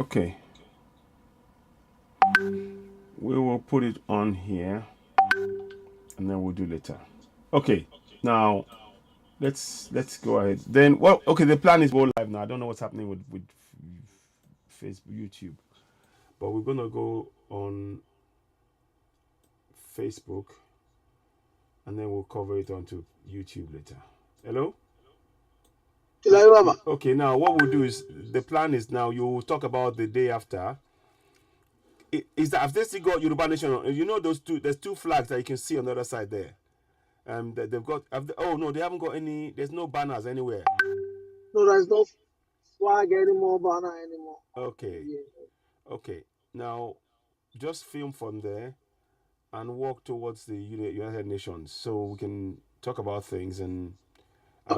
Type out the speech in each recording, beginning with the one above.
Okay, we will put it on here, and then we'll do later. Okay, now let's go ahead. Then, well, okay, the plan is go live now. I don't know what's happening with Facebook, YouTube, but we're gonna go on Facebook, and then we'll cover it onto YouTube later. Hello. Okay. Now what we'll do is the plan is now you will talk about the day after. Is that have they still got Yoruba Nation? You know those two. There's two flags that you can see on the other side there. That they've got. Oh no, they haven't got any. There's no banners anywhere. No, there's no flag anymore, banner anymore. Okay. Yeah. Okay. Now, just film from there and walk towards the United Nations so we can talk about things and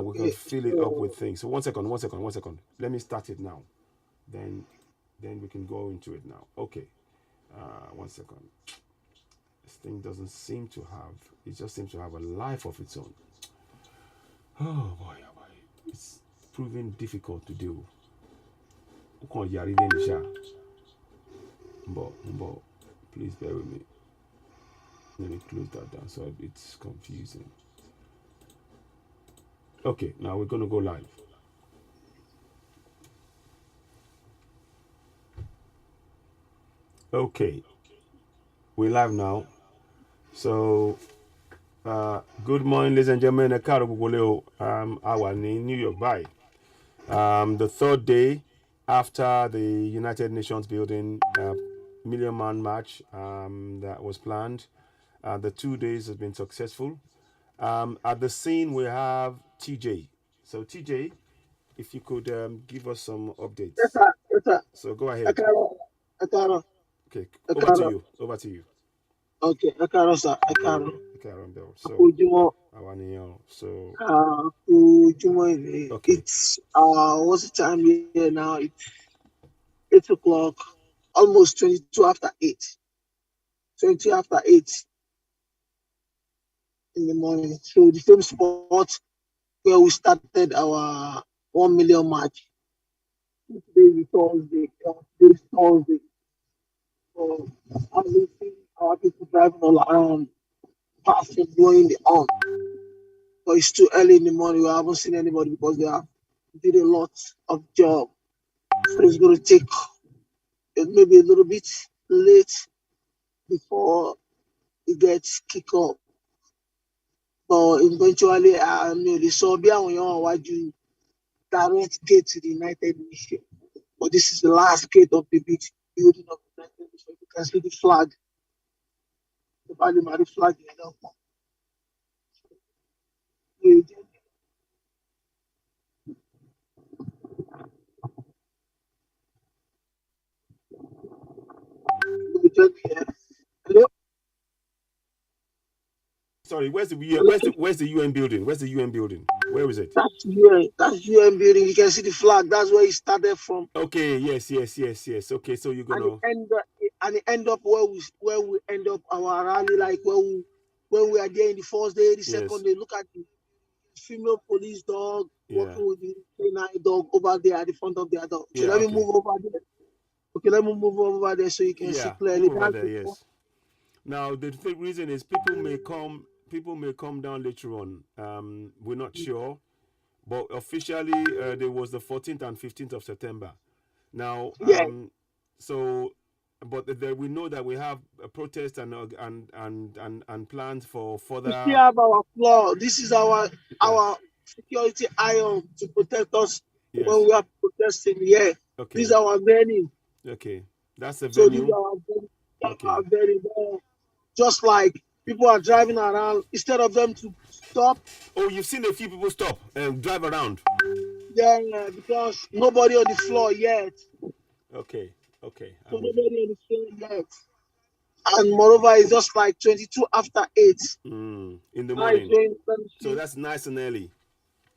we can Okay. fill it up with things. So one second. Let me start it now. Then we can go into it now. Okay. 1 second. This thing doesn't seem to have. It just seems to have a life of its own. Oh boy. It's proving difficult to do. But please bear with me. Let me close that down so it's confusing. Okay, now we're going to go live. Okay, we're live now. So, good morning, ladies and gentlemen. I was in New York by the third day after the United Nations building Million Man March that was planned. The 2 days has been successful. At the scene, we have TJ. So, TJ, if you could give us some updates. Yes, sir. Yes, sir. So, go ahead. Ekaro. Okay, Ekaro. over to you. Okay, Ekaro, sir. Ekaro. Okay, Arundel. So, Akujimo. So, Akujimo. okay. It's what's the time here now? It's 8 o'clock, almost 22 after 8. 20 after 8 in the morning. So the same spot where we started our 1 million march. Today is Thursday. Today is Thursday. So I'm seeing our people driving all around, passing, blowing the horn. But it's too early in the morning. We haven't seen anybody because they have did a lot of job. So it's going to take maybe a little bit late before it gets kicked off. But eventually, they saw you direct gate to the United Nations. But this is the last gate of the big building of the United Nations. You can see the flag, the Parliament flag. Hello? Sorry, where's the UN building? Where's the UN building? Where is it? That's UN. That's UN building. You can see the flag. That's where it started from. Okay, yes. Okay, so you're And gonna it end up where we end up our rally, like when we are there in the first day, the second day. Look at the female police dog working with the canine dog over there at the front of their dog. So let me move over there. Okay, let me move over there so you can see clearly. Move over there, yes. Now the reason is people may come down later on. We're not sure, but officially there was the 14th and 15th of September. Now, so, but we know that we have a protest and plans for further. We still have our floor. This is our security iron to protect us when we are protesting. Yeah, Okay. This is our venue. Okay, that's the So venue. this is our venue. Our venue. Just like people are driving around, instead of them to stop. Oh, you've seen a few people stop and drive around. Yeah, because nobody on the floor yet. Okay. So nobody on the floor yet. And moreover, it's just like 22 after 8. In the morning. So that's nice and early.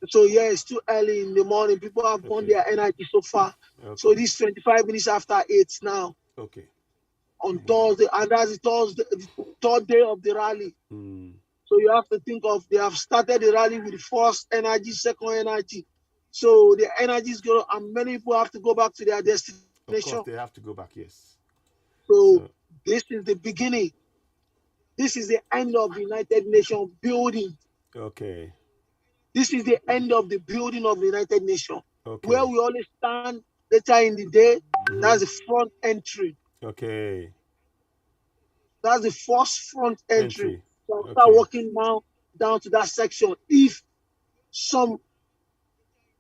So yeah, it's too early in the morning. People have burned their energy so far. Okay. So this 25 minutes after 8 now. Okay. On Thursday, and that's the third day of the rally. So you have to think of, they have started the rally with the first energy, second energy. So the energy is going, and many people have to go back to their destination. Of course, they have to go back. Yes. So So this is the beginning. This is the end of the United Nations building. okay. This is the end of the building of the United Nations, where Okay. we always stand later in the day. That's the front entry. Okay. That's the first front entry. Entry. So I'll start Okay. walking down to that section if some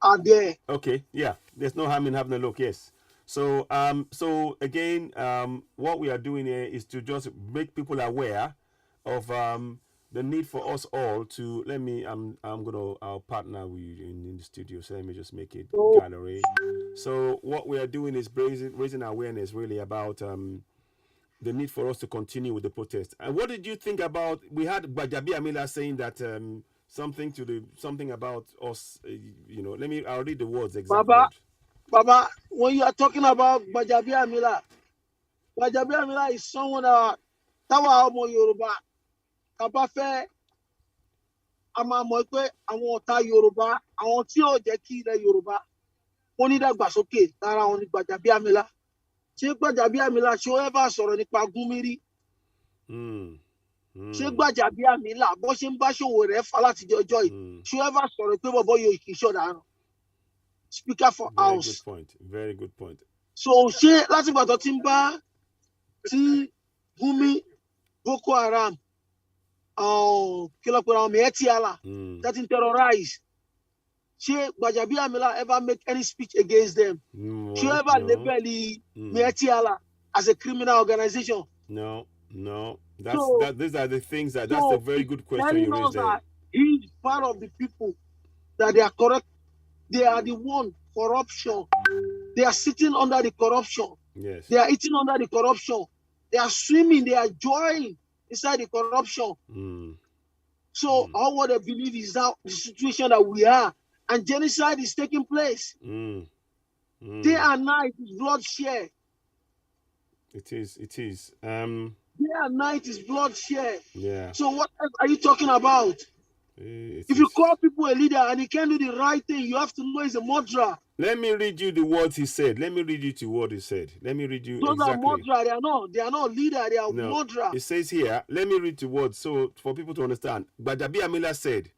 are there. Okay. Yeah. There's no harm in having a look. Yes. So again, what we are doing here is to just make people aware of the need for us all to let me I'm gonna I'll partner with you in the studio, so let me just make it So gallery. So what we are doing is raising awareness really about the need for us to continue with the protest. And what did you think about? We had Bajabi Amila saying that something about us. I'll read the words, exact Baba, word. Baba, when you are talking about Bajabi Amila is someone that táwa ọmọ Yorùbá tá bá fẹ́ a máa mọ̀ pé àwọn ọ̀tá Yorùbá, àwọn tí ò jẹ́ kí ilẹ̀ Yorùbá wọ́n ní dàgbàsókè lára wọn ní Bajabi Amila. Ṣé Bajabi Amila ṣé ó ever sọ̀rọ̀ nípa Gumi rí? Ṣé Bajabi Amila bó ṣe ń bá ṣòwò rẹ̀ fà láti ọjọ́ yìí? Ṣé ó ever sọ̀rọ̀ pé bọ̀bọ̀ yóò kì í ṣọ̀daràn? Speaker for Very House. good point. Very good point. So ṣé látìgbà tó ti ń bá tí Gumi Boko Haram kí ló pe àwọn Miyetti Allah that in terrorize, ṣé Bajabi Amila ever make any speech against them? Ṣé ever label Miyetti Allah as a criminal organization? No. So These are the things that's a very good question you raised there. That he's part of the people that they are correct. They are the one corruption. They are sitting under the corruption. Yes. They are eating under the corruption. They are swimming. They are joining inside the corruption. So all what they believe is that the situation that we are, and genocide is taking place. Day and night is bloodshed. It is. Day and night is bloodshed. Yeah. So what are you talking about? If you call people a leader and he can't do the right thing, you have to know he's a murderer. Let me read you the words he said. Let me read you to what he said. Let me read you Those exactly. are murderer. They are not leader. They are murderer. It says here. Let me read the words so for people to understand. Bajabi Amila said,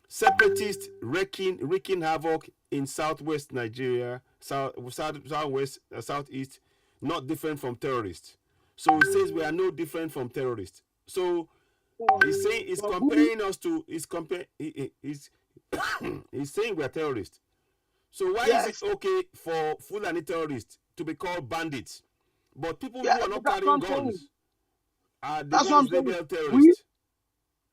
"Separatists wreaking havoc in southwest Nigeria, southwest, southeast, not different from terrorists." So he says we are no different from terrorists. So he's saying he's comparing us to he's saying we are terrorists. So why is it okay for Fulani terrorists to be called bandits, but people who are not carrying guns are the ones labeled terrorists?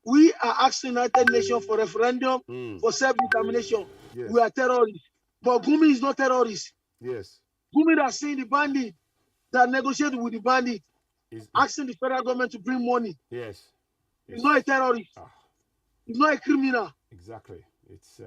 We are asking United Nations for referendum for self-determination. Yes. We are terrorists, but Gumi is not terrorist. Yes. Gumi that saying the bandit that negotiated with the bandit, asking the federal government to bring money. Yes. He's not a terrorist. He's not a criminal. Exactly. It's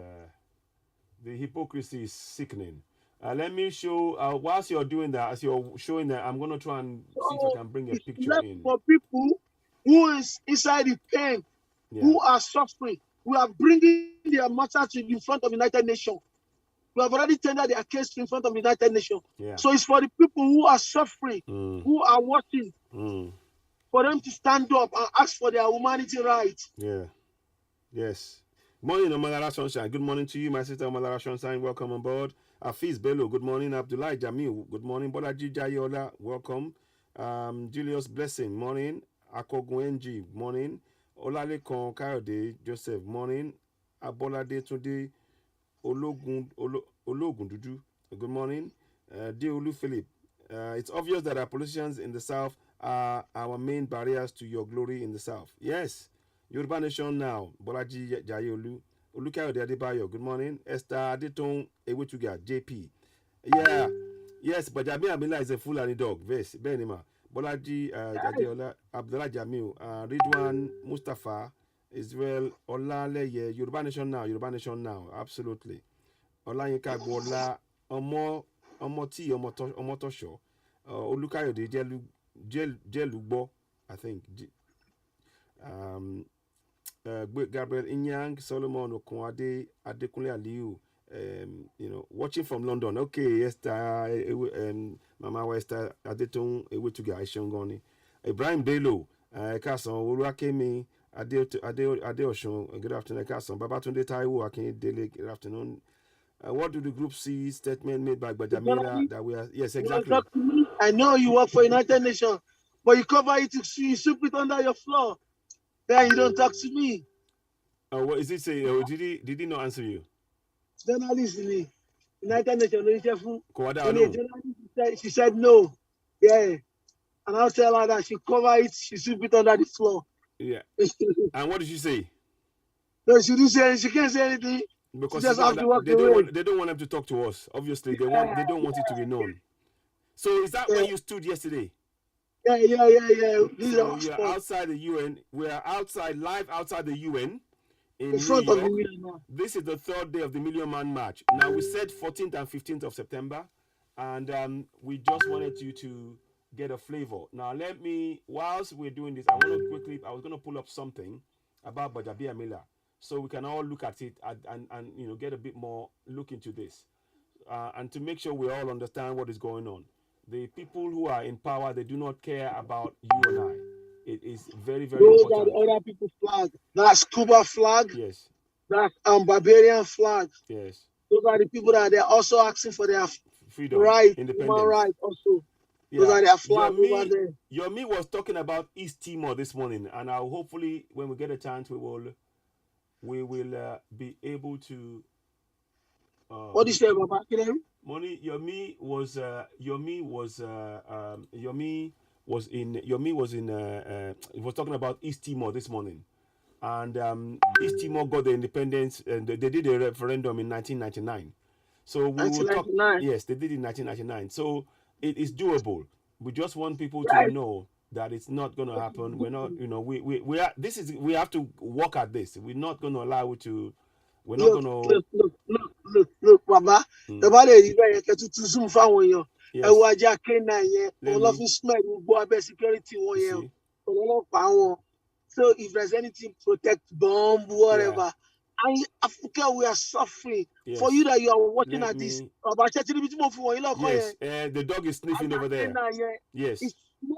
the hypocrisy is sickening. Let me show, whilst you're doing that, as you're showing that, I'm going to try and see if I can bring a picture in. For people who is inside the pain, who are suffering, we are bringing their matter to in front of the United Nations. We have already tendered their case in front of the United Nations. Yeah. So it's for the people who are suffering, who are watching, for them to stand up and ask for their humanity rights. Yeah. Yes. Morning, Omalara Sunshine. Good morning to you, my sister Omalara Sunshine. Welcome on board. Afiz Bello, good morning. Abdullah Jamil, good morning. Bolaji Jayola, welcome. Julius Blessing, morning. Akogwenji, morning. Olalekan Kayode Joseph, morning. Abolade Tunde Ologun Dudu, good morning. Deolu Philip, it's obvious that our politicians in the South are our main barriers to your glory in the South. Yes. Yoruba Nation Now, Bolaji Jayolu, Olukayode Adebayo, good morning. Esther Adeton Ewetuga, JP. Yeah, yes, but Bajabi Amila is a Fulani dog. Yes, Benima. Bolaji Jadeola, Abdullah Jamil, Ridwan Mustafa, Israel, Olaleye, Yoruba Nation Now, absolutely. Olayinka Gbola, Omoti, Omotosho, Olukayode Jelugbo, I think. Gabriel Inyang, Solomon Okunade, Adekunle Aliu, watching from London. Okay, Esther, Mama Esther, Adetong, ewe to get Aishongoni. Ibrahim Delo, Casson, Uruakemi, Ade Oshun, good afternoon, Casson. Babatunde Taiwo, Akin Dele, good afternoon. What do the group see statement made by Gbajamila that we are? Yes, exactly. I know you work for United Nations, but you cover it, you sweep it under your floor. Then you don't talk to me. What is it say? Did he not answer you? Journalist in the United Nations, Kwada, when a no. journalist she said no. Yeah. And I'll tell her that she cover it, she sweep it under the floor. Yeah. And what did she say? No, she didn't say, she can't say anything. Because she just have to walk they away. don't want them to talk to us. Obviously, they don't want it to be known. So is that where you stood yesterday? Yeah. So you're outside the UN. We are live outside the UN in front New York. Of the UN. This is the third day of the Million Man March. Now we said 14th and 15th of September, and we just wanted you to get a flavor. Now whilst we're doing this, I was going to pull up something about Bajabia Miller, so we can all look at it and get a bit more look into this, and to make sure we all understand what is going on. The people who are in power, they do not care about you and I. It is very, very Those important. Those are the other people's flag. That's Cuba flag. Yes. That's Barbarian flag. Yes. Those are the people that they're also asking for their freedom, right, independence, human rights also. Yeah. Those are their flag over there. Yomi was talking about East Timor this morning, and I'll hopefully, when we get a chance, we will be able to. What do you say about Bakirem? Money. Yomi was he was talking about East Timor this morning, and East Timor got the independence, and they did a referendum in 1999. So we will talk. Yes, they did in 1999. So it is doable. We just want people to know that it's not going to happen. We're not, we are. We have to work at this. We're not going to allow it to. We're not going to look, Baba. The body is very to zoom fáwọn èèyàn. Yes. Ẹ wo ajá K9 yẹn. Òun lọ fi smell gbogbo abẹ́ security wọn yẹn. Ọlọ́pàá wọn. So if there's anything, protect, bomb, whatever. Yeah. And Africa, we are suffering. Yes. For you that you are watching at this. Yes, the dog is sniffing over there. Yes. It's the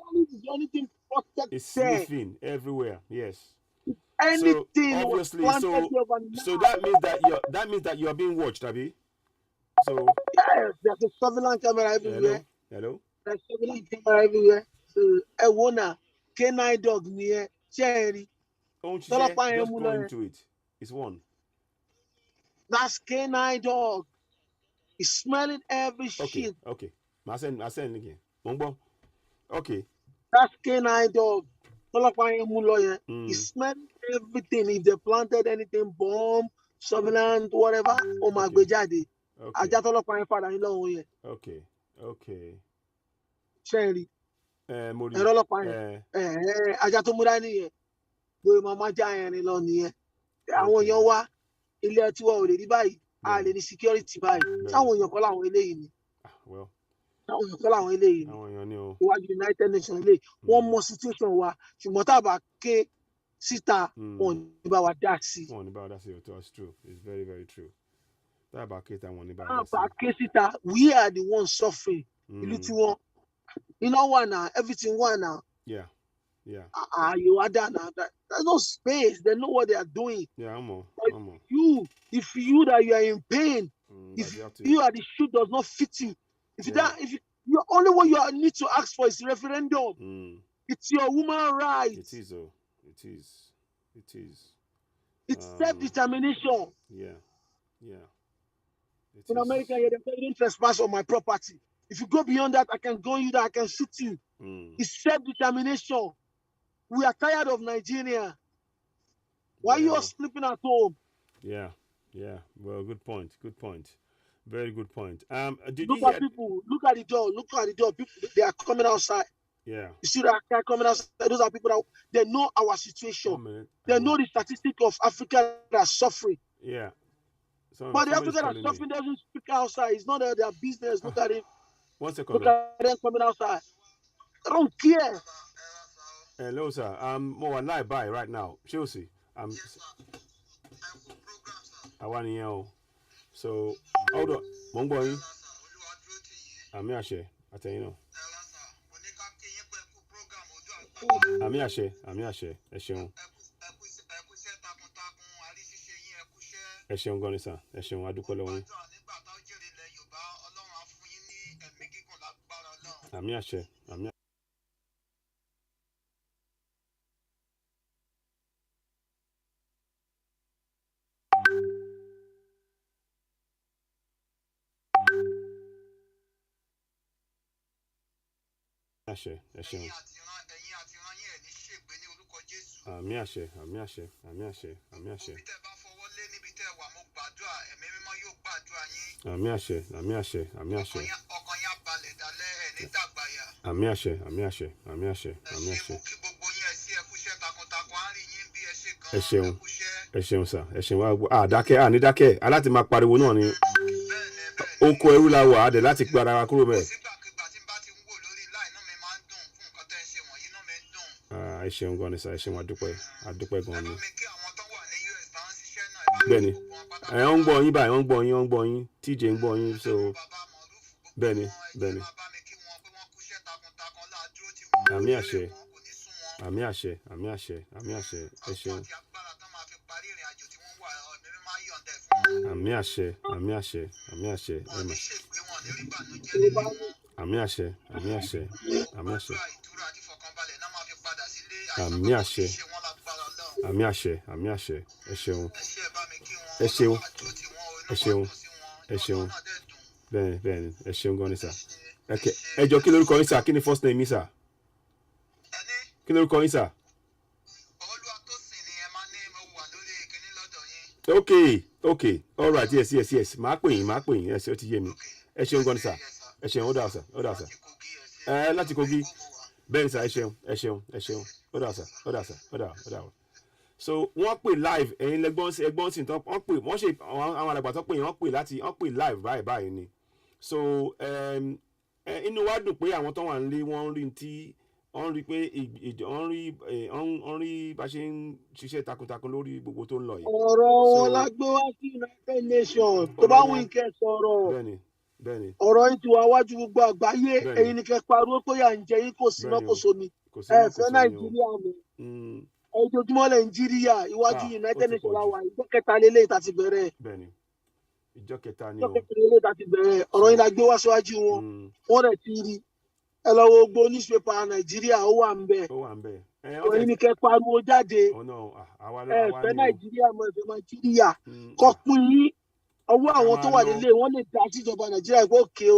only thing protect. It's sniffing everywhere. Yes. Anything. So obviously, so that means that you are being watched, Abi. So yes, there's a surveillance camera everywhere. Hello. There's surveillance camera everywhere. So I wanna K9 dog near Cherry. Just go into it. It's one. That's K9 dog. He's smelling every shit. Okay. I send again. Okay. That's K9 dog. He's smelling everything. If they planted anything, bomb, surveillance, whatever, oh my God. Okay. Cherry. Àwọn èèyàn wá ilé ẹtí wọn ò lè rí báyìí a lè ní security báyìí táwọn èèyàn kọ́ làwọn eléyìí ni táwọn èèyàn kọ́ làwọn eléyìí ni iwájú United Nations eléyìí wọ́n mọ situation wa ṣùgbọ́n tá a bá ké síta wọn ní bá wa dá sí. wọn ní bá wa dá sí ọ̀tọ̀, it's true, it's very very true. Tá a bá ké síta wọn ní bá wa tá dá a sí. bá ké síta we are the ones suffering. Ìlú tí wọ́n iná wà náà everything wà náà. Yeah. You are done now. There's no space. They know what they are doing. Yeah, I'm on. If you that you are in pain, if you are the shoe does not fit you, if you only what you need to ask for is referendum. It's your human right. It is. It's self-determination. Yeah. In America, they don't trespass on my property. If you go beyond that, I can go you that I can shoot you. It's self-determination. We are tired of Nigeria. Why are you all sleeping at home? Yeah. Well, good point. Very good point. Look at people. Look at the door. People, they are coming outside. Yeah. You see that guy coming outside? Those are people that they know our situation. They know the statistic of Africa that are suffering. Yeah. But the Africa that are suffering doesn't speak outside. It's not their business. Look at him. 1 second. Look at them coming outside. I don't care. Hello, sir. I'm more live by right now. Chelsea. I want to know. So hold on, mo ń gbọ́ yín. Àmì àṣẹ àtẹ̀yìn náà. Àmì àṣẹ, àmì àṣẹ, ẹ ṣeun. Ẹ ṣeun gan ni sà, ẹ ṣeun, a dúpẹ́ lọ́wọ́ yín. Àmì àṣẹ, àmì àṣẹ, ẹ ṣeun. Àmì àṣẹ, àmì àṣẹ, àmì àṣẹ, àmì àṣẹ. Àmì àṣẹ, àmì àṣẹ, àmì àṣẹ. Àmì àṣẹ, àmì àṣẹ, àmì àṣẹ, àmì àṣẹ. Ẹ ṣeun, ẹ ṣeun sà, ẹ ṣeun wá dákẹ́ ní dákẹ́ aláti máa pariwo náà ni oko ẹrú la wà á dẹ̀ láti gbára wa kúrò bẹ́ẹ̀. Ẹ ṣeun gan ni sà, ẹ ṣeun adúpẹ́ gan ni. Bẹ́ẹ̀ni ẹ ń gbọ́ yín báyìí, ń gbọ́ yín TJ ń gbọ́ yín so bẹ́ẹ̀ni. Àmì àṣẹ, àmì àṣẹ, àmì àṣẹ, àmì àṣẹ, ẹ ṣeun. Àmì àṣẹ, àmì àṣẹ, àmì àṣẹ, ẹ mà. Àmì àṣẹ, àmì àṣẹ, àmì àṣẹ. Àmì àṣẹ, àmì àṣẹ, àmì àṣẹ, ẹ ṣeun. Ẹ ṣeun, ẹ ṣeun, ẹ ṣeun. Bẹ́ẹ̀ni, ẹ ṣeun gan ni sà. Ẹ jọ kí lórúkọ yín sà, kí ni first name yín sà? Kí lórúkọ yín sà? Okay, all right, yes. Màá pè yín, ẹ ṣe ó ti yé mi. Ẹ ṣeun gan ni sà. Ẹ ṣeun, ó dà sà. Láti Kogi. Bẹ́ẹ̀ni sà, ẹ ṣeun. Ó dà. So wọ́n pè live, ẹ̀yin ẹgbọ́n sì tán wọ́n pè, wọ́n ṣe àwọn àgbà tó pè yẹn wọ́n pè live báyìí ni. So inú wa dùn pé àwọn tó wà nílé wọ́n rí tí wọ́n rí pé wọ́n rí bá ṣe ń ṣiṣẹ́ takuntakun lórí gbogbo tó ń lọ yìí. Ọ̀rọ̀ wọn la gbé wá sí United Nations tó bá wù kẹ́ sọ̀rọ̀. Bẹ́ẹ̀ni. Ọ̀rọ̀ yín ti wá wájú gbogbo àgbáyé, ẹ̀yin ni kẹ́ pariwo pé yà ń jẹ yín kò síná kò sómi. Ẹ fẹ́ Nàìjíríà mọ́. Ojoojúmọ́ Nàìjíríà iwájú United Nations la wà, ìjọ kẹta lélẹ̀ tá ti bẹ̀rẹ̀. Bẹ́ẹ̀ni, ìjọ kẹta ni o. Ìjọ kẹta lélẹ̀ tá ti bẹ̀rẹ̀, ọ̀rọ̀ yín la gbé wá síwájú wọn. Wọ́n rẹ̀ ti rí. Ẹ lọ wo gbogbo newspaper Nàìjíríà ó wà ń bẹ̀. Ẹ̀yin ni kẹ́ pariwo jáde. Ẹ fẹ́ Nàìjíríà mọ́, ẹ fẹ́ Nàìjíríà. Kọ́ pín yín. Ọwọ́ àwọn tó wà nílé wọ́n lè dá síjọba Nàìjíríà pé òkè o,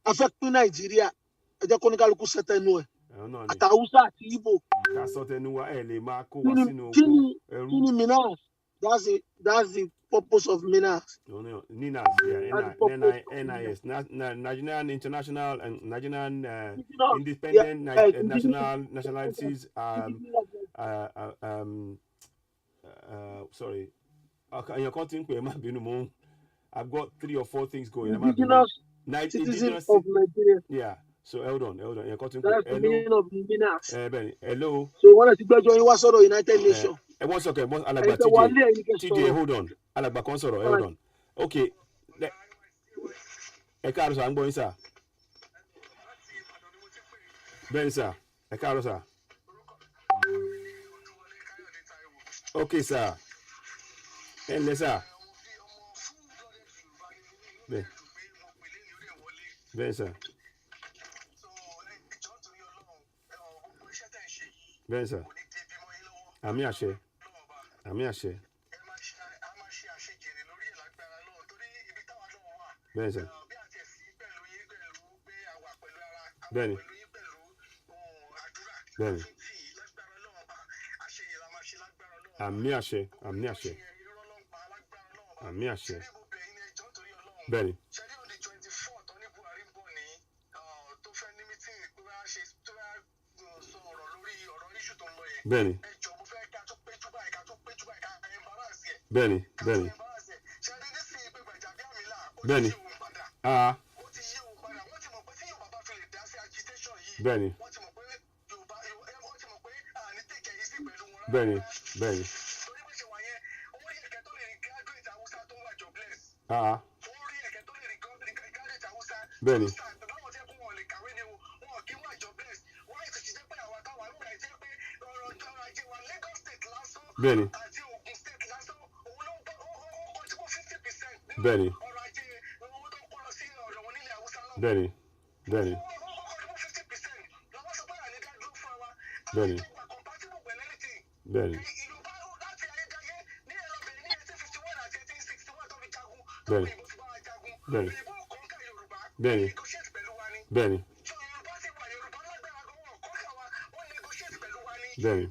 a fẹ́ pín Nàìjíríà, ẹ jẹ́ kó ní kálukú sẹ́tẹ̀nu ẹ̀. Àtàwùsá àti Ìgbò. Ká sọ tẹnu wa ẹ lè máa kó wa sínú oko ẹrú. Kí ni Minas? That's the purpose of Minas. NINAS, NIS, Nigerian International and Nigerian Independent Nationalities. Sorry, èèyàn kan ti ń pè é má bínú mọ́. I've got 3 or 4 things going. Indigenous citizens of Nigeria. Yeah. So hold on. That's the meaning of Minas. Hello. So wọ́n ti gbẹ́jọ́ yín wá sọ̀rọ̀ United Nations. Wọ́n sọ̀kẹ́ alàgbà TJ hold on. Alàgbà kan sọ̀rọ̀ hold on. Okay. Ẹ káàárọ̀ sà, ń gbọ́ yín sà. Bẹ́ẹ̀ni sà, ẹ káàárọ̀ sà. Okay sà. Ẹ ǹlẹ́ sà. Bẹ́ẹ̀ni sà. Bẹ́ẹ̀ni sà. Àmì àṣẹ. Bẹ́ẹ̀ni sà. Bẹ́ẹ̀ni. Àmì àṣẹ. Bẹ́ẹ̀ni. Bẹ́ẹ̀ni. Bẹ́ẹ̀ni. Bẹ́ẹ̀ni. Bẹ́ẹ̀ni. Bẹ́ẹ̀ni. Bẹ́ẹ̀ni. Bẹ́ẹ̀ni. Bẹ́ẹ̀ni. Bẹ́ẹ̀ni. Bẹ́ẹ̀ni. Bẹ́ẹ̀ni. Bẹ́ẹ̀ni. Bẹ́ẹ̀ni.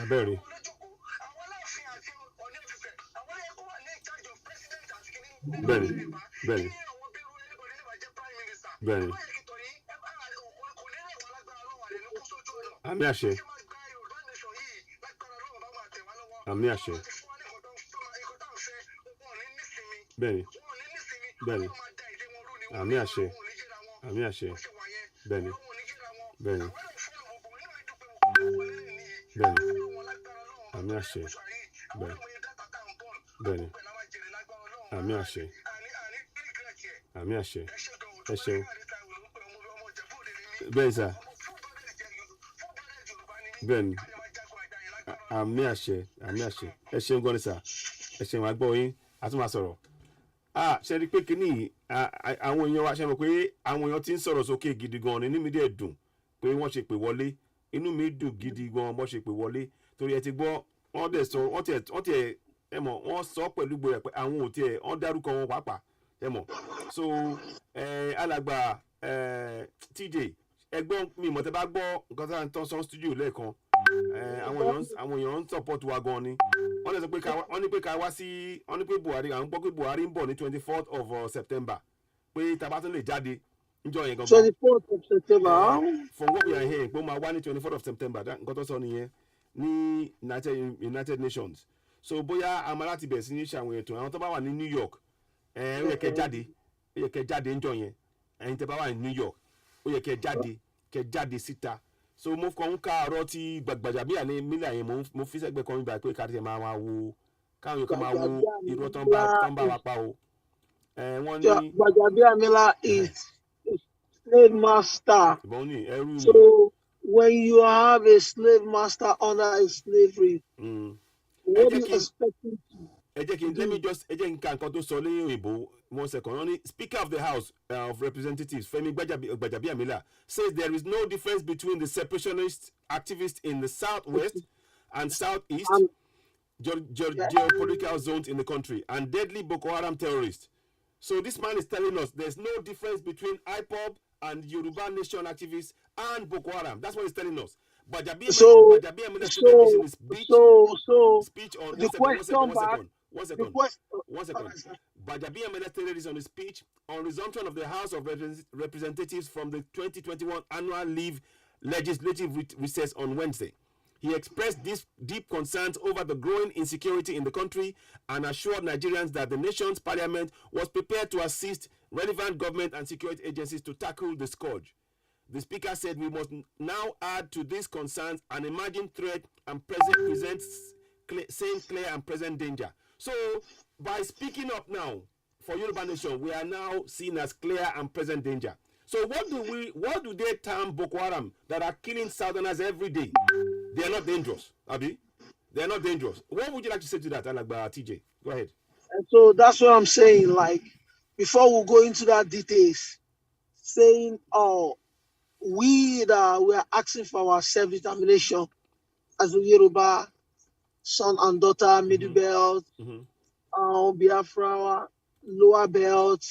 Abẹ́rẹ́. Bẹ́ẹ̀ni. Bẹ́ẹ̀ni. Bẹ́ẹ̀ni. Àmì àṣẹ. Àmì àṣẹ. Bẹ́ẹ̀ni. Bẹ́ẹ̀ni. Àmì àṣẹ. Àmì àṣẹ. Bẹ́ẹ̀ni. Bẹ́ẹ̀ni. Bẹ́ẹ̀ni. Àmì àṣẹ. Bẹ́ẹ̀ni. Bẹ́ẹ̀ni. Àmì àṣẹ. Àmì àṣẹ. Ẹ ṣeun. Bẹ́ẹ̀ni sà. Bẹ́ẹ̀ni. Àmì àṣẹ. Àmì àṣẹ. Ẹ ṣeun gan ni sà. Ẹ ṣeun àgbọ̀ yín a tún máa sọ̀rọ̀. Ṣe rí pé kínní àwọn èèyàn wa ṣe mọ̀ pé àwọn èèyàn ti ń sọ̀rọ̀ sókè gidi gan ni inú mi dẹ̀ dùn pé wọ́n ṣe pè wọlé inú mi dùn gidi gan wọ́n ṣe pè wọlé torí ẹ ti gbọ́ wọ́n dẹ̀ sọ wọ́n tiẹ̀ ẹ mọ̀ wọ́n sọ pẹ̀lú gbòòrò pé àwọn ò tiẹ̀ wọ́n dárúkọ wọn pàápàá ẹ mọ̀ so alàgbà TJ ẹgbọ́n mi mọ̀ tẹ́ bá gbọ́ nǹkan tá à ń tán sọ studio lẹ́ẹ̀kan àwọn èèyàn ń support wa gan ni wọ́n lè sọ pé wọ́n ní pé ká wá sí wọ́n ní pé Buhari àwọn gbọ́ pé Buhari ń bọ̀ ní 24th of September pé tàbá tún lè jáde níjọ́ yẹn gangan 24th of September. from what we are hearing pé ó máa wá ní 24th of September nǹkan tó sọ nìyẹn ní United Nations so bóyá a máa láti bẹ̀rẹ̀ sí ní ṣàwọn ètò àwọn tó bá wà ní New York ó yẹ kẹ́ jáde níjọ́ yẹn ẹ̀yin tẹ́ bá wà ní New York ó yẹ kẹ́ jáde síta so mo kàn ń ka ọ̀rọ̀ tí gbàgbàjàbíà ní mílíà yẹn mo fi sẹ́gbẹ̀ẹ́ kan nígbà pé káàdì máa wo káwọn yòókù máa wo irọ́ tó ń bá wa pa o. wọ́n ní Gbàjàbíàmílà is a slave master. ìbọn ní ẹrú ni. So when you have a slave master under a slavery, what do you expect him to do? Let me just ẹ jẹ́ kí n ka nǹkan tó sọ lẹ́yìn òyìnbó 1 second. Only Speaker of the House of Representatives Femi Gbàjàbíàmílà says there is no difference between the separationist activists in the southwest and southeast geopolitical zones in the country and deadly Boko Haram terrorists. So this man is telling us there's no difference between IPOB and Yoruba Nation activists and Boko Haram. That's what he's telling us. Gbàjàbíàmílà said this in his speech on one second. Gbàjàbíàmílà stated this on his speech on resumption of the House of Representatives from the 2021 annual legislative recess on Wednesday. He expressed these deep concerns over the growing insecurity in the country and assured Nigerians that the nation's parliament was prepared to assist relevant government and security agencies to tackle the scourge. The speaker said we must now add to these concerns an emerging threat and presents clear and present danger. So by speaking up now for Yoruba Nation, we are now seen as clear and present danger. So what do they term Boko Haram that are killing Southerners every day? They are not dangerous, Abi. They are not dangerous. What would you like to say to that, Alagba TJ? Go ahead. And so that's what I'm saying. Like, before we go into that details, saying, we are asking for our self-determination as a Yoruba son and daughter, middle belt, Biafra, lower belt,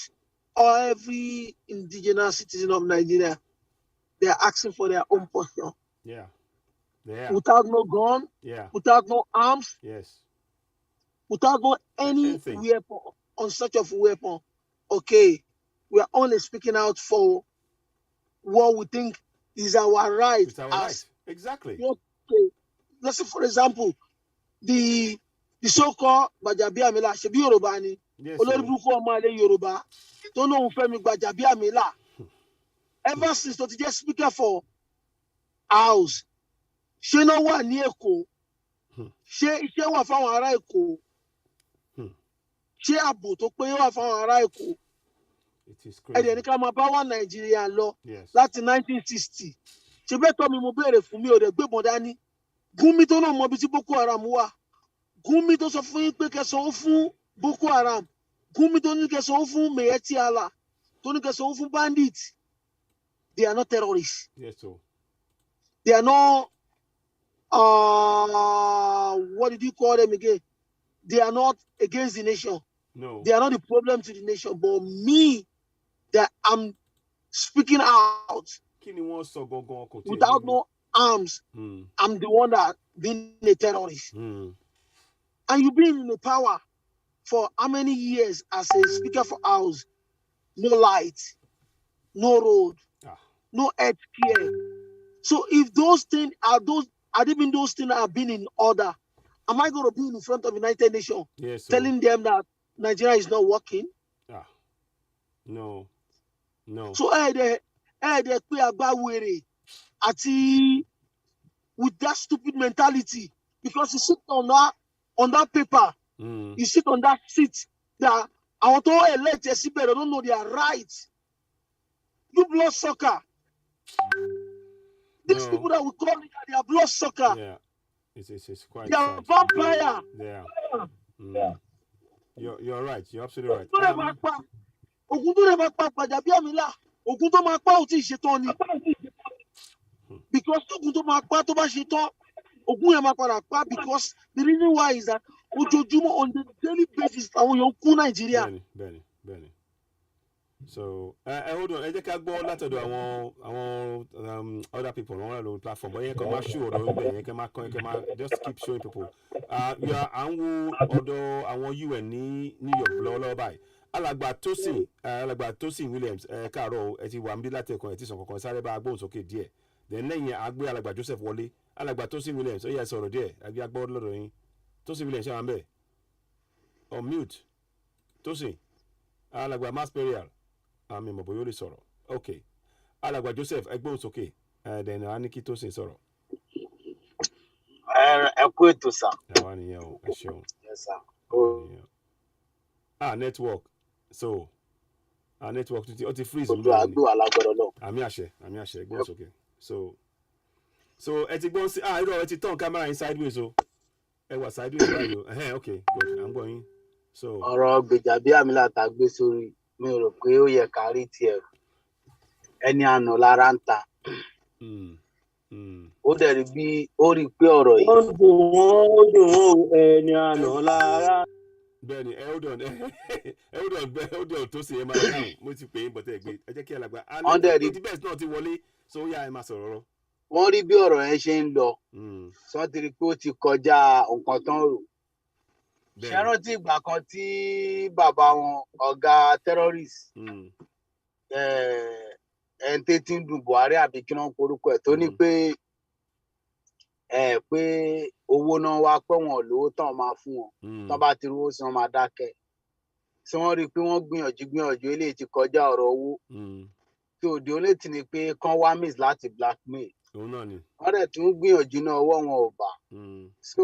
or every indigenous citizen of Nigeria. They are asking for their own portion. Yeah. Without no gun, without no arms, without no any weapon, on such of weapon. Okay, we are only speaking out for what we think is our right. It's our right. Exactly. Okay. Let's say, for example, the so-called Gbàjàbíàmílà ṣebí Yorùbá ni. Yes. Olórí burúkú ọmọ ilẹ̀ Yorùbá tó lóun Fẹ́mi Gbàjàbíàmílà. ever since tó ti jẹ́ speaker for house ṣé náà wà ní Èkó ṣé iṣẹ́ wà fáwọn ará Èkó ṣé ààbò tó péye wà fáwọn ará Èkó ẹ̀dẹ̀ ní ká máa bá wà Nàìjíríà lọ láti 1960 ṣe bẹ́ẹ̀ tọ́ mi mo béèrè fún mi ò dẹ̀ gbébọn dání Gúnmi tó náà mọ ibi tí Boko Haram wà Gúnmi tó sọ fún yín pé kẹsàn-án fún Boko Haram Gúnmi tó ní kẹsàn-án fún Miyetti Allah tó ní kẹsàn-án fún bandits. They are not terrorists. Yes, so. They are not, what did you call them again? They are not against the nation. No. They are not the problem to the nation. But me, that I'm speaking out without no arms, I'm the one that being a terrorist. And you've been in the power for how many years as a speaker for house? No light, no road, no health care. So if those things are even those things have been in order, am I going to be in front of the United Nations telling them that Nigeria is not working? No. So with that stupid mentality, because you sit on that paper, you sit on that seat that I want to elect a but I don't know their rights. You blood sucker. These people that we call it, they are blood sucker. Yeah, it's quite. They are vampire. Yeah. You're right. You're absolutely right. Because because the reason why is that on the daily basis Nigeria. Benny. So hold on. I just can't go later to other people on the platform. But you can show just keep showing people. You are although I want you and New York blow by. Alagba Tosin Williams Karo eti wa mbi late kon eti son kon sare ba agbo soke die. Then lẹ́yìn agbe Alagba Joseph Wole. Alagba Tosin Williams ó yẹ sọ̀rọ̀ díẹ̀ agbe agbo lọ́dọ̀ yín. Tosin Williams ṣe wà ńbẹ̀. On mute. Tosin. Alagba Mass Burial. Àmì mo boyo lè sọ̀rọ̀. Okay. Alagba Joseph ẹgbọ́n sókè. Then Aniki Tosin sọ̀rọ̀. Ẹ kú ètò sà. Àwa nìyẹn o, ẹ ṣeun. Yes sir. Network. So our network ti freeze. Àmì àṣẹ ẹgbọ́n sókè. So ẹ ti gbọ́n sí irọ́ ẹ ti turn camera in sideways o. Ẹ wà sideways báyìí o. Okay, good. I'm going. So ọ̀rọ̀ Gbejabiamila tá gbé sórí mi rò pé ó yẹ ká rí tiẹ̀ ẹni àná lára ń ta. Ó dẹ̀ rí bí ó rí pé ọ̀rọ̀ yìí. Ó dùn wọ́n ẹni àná lára. Benny, hold on tó sì ẹ máa dáhùn mo ti pè é bọ̀tẹ́ ẹgbẹ́ ẹ jẹ́ kí Alàgbà the best náà ti wọlé so ó yá ẹ máa sọ̀rọ̀. Wọ́n rí bí ọ̀rọ̀ yẹn ṣe ń lọ sọ ti rí pé ó ti kọjá nǹkan tán rò. Ṣé rántí ìgbà kan tí bàbá wọn ọ̀gá terrorist ẹ̀ǹtẹ́ tí ń dùn Buhari àbí kí wọ́n porúkọ ẹ̀ tó ní pé owó náà wá pé wọn lówó tán máa fún wọn tán bá ti rówó sí wọn máa dákẹ́ tí wọ́n rí i pé wọ́n gbìyànjú eléyìí ti kọjá ọ̀rọ̀ owó tí òde olétí ni pé kán wá miss láti blackmail wọ́n dẹ̀ tún gbìyànjú náà ọwọ́ wọn ò bá so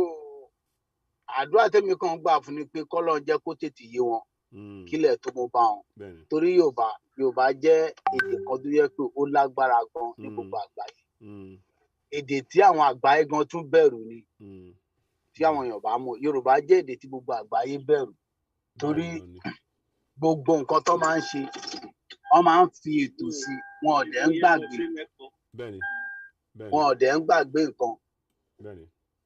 àdúrà tèmi kan gbà fún ni pé kọ́lọ́ jẹ́ kó tètè yé wọn kílẹ̀ tó mú bá wọn torí Yorùbá jẹ́ èdè kan tó yẹ pé ó lágbára gan ní gbogbo àgbáyé èdè tí àwọn àgbáyé gan tún bẹ̀rù ni tí àwọn èèyàn bá mọ̀ Yorùbá jẹ́ èdè tí gbogbo àgbáyé bẹ̀rù torí gbogbo nǹkan tó máa ń ṣe wọ́n máa ń fi ètò sí wọn ò dẹ̀ ń gbàgbé nǹkan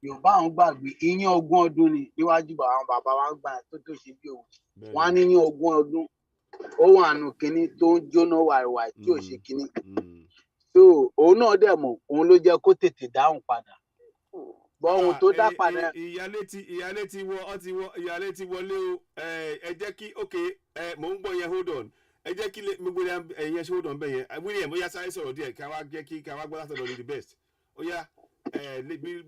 Yorùbá àwọn gbàgbé iyán 20 ọdún ni níwájú àwọn bàbá wa ń gbà tó ṣe bí òun wọ́n á ní iyán 20 ọdún ó wà nù kínní tó ń jóná wàìwàì tí ò ṣe kínní so òun náà dẹ̀ mọ̀ òun ló jẹ́ kó tètè dáhùn padà ohun tó dá padà. ìyálé ti wọlé o ẹ jẹ́ kí mò ń gbọ́ yẹn hold on ẹ jẹ́ kí gbogbo ẹ̀yẹ ṣe hold on bẹ́ẹ̀ yẹn William ó yá sáré sọ̀rọ̀ díẹ̀ ká wá gbọ́ látọ̀dọ̀ ní the best ó yá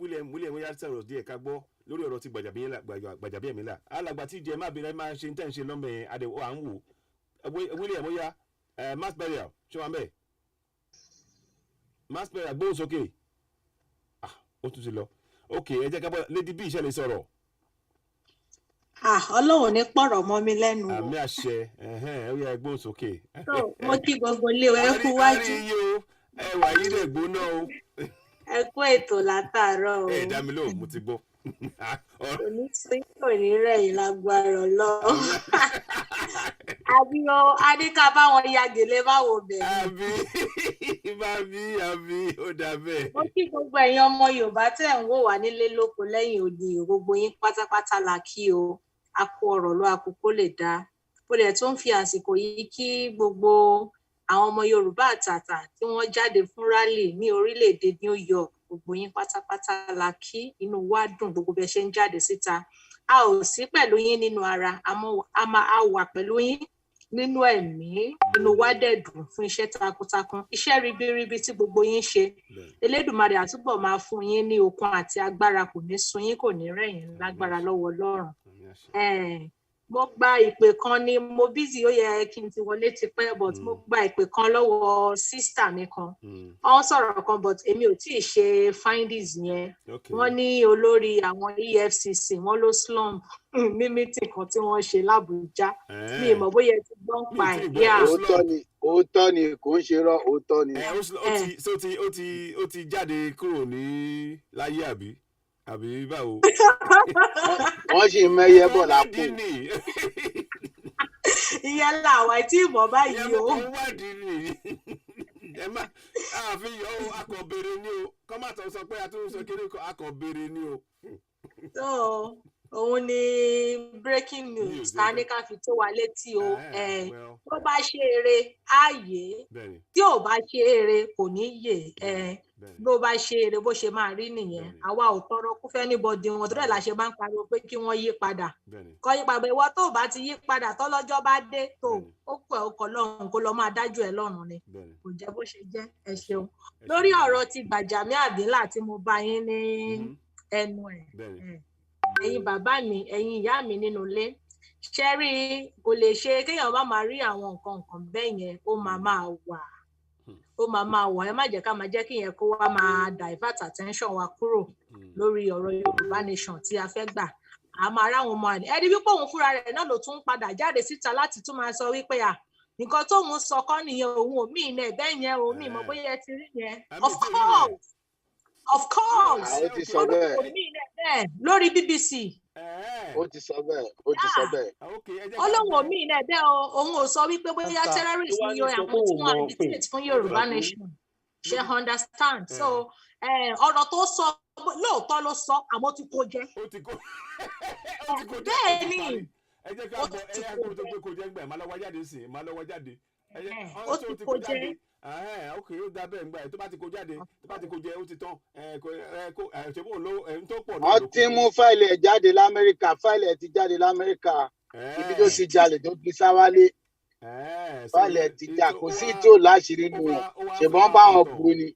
William ó yá sọ̀rọ̀ díẹ̀ ká gbọ́ lórí ọ̀rọ̀ ti Gbajabiamila Alàgbà tí ìjẹ́ má bẹ̀rẹ̀ máa ṣe ń tẹ̀ ń ṣe lọ́mọ yẹn adé à ń wò William ó yá mass burial ṣé wàá bẹ́ẹ̀. mass prayer gbóhùn sókè ó tún ti lọ ok ẹ jẹ́ ká bọ́ Lady B iṣẹ́ lè sọ̀rọ̀. Ọlọ́run ní pọ̀rọ̀ mọ́ mi lẹ́nu o. àmì àṣẹ ó yẹ gbóhùn sókè. So mo kí gbogbo ilé ẹ kú wájú. ẹ wà yí dẹ̀ gbóná o. Ẹ kú ètò látàárọ̀ o. ẹ dá mi lóhùn mo ti gbọ́. Kò ní rẹ̀ yín lágbára Ọlọ́run. Àbí o, a ní ká bá wọn ya gèlè báwo bẹ̀rẹ̀. àbí ó dà bẹ́ẹ̀. Mo kí gbogbo ẹ̀yin ọmọ Yorùbá tẹ̀ ń wò wá nílé lóko lẹ́yìn odi gbogbo yín pátápátá la kí o. A kú ọ̀rọ̀ lọ àkókò lè dá. Bó dẹ̀ tó ń fi àsìkò yìí kí gbogbo àwọn ọmọ Yorùbá àtàtà tí wọ́n jáde fún rally ní orílẹ̀-èdè New York. Gbogbo yín pátápátá la kí, inú wa dùn gbogbo bẹ́ẹ̀ ṣe ń jáde síta. A ò sí pẹ̀lú yín nínú ara, a wà pẹ̀lú yín nínú ẹ̀mí, inú wa dẹ̀ dùn fún iṣẹ́ takuntakun, iṣẹ́ ribiribi tí gbogbo yín ṣe. Elédùmarè àtúbọ̀ máa fún yín ní okun àti agbára, kò ní sun yín, kò ní rẹ̀ yín lágbára lọ́wọ́ Ọlọ́run. Mo gba ìpè kan ní mo busy ó yẹ kí n ti wọlé ti pẹ́ but mo gba ìpè kan lọ́wọ́ sister mi kan. Wọ́n sọ̀rọ̀ kan but èmi ò tí ì ṣe findings yẹn. Wọ́n ní olórí àwọn EFCC wọ́n ló slump ní meeting kan tí wọ́n ṣe l'Abuja. Mi ì mọ̀ bóyá ti gbọ́n pa ẹ̀. Òótọ́ ni kò ń ṣe rọ́ òótọ́ ni. Ó ti jáde kúrò ní láyé àbí báwo. Wọ́n sì mẹ́yẹ bọ̀ lápò. Ìyẹn làwọn tí ìmọ̀ báyìí o. Ẹ má àfi yọ akọ̀bèrè ni o kọ́mátọ̀ sọ pé àtúnṣe kéré akọ̀bèrè ni o. So òun ni breaking news ká ní ká fi tó wa létí o. Tó bá ṣe eré á yé, tí ò bá ṣe eré kò ní yé. Bó bá ṣe eré bó ṣe máa rí nìyẹn. Àwa ò tọrọ kú fẹ́ anybody wọn, tó dẹ̀ la ṣe máa ń pariwo pé kí wọ́n yí padà. Kọ́ yí padà ìwọ tó bá ti yí padà tọ́lọ́jọ́ bá dé tó ó pẹ̀ ọkọ̀ lọ́run kó lọ máa dájú ẹ̀ lọ́run ni. Kò jẹ́ bó ṣe jẹ́. Ẹ ṣeun. Lórí ọ̀rọ̀ ti Gbajabiamila tí mo bá yín ní ẹnu ẹ̀. Ẹ̀yin bàbá mi, ẹ̀yin ìyá mi nínú ilé. Ṣẹ́rí kò lè ṣe kéèyàn bá máa rí àwọn nǹkan bẹ́ẹ̀ yẹn, ó máa wà. Ẹ má jẹ́ ká máa jẹ́ kí yẹn kó wá máa divert attention wa kúrò lórí ọ̀rọ̀ Yorùbá nation tí a fẹ́ gbà. A máa ráwọn ọmọ àdé. Ẹni wípé òun fúnra rẹ̀ náà ló tún padà jáde síta láti tún máa sọ wípé nǹkan tóun sọ kọ́ nìyẹn, òun ò mí iná ẹ̀bẹ́ yẹn, òun mi mọ̀ bóyá ẹ ti rí yẹn. Of course. Ó ti sọ bẹ́ẹ̀ lórí BBC. Ó ti sọ bẹ́ẹ̀. Ọlọ́run mi iná ẹ̀bẹ́ òun ò sọ wípé bóyá terrorist ni àwọn tí wọ́n agitate fún Yorùbá nation. Ṣe understand? So ọ̀rọ̀ tó sọ lóòótọ́ ló sọ àmọ́ tí kò jẹ́. Bẹ́ẹ̀ ni. Ẹ jẹ́ ká bọ̀ tó gbé kò jẹ́ gbà má lọ́wọ́ jáde sí má lọ́wọ́ jáde. Ó ti kò jẹ́. Ok ó dá bẹ́ẹ̀ ngbà ẹ̀ tó bá ti kó jáde tó bá ti kó jẹ ó ti tán ṣebó ló tó pọ̀ náà. Wọ́n ti mú fáìlì ẹ̀ jáde l'Amẹ́ríkà, fáìlì ẹ̀ ti jáde l'Amẹ́ríkà, ibi tó ti jalè tó fi sáwálé. Fáìlì ẹ̀ ti jà kò sí tí ò láṣìírí nù ẹ̀ ṣùgbọ́n bá wọn kú ni.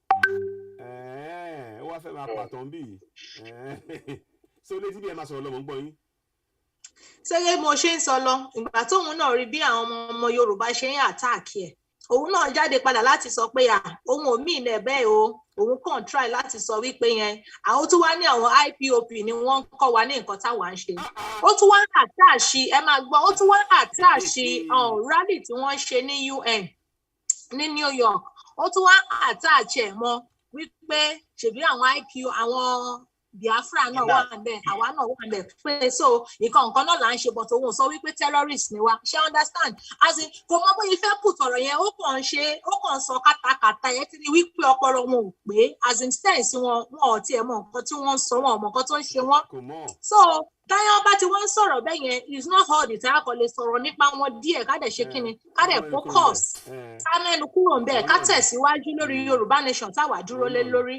Ó wá fẹ́ máa pàtàn bí so létí bí ẹ máa sọ̀rọ̀ lọ́mọ ń gbọ́ yín. Ṣé mo ṣe ń sọ lọ ìgbà tóun náà rí bí àwọn ọmọ Yorùbá ṣe ń àtáàkì ẹ̀, òun náà jáde padà láti sọ pé òun ò mí ilẹ̀ bẹ́ẹ̀ o, òun kàn try láti sọ wípé yẹn àwọn tó wá ní àwọn IPOB ni wọ́n ń kọ́ wa ní nǹkan táwa ń ṣe. Ó tún wá àtáàṣì ẹ máa gbọ́, ó tún wá àtáàṣì rally tí wọ́n ṣe ní UN ní New York. Ó tún wá àtáàṣì ẹ̀ mọ́ wípé ṣèbí àwọn IPO àwọn Biafra náà wà ńbẹ̀, àwa náà wà ńbẹ̀ pé so nǹkan náà là ń ṣe but òun sọ wípé terrorist ni wa. Ṣé understand? As in kò mọ bóyá fẹ́ put ọ̀rọ̀ yẹn ó kàn sọ kátàkátà yẹn ti ní wípé ọpọlọ wọn ò pé as in sense wọn ò tiẹ̀ mọ nǹkan tí wọ́n ń sọ, wọn ò mọ nǹkan tó ń ṣe wọ́n. So táyọ̀ bá ti wọ́n ń sọ̀rọ̀ bẹ́ẹ̀ yẹn is not all the time kò lè sọ̀rọ̀ nípa wọn díẹ̀ ká dẹ̀ ṣe kí ni ká dẹ̀ focus ká mẹ́nu kúrò ń bẹ́ẹ̀ ká tẹ̀síwájú lórí Yorùbá nation táwa dúró lé lórí.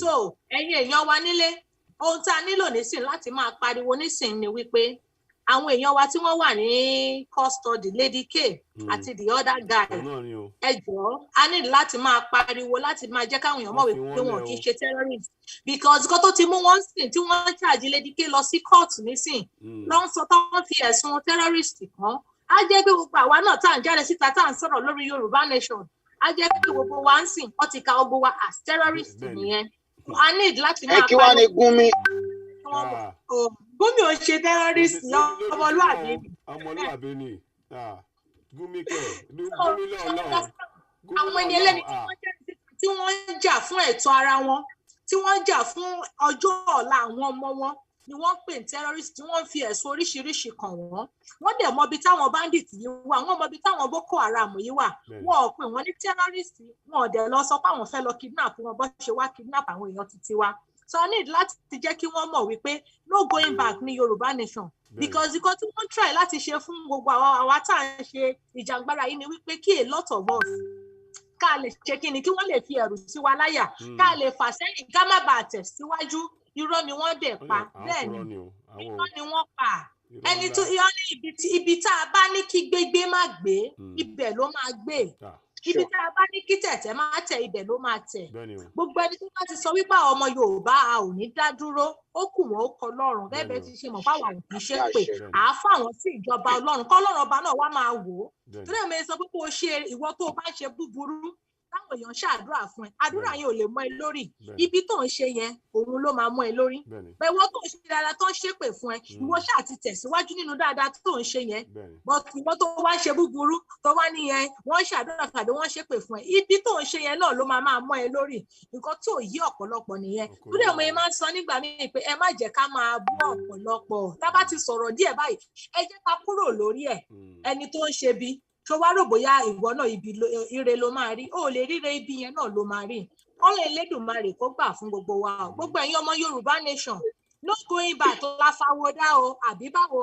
So ẹ̀yin èèyàn wa nílé, ohun tá a nílò nísìn láti máa pariwo nísìn ni wípé àwọn èèyàn wa tí wọ́n wà ní custody Lady K àti the other guy ẹ jọ̀ọ́ a ní láti máa pariwo láti máa jẹ́ káwọn èèyàn mọ̀ wípé wọn kì í ṣe terrorist because nǹkan tó ti mú wọn sìn tí wọ́n charge Lady K lọ sí court nísìn ló ń sọ táwọn fi ẹ̀sùn terrorist kan á jẹ́ pé gbogbo àwa náà tá à ń jáde síta tá à ń sọ̀rọ̀ lórí Yorùbá nation á jẹ́ pé gbogbo wa ń sìn wọ́n ti ka gbogbo wa as terrorist nìyẹn. I need láti máa kí wàá ní Gúnmi. Gúnmi ò ṣe terrorist ọmọlúwàbí ni. Ọmọlúwàbí ni. Gúnmi kẹ̀. Gúnmi lọ́ọ̀lọ́ọ̀. Àwọn ẹni ẹlẹ́ni tí wọ́n ń jà fún ẹ̀tọ́ ara wọn, tí wọ́n ń jà fún ọjọ́ ọ̀la àwọn ọmọ wọn ni wọ́n pè ní terrorist, tí wọ́n fi ẹ̀sùn oríṣiríṣi kàn wọ́n. Wọ́n dẹ̀ mọ ibi táwọn bandit yìí wà, wọ́n mọ ibi táwọn Boko Haram yìí wà. Wọn ò pè wọ́n ní terrorist, wọn ò dẹ̀ lọ sọ pé àwọn fẹ́ lọ kidnap wọn bó ṣe wá kidnap àwọn èèyàn títí wa. So I need láti jẹ́ kí wọ́n mọ̀ wípé no going back ní Yorùbá nation. Because nǹkan tí wọ́n try láti ṣe fún gbogbo àwa tá à ń ṣe ìjàngbara yìí ni wípé kí a lot of us ká lè ṣe kí ni kí wọ́n lè fi ẹ̀rù sí wa láyà, ká lè fà sẹ́yìn ká má bàa tẹ̀ síwájú. Irọ́ ni wọ́n dẹ̀ pa, bẹ́ẹ̀ ni irọ́ ni wọ́n pa. Ẹni tó yọ ní ibi tá a bá ní kí gbégbé má gbé, ibẹ̀ ló máa gbé. Ibi tá a bá ní kí tẹ̀tẹ̀ má tẹ̀, ibẹ̀ ló máa tẹ̀. Gbogbo ẹni tó bá ti sọ wípé àwọn ọmọ Yorùbá a ò ní dá dúró, ó kù wọ́n ó kọ lọ́rùn. Bẹ́ẹ̀ bẹ́ẹ̀ ti ṣe mọ̀ fáwọn àwọn kì í ṣe pé àá fáwọn sí ìjọba Ọlọ́run, kọ́ Ọlọ́run ọba náà wá máa wò ó. Torí èmi sọ pé kó o ṣe ìwọ tó o bá ń ṣe búburú, táwọn èèyàn ṣàdúrà fún ẹ, àdúrà yẹn ò lè mọ ẹ lórí. Ibi tó ń ṣe yẹn òun ló máa mọ ẹ lórí. Bẹ́ẹ̀ wọ́n tó ń ṣe dáadáa tó ń ṣépè fún ẹ, ìwọ ṣáà ti tẹ̀síwájú nínú dáadáa tó ń ṣe yẹn. But ìwọ tó wá ń ṣe búburú tó wá nìyẹn wọ́n ṣàdúrà tàbí wọ́n ṣépè fún ẹ, ibi tó ń ṣe yẹn náà ló máa mọ ẹ lórí. Nǹkan tó yí ọ̀pọ̀lọpọ̀ nìyẹn. Torí àwọn èèyàn máa ń sọ nígbà míì pé ẹ má jẹ́ ká máa bú ọ̀pọ̀lọpọ̀. Tá bá ti sọ̀rọ̀ díẹ̀ báyìí, ẹ jẹ́ ká kúrò lórí ẹ̀. Ẹni tó ń ṣe bí tó wá rò bóyá ìwọ náà ire ló máa rí, ó lè ríre ibi yẹn náà ló máa rí. Ọlọ́run Elédùmarè kó gbà fún gbogbo wa o. Gbogbo ẹ̀yin ọmọ Yorùbá nation no going back tó láfáwọdá o, àbí báwo.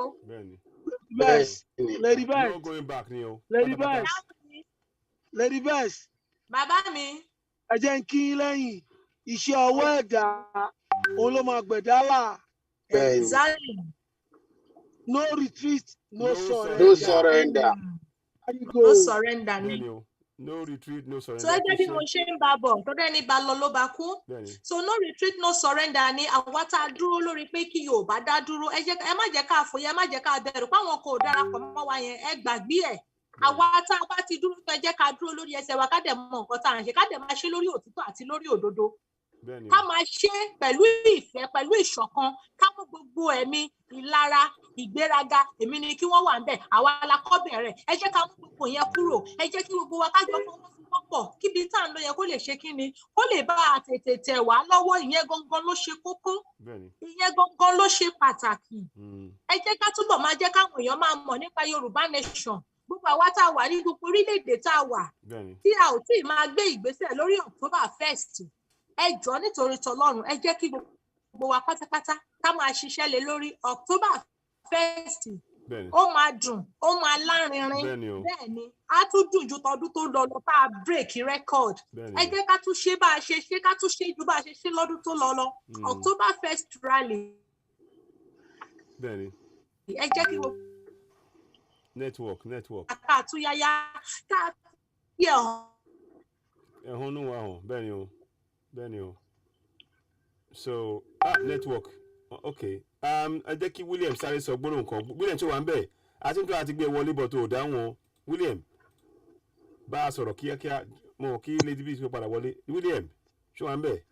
Best Lady Best, no going back ni o. Lady Best, Lady Best. Bàbá mi. Ẹ jẹ́ ń kí lẹ́yìn iṣẹ́ ọwọ́ ẹ̀dá òun ló máa gbẹ̀dá là. Exactly. No retreat, no surrender. No surrender. No surrender ni. No retreat, no surrender. So ẹgbẹ́ bí mo ṣe ń bá bọ̀, tó dẹ́ni bá lọ ló bá kú. So no retreat, no surrender ni àwa tá a dúró lórí pé kí Yorùbá dá dúró. Ẹ má jẹ́ ká fòye, ẹ má jẹ́ ká bẹ̀rù páwọn kò darapọ̀ mọ́ wa yẹn, ẹ gbàgbé ẹ̀. Àwa tá a bá ti dúró ẹ jẹ́ ká dúró lórí ẹsẹ̀ wa, ká dẹ̀ mọ nǹkan tá à ń ṣe, ká dẹ̀ máa ṣe lórí òtítọ́ àti lórí òdodo. Ká máa ṣe pẹ̀lú ìfẹ́, pẹ̀lú ìṣọ̀kan, ká mú gbogbo ẹ̀mí ìlara, ìgbéraga, èmi ni kí wọ́n wà ń bẹ̀, àwa la kọ́ bẹ̀rẹ̀. Ẹ jẹ́ ká mú gbogbo yẹn kúrò, ẹ jẹ́ kí gbogbo wa ká jọ fọwọ́sowọ́pọ̀, kíbi tá à ń lọ yẹn kó lè ṣe kí ni, kó lè bá a tètè tẹ̀ wá lọ́wọ́. Ìyẹn gangan ló ṣe kókó, ìyẹn gangan ló ṣe pàtàkì. Ẹ jẹ́ ká túbọ̀ máa jẹ́ káwọn èèyàn máa mọ̀ nípa Yorùbá nation. Gbogbo àwa tá a wà ní gbogbo orílẹ̀-èdè tá a wà, tí a ò tí ì máa gbé ìgbésẹ̀ lórí October 1st, ẹ jọ̀ọ́ nítorí tọlọ́run, ẹ jẹ́ kí gbogbo wa pátápátá ká máa ṣiṣẹ́ lé lórí October 1st. Ó máa dùn, ó máa lárinrin, bẹ́ẹ̀ ni á tún dùn ju tọdún tó lọ tá a break record. Ẹ jẹ́ ká tún ṣe bá a ṣe ṣe, ká tún ṣe ju bá a ṣe ṣe lọ́dún tó lọ. October 1st rally. Ẹ jẹ́ kí gbogbo network. Ká tún yáyá, ká yẹ ẹ̀hún nù wá hàn, bẹ́ẹ̀ ni o. So network okay. Ẹ jẹ́ kí William sáré sọ gbólóhùn kan. William tó wà ń bẹ̀, àti nítorí àti gbé wọlé bọ̀ tó dáhùn o. William bá a sọ̀rọ̀ kíákíá mọ̀ kí Lady B tó padà wọlé. William tó wà ń bẹ̀.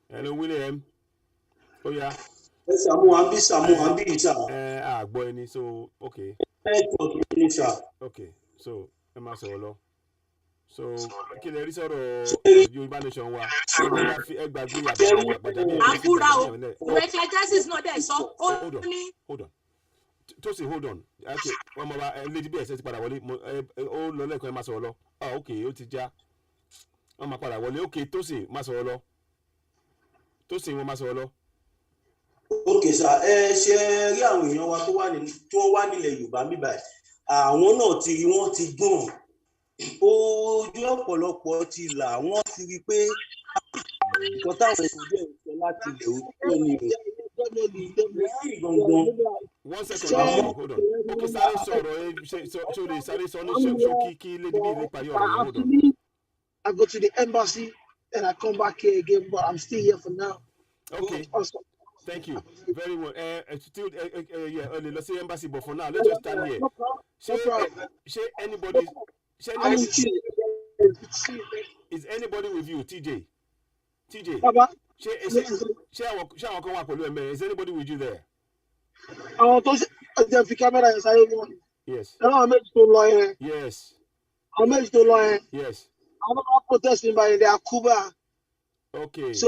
Hello William. Ó yá. Sàmú àbí ìta. Àgbọ̀ ẹni so okay. Okay, so ẹ máa sọ̀rọ̀ lọ. So kí lè rí sọ̀rọ̀ Yorùbá nation wa ẹ gbàgbé àgbàjáde. Àkúrà o Michael Jackson náà dẹ̀ sọ ó ní. Hold on Tosin, hold on. Okay, ọmọ wa Lady B ẹsẹ̀ ti padà wọlé ó lọ lẹ́ẹ̀kan ẹ máa sọ̀rọ̀ lọ. Okay, ó ti já wọ́n máa padà wọlé. Okay, Tosin máa sọ̀rọ̀ lọ. Tosin wọ́n máa sọ̀rọ̀ lọ. Okay sir, ṣe rí àwọn èèyàn wa tó wà nílẹ̀ Yorùbá mi báyìí, àwọn náà ti rí, wọ́n ti gbọ́n, ojú ọ̀pọ̀lọpọ̀ ti là, wọ́n ti rí pé nǹkan táwọn èèyàn jẹ́ ìṣẹ́ láti ilẹ̀ òkú ni gangan. 1 second, hold on. Okay, sáré sọ̀rọ̀ sáré sọ ní ṣókí kí Lady B lè parí ọ̀rọ̀ yẹn. Hold on. I go to the embassy and I come back here again, but I'm still here for now. Okay. Thank you very well. Still, let's say embassy, but for now, let's just stand here. Say anybody. Is anybody with you, TJ? TJ. Baba. Share come up with you. Is anybody with you there? Àwọn tó ṣe fi kámẹ́rà yẹn sáré mọ́. Yes. Àwọn méjì tó lọ yẹn. Yes. Àwọn méjì tó lọ yẹn. Yes. Àwọn máa protest nígbà yẹn, they are Cuba. Okay. So,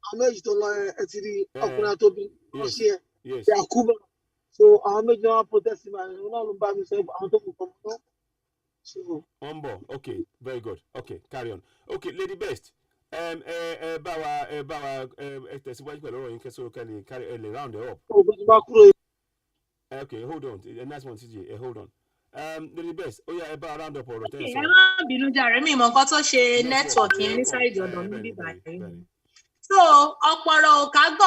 àwọn méjì tó lọ yẹn, ẹ ti rí ọkùnrin àtòbí. Yes. Yes. Yes. They are Cuba. So, àwọn méjì náà protest nígbà yẹn. Wọ́n náà ló bá mi sọ àwọn tó kù kọ́ mọ́. So. Okay. Very good. Okay. Carry on. Okay. Lady Best. Bawa tẹ̀síwájú pẹ̀lú ọ̀rọ̀ yín kẹ́sọ́ kẹ́lẹ̀ lè round it up. Okay, hold on. A nice one, CJ. Hold on. Lady Best, bá round up ọ̀rọ̀ tẹ́ sọ. Ẹ má bínú jàre mi mọ nǹkan tó ṣe network yẹn ní sáìdì ọ̀dọ̀ mi bíbá yìí. So ọ̀pọ̀rọ̀ òkágàn o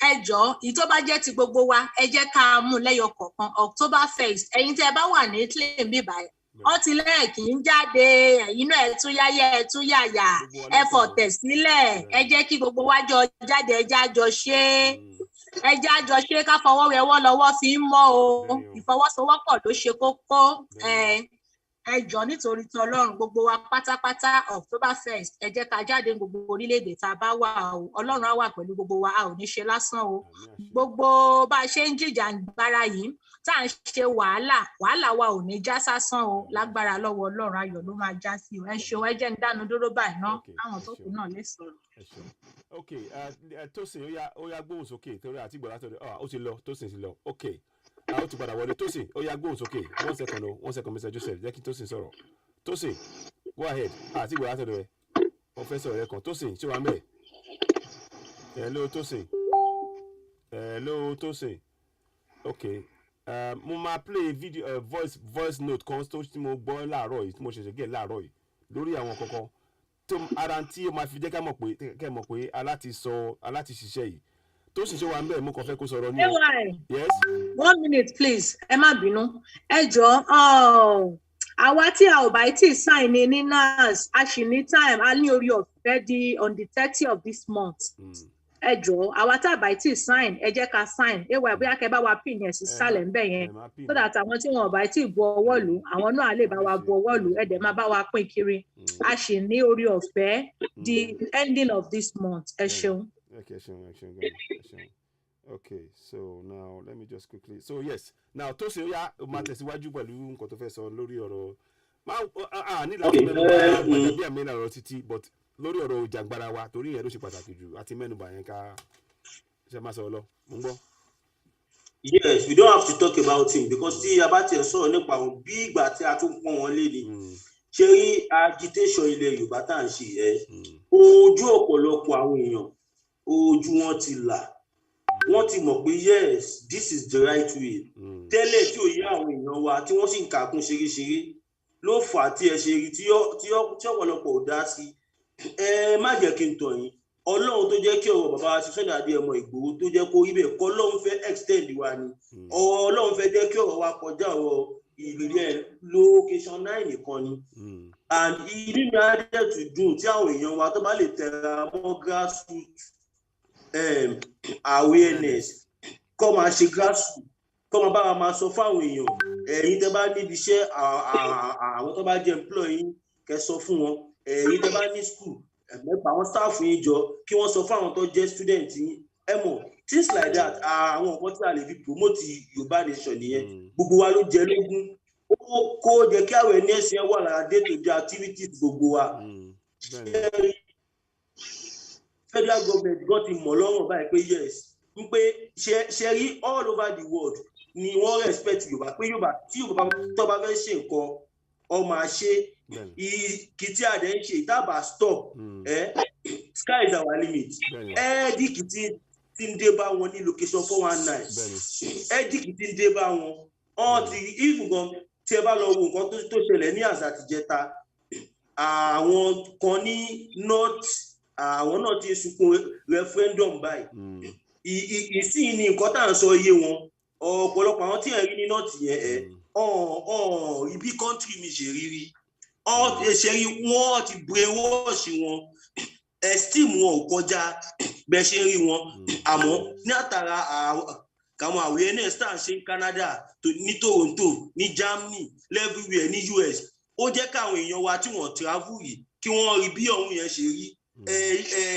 ẹjọ́ èyí tó bá jẹ́ ti gbogbo wa ẹ jẹ́ ká mú lẹ́yọ kọ̀ọ̀kan October 1st ẹ̀yin tẹ́ ẹ bá wà ní Italy bíbá yìí. Wọ́n ti lẹ́ẹ̀kì ń jáde ẹ̀yin náà ẹ tún yáyà ẹ fọ̀tẹ̀ sílẹ̀ ẹ jẹ́ kí gbogbo wa jọ jáde ẹ jájọ ṣe ká fọwọ́ wẹwọ́ lọ́wọ́ fi ń mọ́ o ìfọwọ́sowọ́pọ̀ ló ṣe kókó ẹ jọ̀ọ́ nítorí tí Ọlọ́run gbogbo wa pátápátá October 1st ẹ jẹ́ ká jáde gbogbo orílẹ̀-èdè tá a bá wà o Ọlọ́run á wà pẹ̀lú gbogbo wa a ò ní ṣe lásán o gbogbo bá a ṣe ń jìjàgbara yìí tá à ń ṣe wàhálà wa ò ní já sásán o lágbára lọ́wọ́ Ọlọ́run ayọ̀ ló máa já sí o ẹ ṣeun ẹ jẹ́ ń dánu dúró báyìí ná àwọn tó kù náà lè sọ̀rọ̀. Okay, Tosin ó yá gbóhùn sókè torí àti ìgbọ̀lá tó ó ti lọ Tosin ti lọ okay ó ti padà wọlé Tosin ó yá gbóhùn sókè 1 second Mr. Joseph jẹ́ kí Tosin sọ̀rọ̀ Tosin go ahead àti ìgbọ̀lá tó rẹ̀ wọ́n fẹ́ sọ̀rọ̀ ẹ̀kan Tosin ṣé wàá mẹ́ hello Tosin okay mo máa play video voice note kan tó tí mo gbọ́ láàárọ̀ yìí tí mo ṣẹ̀ṣẹ̀ gẹ̀ láàárọ̀ yìí lórí àwọn kọ̀ọ̀kan tó ara tí ó máa fi jẹ́ ká mọ̀ pé aláti ṣiṣẹ́ yìí tó sì ṣe wà ń bẹ̀ mú kan fẹ́ kó sọ̀rọ̀ ní. Yes. 1 minute please ẹ má bínú ẹ jọ̀ọ́ àwa tí a ò bá tí ì sign ní NAS a sì ní time a ní orí ọ̀fẹ́ di on the 30 of this month. Ẹ jọ̀ọ́ àwa tá a bá tí ì sign ẹ jẹ́ ká sign ewa bóyá kẹ́ bá wa pin yẹn sí sálẹ̀ ń bẹ̀ yẹn so that àwọn tí wọn ò bá tí ì bu ọwọ́ lù àwọn náà lè bá wa bu ọwọ́ lù ẹ dẹ̀ máa bá wa pín kiri a sì ní orí ọ̀fẹ́ the ending of this month ẹ ṣeun. Okay, so now let me just quickly yes now Tosin ó yá máa tẹ̀síwájú pẹ̀lú nǹkan tó fẹ́ sọ lórí ọ̀rọ̀ ní láti mẹ́nuba bí àmì ìlànà títí but lórí ọ̀rọ̀ ìjàngbara wa torí yẹn ló ṣe pàtàkì jù àti mẹ́nuba yẹn ká ṣe máa sọ lọ mo ń gbọ́. Yes, we don't have to talk about him because tí a bá tiẹ̀ sọ̀rọ̀ nípa àwọn bí ìgbà tí a tún pọ́n wọn lé ni ṣé rí agitation ilẹ̀ Yorùbá tá à ń ṣe ojú ọ̀pọ̀lọpọ̀ àwọn èèyàn ojú wọn ti là wọ́n ti mọ̀ pé yes this is the right way tẹ́lẹ̀ tí ò yé àwọn èèyàn wa tí wọ́n sì ń kàkún ṣeréṣeré ló fà á tí ẹ ṣe rí tí ọ̀pọ̀lọpọ̀ ò dá sí ẹ má jẹ́ kí n tọ̀ yín Ọlọ́run tó jẹ́ kí ọ̀rọ̀ bàbá wa ti Sunday Adéyẹmọ Ìgbòho tó jẹ́ kó rí bẹ́ẹ̀ kọ́ Ọlọ́run fẹ́ extend wa ni Ọlọ́run fẹ́ jẹ́ kí ọ̀rọ̀ wa kọjá ọ̀rọ̀ ìrírí ẹ̀ location 9 nìkan ni and ìdí mi á dẹ̀ tún dùn tí àwọn èèyàn wa tó bá lè tẹra mọ́ grassroots awareness kọ́ máa ṣe grassroots kọ́ máa bá wa máa sọ fáwọn èèyàn ẹ̀yin tẹ́ bá níbi iṣẹ́ àwọn tó bá jẹ́ employee kẹ́ sọ fún wọn ẹ̀yin tẹ́ bá ní school mẹ́fà àwọn staff yín jọ kí wọ́n sọ fáwọn tó jẹ́ student yín mọ̀ things like that àwọn nǹkan tí a lè fi promote Yorùbá nation nìyẹn gbogbo wa ló jẹ lógún ó kó jẹ́ kí awareness yẹn wà lára day to day activities gbogbo wa. Federal government got him mọ̀ lọ́rùn báyìí pé yes ń pé ṣe rí all over the world ni wọ́n respect Yorùbá pé Yorùbá tí Yorùbá tó bá fẹ́ ṣe nǹkan ọ máa ṣe kìtì àdé ń ṣe ìtàbà stop sky is our limit ẹ̀ẹ́dì kìtì tí ń dé bá wọn ní location 419 ẹ̀ẹ́dì kìtì ń dé bá wọn ọ̀n ti even gan tí ẹ bá lọ wo nǹkan tó ṣẹlẹ̀ ní àṣà àtijẹ́ta àwọn kan ní north àwọn náà ti sunkún referendum báyìí ìsìn ní nǹkan tá à ń sọ iye wọn ọ̀pọ̀lọpọ̀ àwọn tí ẹ̀ rí ní north yẹn ibi country mi ṣe rírí ṣe rí wọ́n ti brainwash wọn esteem wọn ò kọjá bẹ́ẹ̀ ṣe rí wọn àmọ́ ní àtàrà àwọn awareness tá à ń ṣe ní Canada ní Toronto ní Germany everywhere ní US ó jẹ́ káwọn èèyàn wa tí wọ́n travel yìí kí wọ́n rí bí ọ̀hún yẹn ṣe rí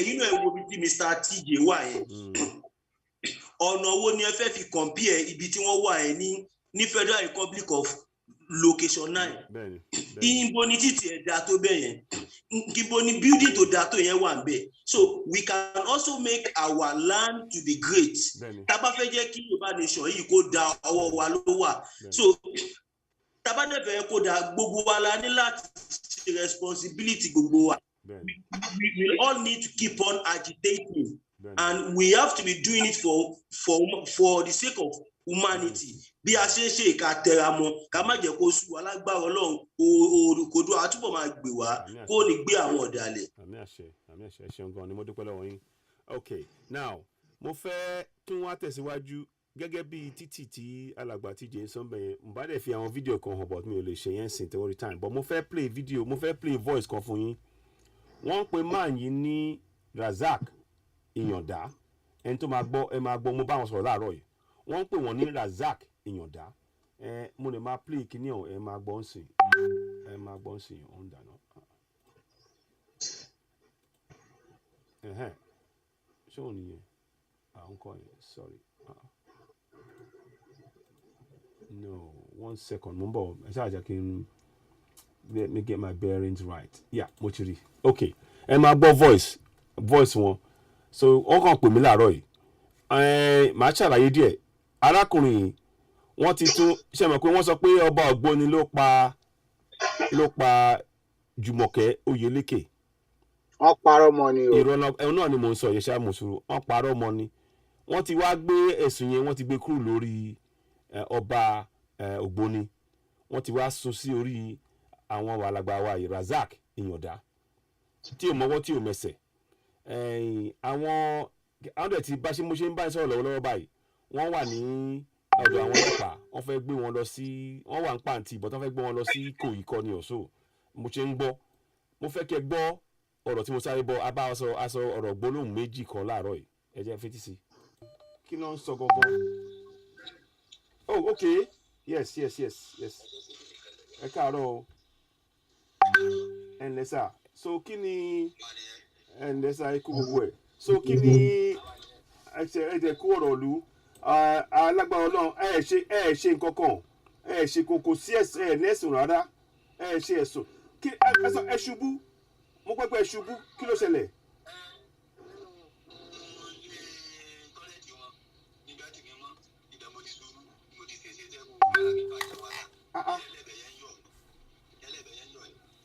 nínú ẹ̀ wo bí tí Mr. TJ wà yẹn ọ̀nà wo ni ẹ fẹ́ fi compare ibi tí wọ́n wà yẹn ní Federal Republic of Location 9 ibo ni títì ẹ̀ dá tó bẹ́ẹ̀ yẹn ibo ni building tó dá tó yẹn wà ń bẹ̀ so we can also make our land to be great tá bá fẹ́ jẹ́ kí Yorùbá nation yìí kó da ọwọ́ wa ló wà so tá bá dẹ̀ fẹ́ kó da gbogbo wa la ní láti ṣe responsibility gbogbo wa we all need to keep on agitating and we have to be doing it for the sake of humanity bí a ṣe ń ṣe ìka tẹra mọ́ ká má jẹ́ kó sú wa lágbára Ọlọ́run kò dúró àtúbọ̀ máa gbé wa kó ní gbé àwọn ọ̀dàlẹ̀. àmín àṣẹ ẹ ṣeun gan ni mo dúpẹ́ lọ́wọ́ yín okay now mo fẹ́ kí wọ́n á tẹ̀síwájú gẹ́gẹ́ bí títì tí alàgbà TJ ń sọ bẹ́ẹ̀ mo bá dẹ̀ fi àwọn fídíò kan hàn but mi ò lè ṣe yẹn sìn tẹ́wọ́rì time but mo fẹ́ play video mo fẹ́ play voice kan fún yín wọ́n pe man yìí ní Razak Ìyàndá ẹni tó máa gbọ́ mo bá wọn sọ̀rọ̀ láàárọ̀ yìí wọ́n pè wọ́n ní Razak Ìyàndá mo lè máa play kíní ọ̀hún ẹ máa gbọ́ ń sìn ọ̀hún dáná ṣé òun nìyẹn àwọn kọ́ yẹn sorry no 1 second mo ń bọ̀ ẹ ṣáà jẹ́ kí n let me get my bearings right yeah mo ti rí okay ẹ máa gbọ́ voice wọn so wọ́n kàn pè mí láàárọ̀ yìí màá ṣàlàyé díẹ̀ arákùnrin yìí wọ́n ti tún ṣe mọ̀ pé wọ́n sọ pé ọba Ògbóni ló pa Jùmọ̀kẹ́ Oyèlékè. wọ́n parọ́ mọ́ ni o. ìrọ̀lọ́ ẹ̀hún náà ni mò ń sọ yẹn ṣáà mùsùlùmí wọ́n parọ́ mọ́ ni wọ́n ti wá gbé ẹ̀sùn yẹn wọ́n ti gbé kúrò lórí ọba Ògbóni wọ́n ti wá sún sí orí àwọn alàgbà wa Razak Ìyàndá tí ò mọ́wọ́ tí ò mẹsẹ̀ àwọn dẹ̀ ti bá ṣe mo ṣe ń bá sọ̀rọ̀ lọ́wọ́lọ́wọ́ báyìí wọ́n wà ní ọ̀dọ̀ àwọn ọlọ́pàá wọ́n fẹ́ gbé wọn lọ sí wọ́n wà ń pàǹtí but wọ́n fẹ́ gbé wọn lọ sí Ìkòyí kọ́ ni ọ̀ṣọ́ mo ṣe ń gbọ́ mo fẹ́ kẹ́ gbọ́ ọ̀rọ̀ tí mo sáré bọ́ abá aṣọ ọ̀rọ̀ gbólóhùn méjì kan láàárọ̀ yìí ẹ jẹ́ fetí sí kí ló ń sọ gangan oh okay yes ẹ káàárọ̀ o ẹ ǹlẹ́ sà so kí ni ẹ ǹlẹ́ sà ikú gbogbo ẹ̀ so kí ni ẹ kú ọ̀rọ̀ lu alágbára Ọlọ́run ẹ ṣe nǹkan kan ẹ ṣe kò sí ẹ̀sùn rárá ẹ ṣe ẹ̀sùn kí ẹ ṣubú mo pẹ́ pé ẹ ṣubú kí ló ṣẹlẹ̀.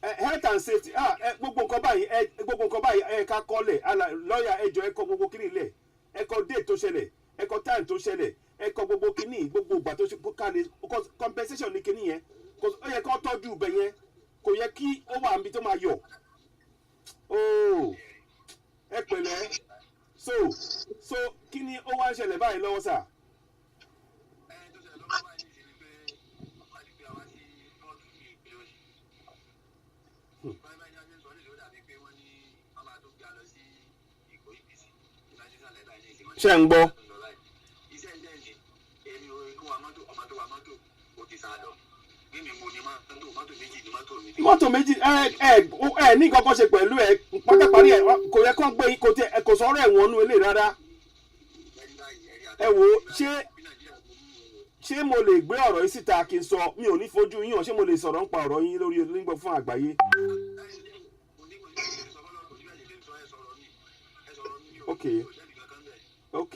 Health and safety gbogbo nǹkan báyìí ẹ ká kọ́lẹ̀ lọ́ọ̀yà ẹjọ́ ẹ kọ gbogbo kíní ilẹ̀ ẹ kọ date tó ṣẹlẹ̀ ẹ kọ time tó ṣẹlẹ̀ ẹ kọ gbogbo kíní gbogbo ìgbà tó ṣe kálẹ̀ compensation ní kíní yẹn ó yẹ kó tọ́jú ibẹ̀ yẹn kò yẹ kí ó wà níbi tó máa yọ ẹ pẹ̀lẹ́ so kí ni ó wá ń ṣẹlẹ̀ báyìí lọ́wọ́ sà. ṣé ń gbọ́. mọ́tò méjì ẹ ní kankan ṣe pẹ̀lú ẹ pátápárí ẹ kò yẹ kó gbé kò sọ̀rọ̀ ẹ̀wọ̀n nú ilé rárá ẹ wò ó ṣé mo lè gbé ọ̀rọ̀ yìí síta kí n sọ mi ò ní fojú yín hàn ṣé mo lè sọ̀rọ̀ nípa ọ̀rọ̀ yín lórí onígbọ̀ fún àgbáyé. ok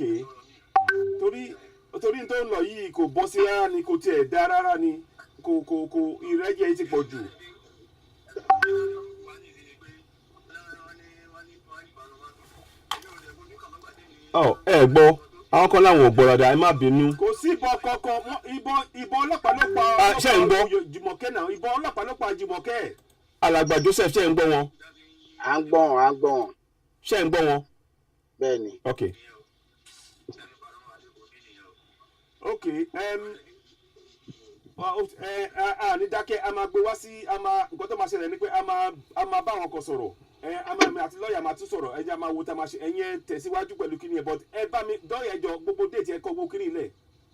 torí tó ń lọ yìí kò bọ́ sí rárá ni kò tiẹ̀ dá rárá ni kò ìrẹ́jẹ yìí ti pọ̀ jù. ẹ gbọ́ àwọn kan láwọn ò gbọ́ rárá ẹ má bínú. kò sí ìbọn kankan ìbọn ọlọ́pàá ló pa ṣé ń gbọ́ Jùmọ̀kẹ́ náà ìbọn ọlọ́pàá ló pa Jùmọ̀kẹ́. alàgbà Joseph ṣé ń gbọ́ wọn. à ń gbọ́ wọn. ṣé ń gbọ́ wọn. bẹ́ẹ̀ni. ok ní dákẹ́ a máa gbé wá sí nǹkan tó máa ṣẹlẹ̀ ni pé a máa bá wọn kọ sọ̀rọ̀ àti lọ́ọ̀yà máa tún sọ̀rọ̀ ẹ̀yìn a máa wo tá a máa ṣe ẹ̀yìn tẹ̀síwájú pẹ̀lú kíní ẹ̀ but ẹ bá mi dọ́ọ̀yà ẹjọ́ gbogbo déètì ẹ kọ gbogbo kíní ilẹ̀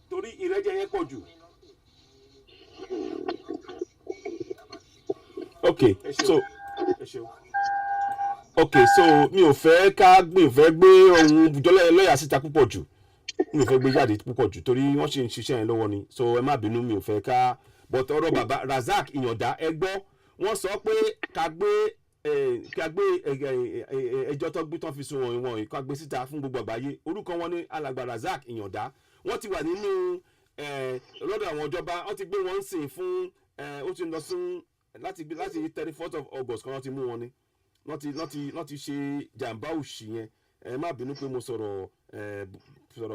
torí ìrẹ́jẹ yẹn pọ̀ jù. Okay, so mi ò fẹ́ gbé ohun lọ́yà síta púpọ̀ jù. Mi ò fẹ́ gbé jáde púpọ̀ jù torí wọ́n ṣe ń ṣiṣẹ́ yẹn lọ́wọ́ ni. So ẹ má bínú, mi ò fẹ́ ká but ọ̀rọ̀ bàbá Razak Ìyàndá ẹ gbọ́ wọ́n sọ pé ká gbé ẹjọ́ tó gbé tán fi sun wọn ká gbé síta fún gbogbo àgbáyé. Orúkọ wọn ní alàgbà Razak Ìyàndá. Wọ́n ti wà nínú lọ́dọ̀ àwọn ìjọba. Wọ́n ti gbé wọn sìn fún ó ti lọ sún láti 31st of August kan wọ́n ti mú wọn ni. Wọ́n ti ṣe jàǹbá òṣì yẹn. Ẹ má bínú pé mo sọ̀rọ̀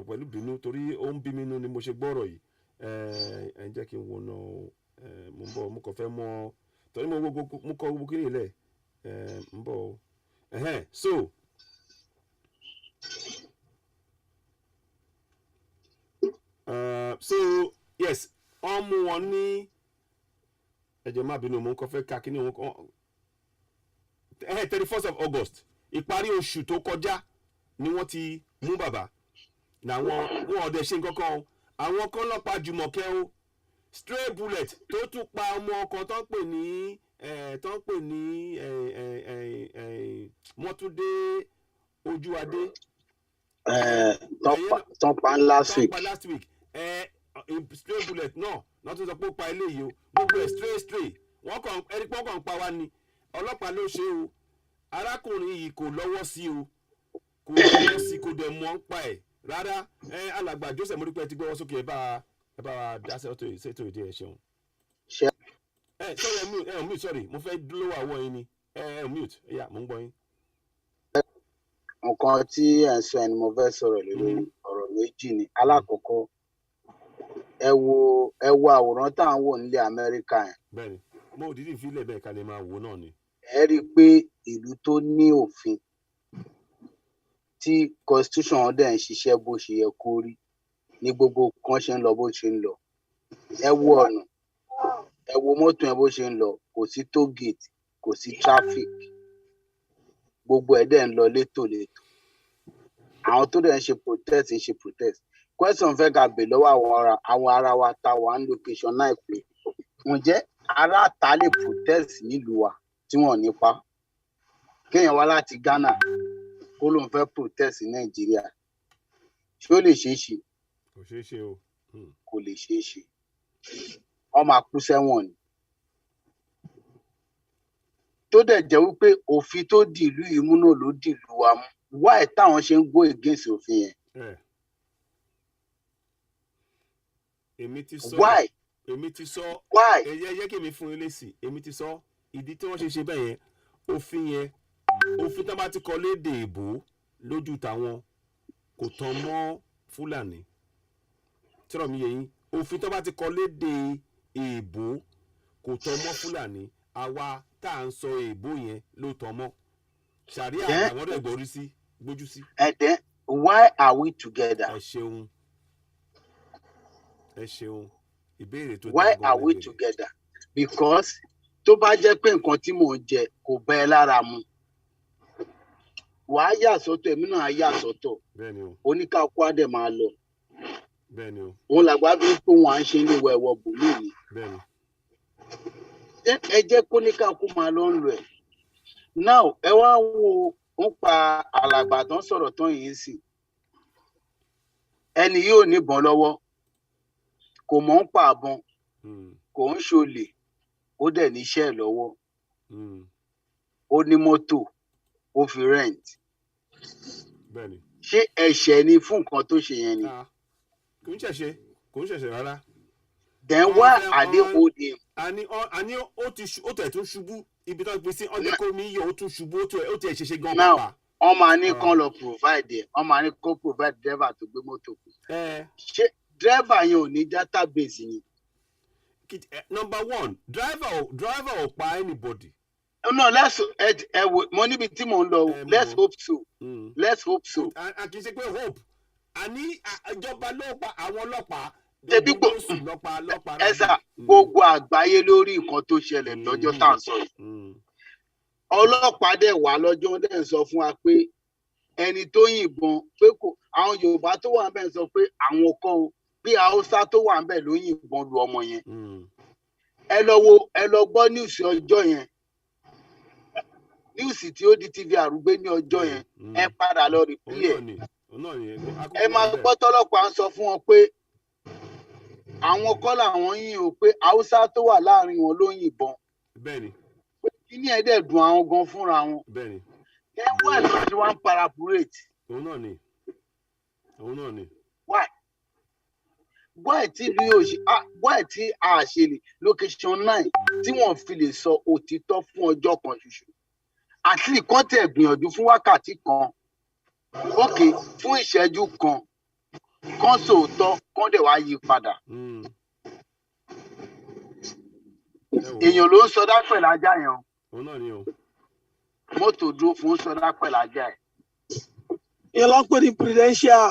pẹ̀lú bínú torí ó ń bí mi nú ni mo ṣe gbọ́rọ̀ yìí. Ẹ jẹ́ kí n wo náà mo ń bọ̀ mo kàn fẹ́ mọ̀ torí mo kọ gbogbo kiri ilẹ̀ ń bọ̀ so yes wọ́n mú wọn ní ẹ̀jẹ̀ má bínú mo kàn fẹ́ ka kí ni wọn 31st of August ìparí oṣù tó kọjá ni wọ́n ti mú bàbá làwọn wọn ọdẹ ṣe nǹkan kan o àwọn kan lọ́pàá Jùmọ̀kẹ́ o stray bullet tó tún pa ọmọ ọkọ tó ń pè ní Mọ́túndé Ojúadé tán pa last week stray bullet náà tún sọ pé ó pa eléyìí o gbogbo ẹ̀ stray wọ́n kàn ẹni pọ́n kàn pa wá ni ọlọ́pàá ló ṣe o arákùnrin yìí kò lọ́wọ́ sí o kò lọ́wọ́ sí kò dẹ̀ mọ́ ń pa ẹ̀ rárá. Alàgbà Joseph Moripe ti gbọ́wọ́ sókè ẹ bá wa dá ṣètò ìdí ẹ̀ ṣeun. Sorry mo fẹ́ lówó àwọ̀ yín ni mute mo ń gbọ́ yín. nǹkan tí ẹ̀ ń sọ ẹni mo fẹ́ sọ̀rọ̀ lórí ọ̀rọ̀ méjì ni. alákọ̀ọ́kọ́ ẹ wo àwòrán tá à ń wò nílẹ̀ Amẹ́ríkà yẹn. bẹ́ẹ̀ni mo dídì fílẹ̀ bẹ́ẹ̀ ká lè máa wò náà ni. ẹ rí i pé ìlú tó ní òfin tí constitution wọn dẹ̀ ń ṣiṣẹ́ bó ṣe yẹ kó rí ní gbogbo kan ṣe ń lọ bó ṣe ń lọ. ẹ wo ọ̀nà ẹ wo mọ́tò yẹn bó ṣe ń lọ kò sí toll gate kò sí traffic gbogbo ẹ̀ dẹ̀ ń lọ létòlétò. àwọn tó dẹ̀ ń ṣe protest question fẹ́ ká bè lọ́wọ́ àwọn ará wa ta wà ní location náà pé ǹjẹ́ ará ta lè protest nílùú wa tí wọ́n nípa kéèyàn wá láti Ghana kó ló ń fẹ́ protest ní Nàìjíríà ṣé ó lè ṣeé ṣe? kò ṣeé ṣe o. kò lè ṣeé ṣe. wọ́n máa kú sẹ́wọ̀n ni. tó dẹ̀ jẹ́ wípé òfin tó di ìlú yìí mú náà ló di ìlú wa mú why táwọn ṣe ń go against òfin yẹn. èmi ti sọ why ẹyẹ kí mi fún ilé sí èmi ti sọ ìdí tí wọ́n ṣe bẹ́ẹ̀ yẹn òfin tó bá ti kọ lédè èbó lójú tàwọn kò tán mọ́ Fúlàní tírọ̀ mi yẹ yín òfin tó bá ti kọ lédè èbó kò tán mọ́ Fúlàní àwa tá à ń sọ èbó yẹn ló tán mọ́ ṣàríà àwọn ọ̀dọ́ gbójú sí. and then why are we together? ẹ ṣeun ìbéèrè tó why are we together? because tó bá jẹ́ pé nǹkan tí mò ń jẹ kò bá ẹ lára mu wàá yà sọ́tọ̀ èmi náà á yà sọ́tọ̀ oníkàkú á dẹ̀ máa lọ. òun làgbà bí pé wọn à ń ṣe ní wẹ̀wọ̀ bòmí ni. ẹ jẹ́ kó oníkàkú máa lọ ń lọ ẹ̀. now ẹ wá wo ń pa alàgbà tán sọ̀rọ̀ tán yìí sí ẹni yóò níbọn lọ́wọ́ kò mọ̀ ń pa àbọn kò ń ṣolè ó dẹ̀ níṣẹ́ lọ́wọ́ ó ní mọ́tò ó fi rent ṣé ẹ̀ṣẹ̀ ni fún nǹkan tó ṣe yẹn ni. kò ń ṣẹ̀ṣẹ̀ rárá. then why are they holding him. àní ó tẹ̀ tún ṣubú ibi tó gbé sí ọjọ́ kó mi yọ ó tún ṣubú ó tẹ̀ ṣẹṣẹ gan now wọ́n máa ní kán lọ provide ẹ̀ wọ́n máa ní kó provide driver tó gbé mọ́tò kù. ṣé driver yẹn ò ní database ni. number one driver ò pa anybody. no let's mo níbi tí mò ń lọ let's hope so. let's hope so. a kì í ṣe pé hope àní ìjọba ló pa àwọn ọlọ́pàá. ṣebí ẹ̀sà gbogbo àgbáyé lórí nǹkan tó ṣẹlẹ̀ lọ́jọ́ tá à ń sọ yìí. ọlọ́pàá dẹ̀ wá lọ́jọ́ dẹ̀ ń sọ fún wa pé ẹni tó yìnbọn pé kò àwọn Yorùbá tó wà níbẹ̀ sọ pé àwọn kan o bí Haúsá tó wà níbẹ̀ ló yìnbọn lu ọmọ yẹn. ẹ lọ gbọ́ níwùsì ọjọ́ yẹn news tí ó di TV àrùgbé ní ọjọ́ yẹn ẹ padà lọ replay ẹ máa gbọ́ tọ́lọ́pàá ń sọ fún wọn pé àwọn kọ́ làwọn yìn o pé haúsá tó wà láàrin wọn ló yìnbọn pé kíní ẹ̀ dẹ̀ dùn àwọn gan fúnra wọn ẹ wá ẹ̀ lọ́ọ́ ṣe wá ń parapurate. òun náà ni. why tí a ṣe lè location 9 tí wọ́n fi lè sọ òtítọ́ fún ọjọ́ kan ṣoṣo àti ìkọ́tẹ̀ gbìyànjú fún wákàtí kan ókè fún ìṣẹ́jú kan sòótọ́ kán dẹ̀ wá yí padà. èèyàn ló ń sọdá pẹ̀lú ajá yẹn o mọ́tò dúró fún sọdá pẹ̀lú ajá ẹ̀. ìyẹn ló ń pè ní prudential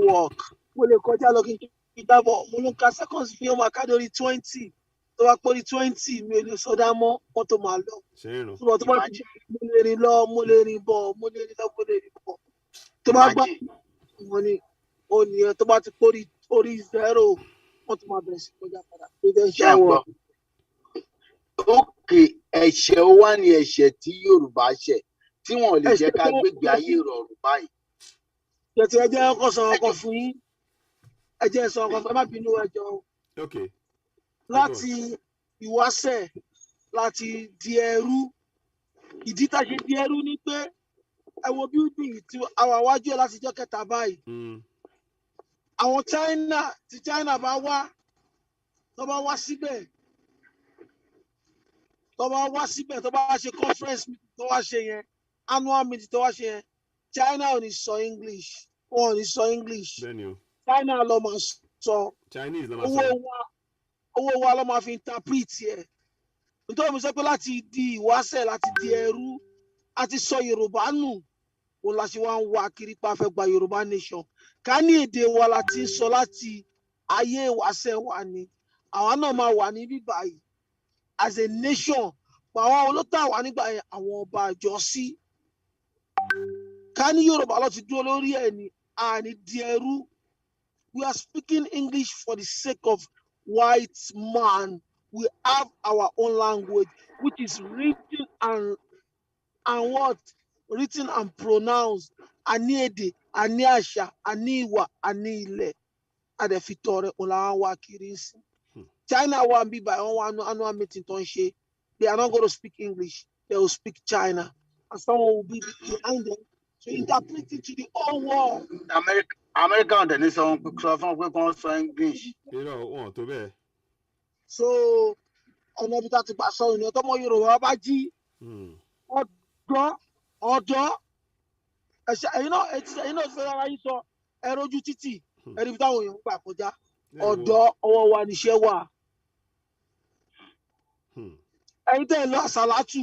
work mo lè kọjá lọ kí n dábọ̀ mo ló ń ka seconds fi hàn ká lórí 20 tó bá pọ̀ ní 20 mi ò lè sọdá mọ́ mọ́tò máa lọ ṣùgbọ́n tó bá ti mo lè rìn lọ mo lè rìn bọ̀ mo lè rìn lọ mo lè rìn bọ̀ tó bá gbà wọn ni ó nìyẹn tó bá ti pọ̀ orí 0 wọ́n tún máa bẹ̀rẹ̀ sí kọjá padà prudential work. ókè ẹ̀ṣẹ̀ ó wá ní ẹ̀ṣẹ̀ tí Yorùbá ṣẹ̀ tí wọ́n lè jẹ́ ká gbégbé ayé ìrọ̀rùn báyìí. jẹ̀tì ẹ jẹ́ ọkọ̀ sọ ọkọ̀ fún yín ẹ jẹ́ sọ ọkọ̀ fún ẹ má bínú ẹjọ́ láti ìwáṣẹ̀ láti di ẹrú ìdí tá a ṣe di ẹrú ni pé ẹ wo building tí àwọn àwájú ẹ láti jọ́ kẹta báyìí àwọn China bá wá tó bá wá síbẹ̀ tó bá ṣe conference meeting tó wá ṣe yẹn annual meeting tó wá ṣe yẹn China ò ní sọ English wọn ò ní sọ English China ló máa sọ owó wa ló máa fi interpret yẹ nítorí mi sọ pé láti di ìwáṣẹ̀ láti di ẹrú àti sọ Yorùbá nù wọn la ṣe wá ń wá kiri pa fẹ́ gba Yorùbá nation ká ní èdè wa láti sọ láti ayé ìwáṣẹ̀ wa ni àwa náà máa wà ní bíbá yìí as a nation pa àwọn olótà wà nígbà yẹn àwọn ọba àjọsí ká ní Yorùbá ló ti dúró lórí ẹ̀ ní àní di ẹrú. We are speaking English for the sake of white man. We have our own language, which is written and what? Written and pronounced. Àní èdè, àní àṣà, àní ìwà, àní ilẹ̀. Adẹ̀fitọ́rẹ̀ ọ̀làwà kiri sí. China wà ń bí by annual meeting tó ń ṣe. They are not going to speak English. They will speak China. And someone will be behind them to interpret it to the whole world. America on the nation sọ fún pé kí wọ́n sọ English. wọn tó bẹ́ẹ̀. So ọ̀nà ibi tá a ti gbà sọ ìyẹn tọmọ Yorùbá bá jí ọ̀dọ́ ẹ̀yin náà fẹ́ rárá yín sọ ẹ̀rọ ojú títì ẹ̀rí ibi táwọn èèyàn ń gbà kọjá ọ̀dọ́ ọwọ́ wa níṣẹ́ wà. ẹ̀yin tẹ́ ẹ̀ lọ àsàlátù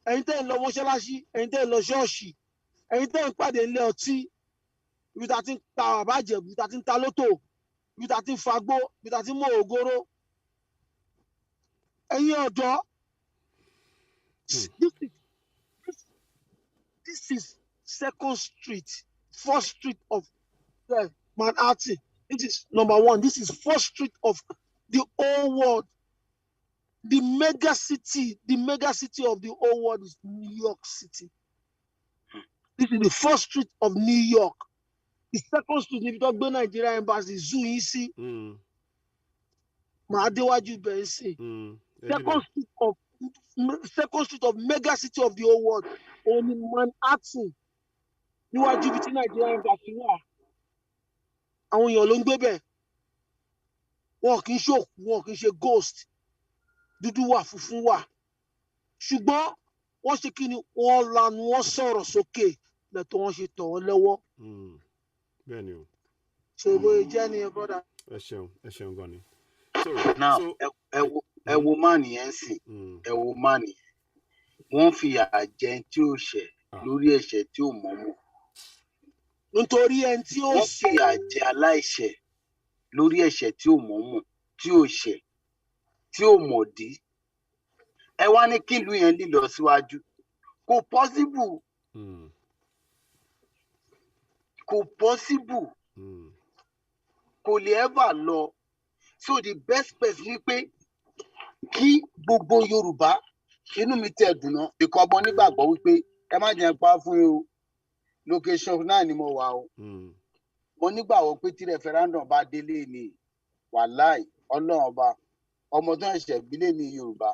ẹ̀yin tẹ́ ẹ̀ lọ mọ́ṣáláṣí ẹ̀yin tẹ́ ẹ̀ lọ ṣọ́ọ̀ṣì ẹ̀yin tẹ́ ẹ̀ ń pàdé ilé ọtí ibi tá a ti ń ta àbájẹ ibi tá a ti ń ta lótò ibi tá a ti ń fagbó ibi tá a ti ń mọ ògóró ẹ̀yin ọ̀dọ́ this is Second Street, 4th Street of Manhattan. This is number 1. This is 4th Street of the whole world. The mega city of the whole world is New York City. This is the 4th Street of New York. The 2nd Street, if you talk about Nigeria Embassy, Zoo, you see. Mahadewaju Bensi. Second Street of mega city of the whole world. Only Manhattan. Níwájú ibi tí Nigeria Embassy wà. Àwọn èèyàn ló ń gbé bẹ̀. Wọn kì í ṣòkú, wọn kì í ṣe ghost. Dúdú wà, funfun wà. Ṣùgbọ́n wọ́n ṣe kí ni wọ́n lanu wọ́n sọ̀rọ̀ sókè lẹ́tọ̀ wọ́n ṣe tọ̀ wọ́n lọ́wọ́. Bẹ́ẹ̀ni o. Ṣé ìwé jẹ́ ni ẹ bọ́dà? Ẹ ṣeun gan ni. Now ẹ wo máàní yẹn sìn ẹ wo máàní wọ́n fìyà jẹ tí ó ṣẹ̀ lórí ẹ̀ṣẹ̀ tí ó mọ̀ọ́mọ̀. Nítorí ẹni tí ó wọ́n fìyà jẹ aláìṣẹ̀ lórí ẹ̀ṣẹ̀ tí ó mọ̀ọ́mọ̀ tí ó ṣẹ̀ tí ó mọ̀dí. Ẹ wá ní kí ìlú yẹn lílọ síwájú kò possible. Kò lè ever lọ. So the best person ni pé kí gbogbo Yorùbá inú mi tẹ̀ dùn náà ìkọ́ ọmọ nígbàgbọ́ wípé ẹ má jẹ́ pa fún yín o location náà ni mo wà o mo nígbàgbọ́ pé tí referendum bá délé ni wàláì ọlọ́run ọba ọmọ tó ń ṣẹ̀ bílẹ̀ ní yorùbá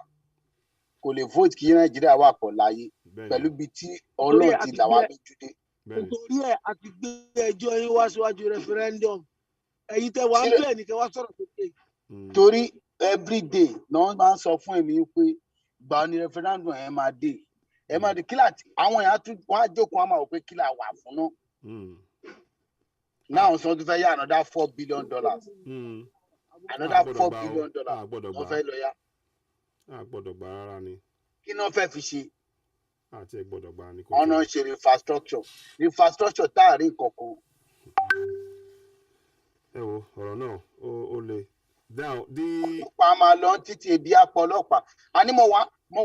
kò lè vote kí nàìjíríà wà pọ̀ láyé pẹ̀lú bí tí ọlọ́run ti là wá lójú dé. nítorí ẹ̀ a ti gbé ẹjọ́ yín wá síwájú referendum ẹ̀yin tẹ́ wá ń bẹ̀ ní kẹ́ wá sọ̀rọ̀ sókè. torí everyday ni wọ́n máa ń sọ fún èmi pé gbà ní referendum ẹ̀ máa dé ẹ̀ máa dé kílà àwọn èèyàn tún wọ́n á jókòó wọn máa wò pé kílà wà fún náà. náà sọ tún fẹ́ yá another $4 billion. Another $4 billion. wọ́n fẹ́ lọ yá. a gbọ́dọ̀ gbà rárá ni. kí náà fẹ́ fi ṣe. àti ẹ gbọ́dọ̀ gbà ní. ọ̀nà ṣe infrastructure tá a rí kankan. ẹ wo ọ̀rọ̀ náà ó le. ọlọ́pàá máa lọ títí ebi apọ̀ ọlọ́pàá a ní mo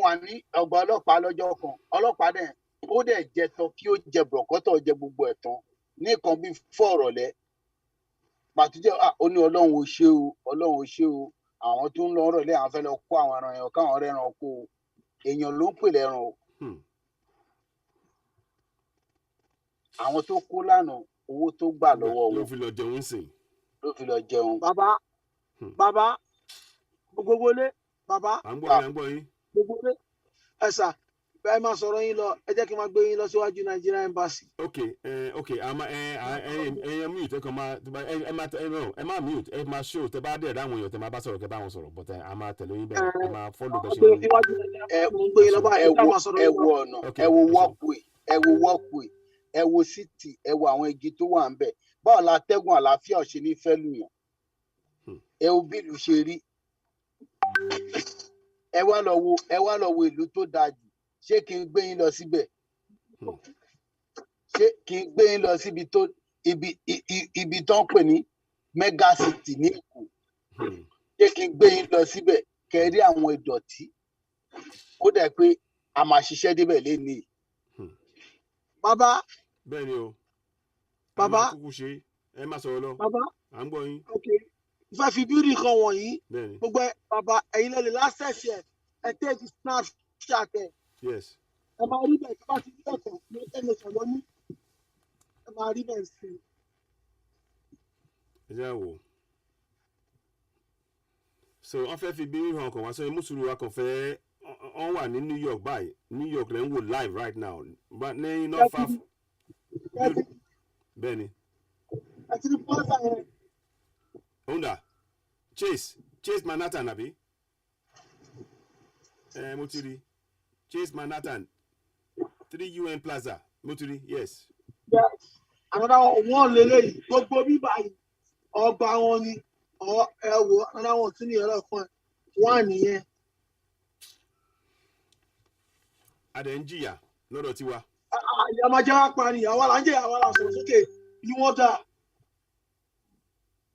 wà ní ọgbà ọlọ́pàá lọ́jọ́ kan ọlọ́pàá dẹ̀ ó dẹ̀ jẹ tán kí ó jẹ bùrọ̀kọ́tọ̀ jẹ gbogbo ẹ̀ tán ní nǹkan bíi 4 ìrọ̀lẹ́ pàtújẹ́ ó ní ọlọ́run ò ṣe o àwọn tó ń lọ rọ̀lẹ́ àwọn fẹ́ lọ kó àwọn ẹran yẹn káwọn rẹ́ran kó o èèyàn ló ń pè lẹ́ran o àwọn tó kó lánàá owó tó gbà lọ́wọ́ wọn ló fi lọ jẹun sìn. bàbá gbogbo lé bàbá à ń gbọ́ yín. gbogbo lé ẹ̀sà bẹ́ẹ̀ máa sọ̀rọ̀ yín lọ ẹ jẹ́ kí n máa gbé yín lọ síwájú Nigeria Embassy. ok ẹ mute ẹ kàn máa ẹ má mute ẹ máa show tẹ bá dẹ̀ dáhùn èèyàn tẹ máa bá sọ̀rọ̀ kẹ bá wọn sọ̀rọ̀ but a máa tẹ̀lé yín bẹ́ẹ̀ ẹ máa follow bẹ́ẹ̀ ṣe ń ẹ wo walkway ẹ wo city ẹ wo àwọn igi tó wà ń bẹ̀ báwo la tẹ́gùn àlàáfíà ṣe ní fẹ́ lùyàn ẹ wo bí ìlú ṣe rí ẹ wá lọ wo ìlú tó dáa jù ṣé kí n gbé yín lọ síbẹ̀ ṣé kí n gbé yín lọ síbi tó ibi tó ń pè ní mega city ní Èkó ṣé kí n gbé yín lọ síbẹ̀ kẹ́ rí àwọn ìdọ̀tí ó dẹ̀ pé a máa ṣiṣẹ́ débẹ̀ lénìí. bàbá bẹ́ẹ̀ ni o bàbá kúkú ṣe ẹ má sọ̀rọ̀ lọ bàbá à ń gbọ́ yín. ok ìfẹ́ fi bíúrì kan wọ̀nyí bẹ́ẹ̀ni gbogbo bàbá ẹ̀yin lẹ́lẹ̀ lásẹ̀sì ẹ tẹ́ẹ̀kì snapchat ẹ̀ yes. ẹ máa rí bẹ́ẹ̀ tó bá ti rí bẹ́ẹ̀ tán ní ẹnìkan lọ ní ẹ máa rí bẹ́ẹ̀ sí i. ẹ jẹ́ àwò so wọ́n fẹ́ fi bíúrì hàn kàn wá sọ mùsùlùmí wa kàn fẹ́ wọ́n wà ní New York báyìí New York lẹ́ ń wò live right now ní not far bẹ́ẹ̀ ni. ẹ ti ní pọ́ńsà yẹn. Honda Chase Manhattan àbí mo ti rí Chase Manhattan 3 UN Plaza mo ti rí yes. another one lélẹ́yìí gbogbo bíbá yìí ọgbà wọn ni ẹ wo another one tún ní ẹ̀rọ kan wà nìyẹn. adẹ̀ ń jìyà lọ́dọ̀ tiwa. ìyá máa jẹ́ wá parí àwa là ń jẹ́ àwa là ń sọ̀rọ̀ sókè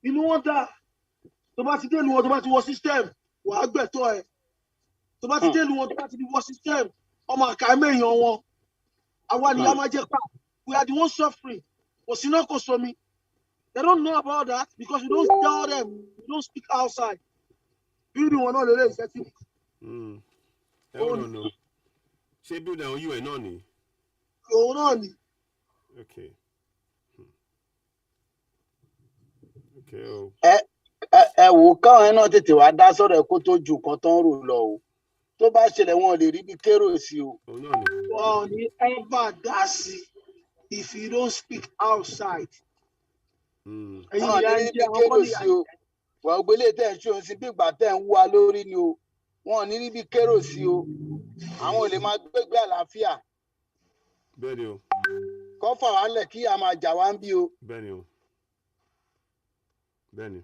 inú wọn dà tó bá ti dé lu wọn tó bá ti wọ system wàá gbẹ̀tọ́ ẹ̀ tó bá ti dé lu wọn tó bá ti wọ system ọmọ àká mẹ́yàn wọn àwa nìyá máa jẹ́ pa we are the ones suffering kò sí náà kò sọmi they don't know about that because we don't tell them we don't speak outside bíbí wọn náà lè ṣe tí. ẹ ò nọ ṣé bí àwọn UN náà ni. òun náà ni. okay. ẹ wò káwọn náà tètè wá dá sọ̀rọ̀ ẹ kó tó ju nǹkan tán rò lọ o tó bá ṣẹlẹ̀ wọn lè rí bí kérò sí o. wọn ní ever dá sí if you don't speak outside. ẹ̀yin ìyá ń jẹ́ àwọn kọ́ni sí o wọ́n gbélé tẹ̀ ń ṣe òun sí bí ìgbà tẹ̀ ń wá lórí ni o wọn ò ní rí bí kérò sí o àwọn ò lè máa gbégbé àlàáfíà. bẹ́ẹ̀ni o. kọ́ fà wá lẹ̀ kí a máa jà wá ń bí o. bẹ́ẹ̀ni o. bẹ́ẹ̀ni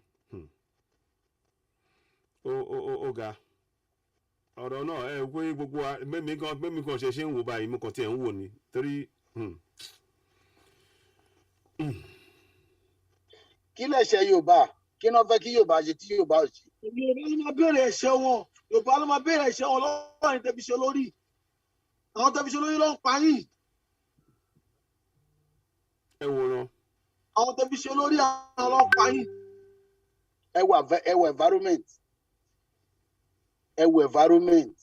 ó ga ọ̀rọ̀ náà ẹ pé gbogbo mẹ́mi kan ṣe ń wò báyìí mo kàn tiẹ̀ ń wò ni torí. kí lè ṣe Yorùbá kí náà fẹ́ kí Yorùbá ṣe tí Yorùbá ò ṣe. Yorùbá ló máa béèrè ẹ̀ṣẹ̀ wọn Yorùbá ló máa béèrè ẹ̀ṣẹ̀ wọn lọ́wọ́ ní tẹ̀bíṣẹ́ lórí àwọn tẹ̀bíṣẹ́ lórí ló ń pa yín. ẹ wòran. àwọn tẹ̀bíṣẹ́ lórí àwọn ló ń pa yín. ẹ wo environment.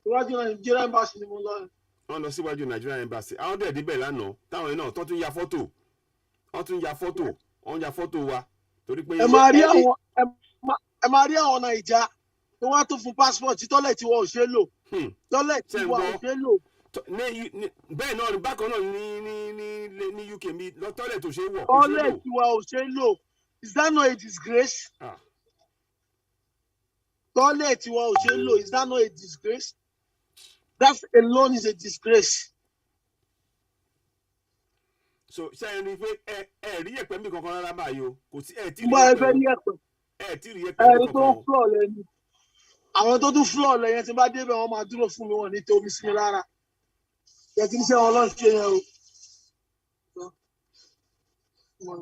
iwájú Nigeria Embassy ni mo lọ. wọ́n lọ síwájú Nigerian embassy àwọn dẹ̀ débẹ̀ lánàá táwọn náà tó tún ya fọ́tò wọ́n ya fọ́tò wa torí pé. ẹ máa rí àwọn Naija tó wá tó fún passport tí tọ́lẹ̀tì wọn ò ṣe é lò tọ́lẹ̀tì wọn ò ṣe é lò. bẹ́ẹ̀ náà bákan náà ní UK mi tọ́lẹ̀tì ò ṣe é wọ̀. tọ́lẹ̀tì wọn ò ṣe é lò. Is that not a disgrace? Tọ́lẹ̀tì wọn ò ṣe é lò. Is that not a disgrace? That alone is a disgrace. So ṣe ẹ rí i pé ẹ rí ẹ̀pẹ́ mi kankan rárá báyìí o kò sí ẹ tí rí ẹ̀pẹ́ ẹ̀rí tó ń flọ̀ lẹ́nu àwọn tó tún flọ̀ lẹ́yìn tí bá débẹ̀ wọ́n máa dúró fún mi wọ́n ní tómi sí mi rárá yẹ kí n ṣe wọn lọ́n ṣe yẹn o. Ṣé wọn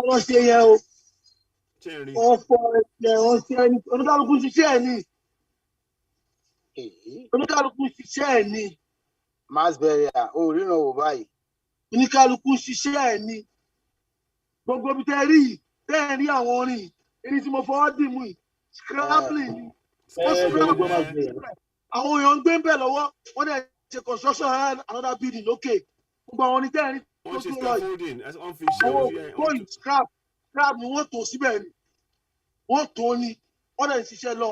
lọ́n ṣe yẹn o. Wọ́n fọ ẹ̀jẹ̀ wọn ṣe ẹni oníkálukú ṣiṣẹ́ ẹ̀ ní. Oníkálukú ṣiṣẹ́ ẹ̀ ní. Mass burial ò ríran wò báyìí. Oníkálukú ṣiṣẹ́ ẹ̀ ní. Gbogbo ibi tẹ́ rí yìí tẹ́ ẹ̀ rí àwọn orin èyí tí mo fọwọ́ dì mú yìí scrabbling ni. Àwọn èèyàn ń gbé ń bẹ̀ lọ́wọ́ wọ́n dẹ̀ ṣe construction another building lókè. Gbogbo àwọn orin tẹ́ ẹ̀ rí tó tó lọ yìí. Àwọn òkúòyìn scrap ni wọ́n tò síbẹ̀ ni. Wọ́n tò ní wọ́n dẹ̀ ń ṣiṣẹ́ lọ.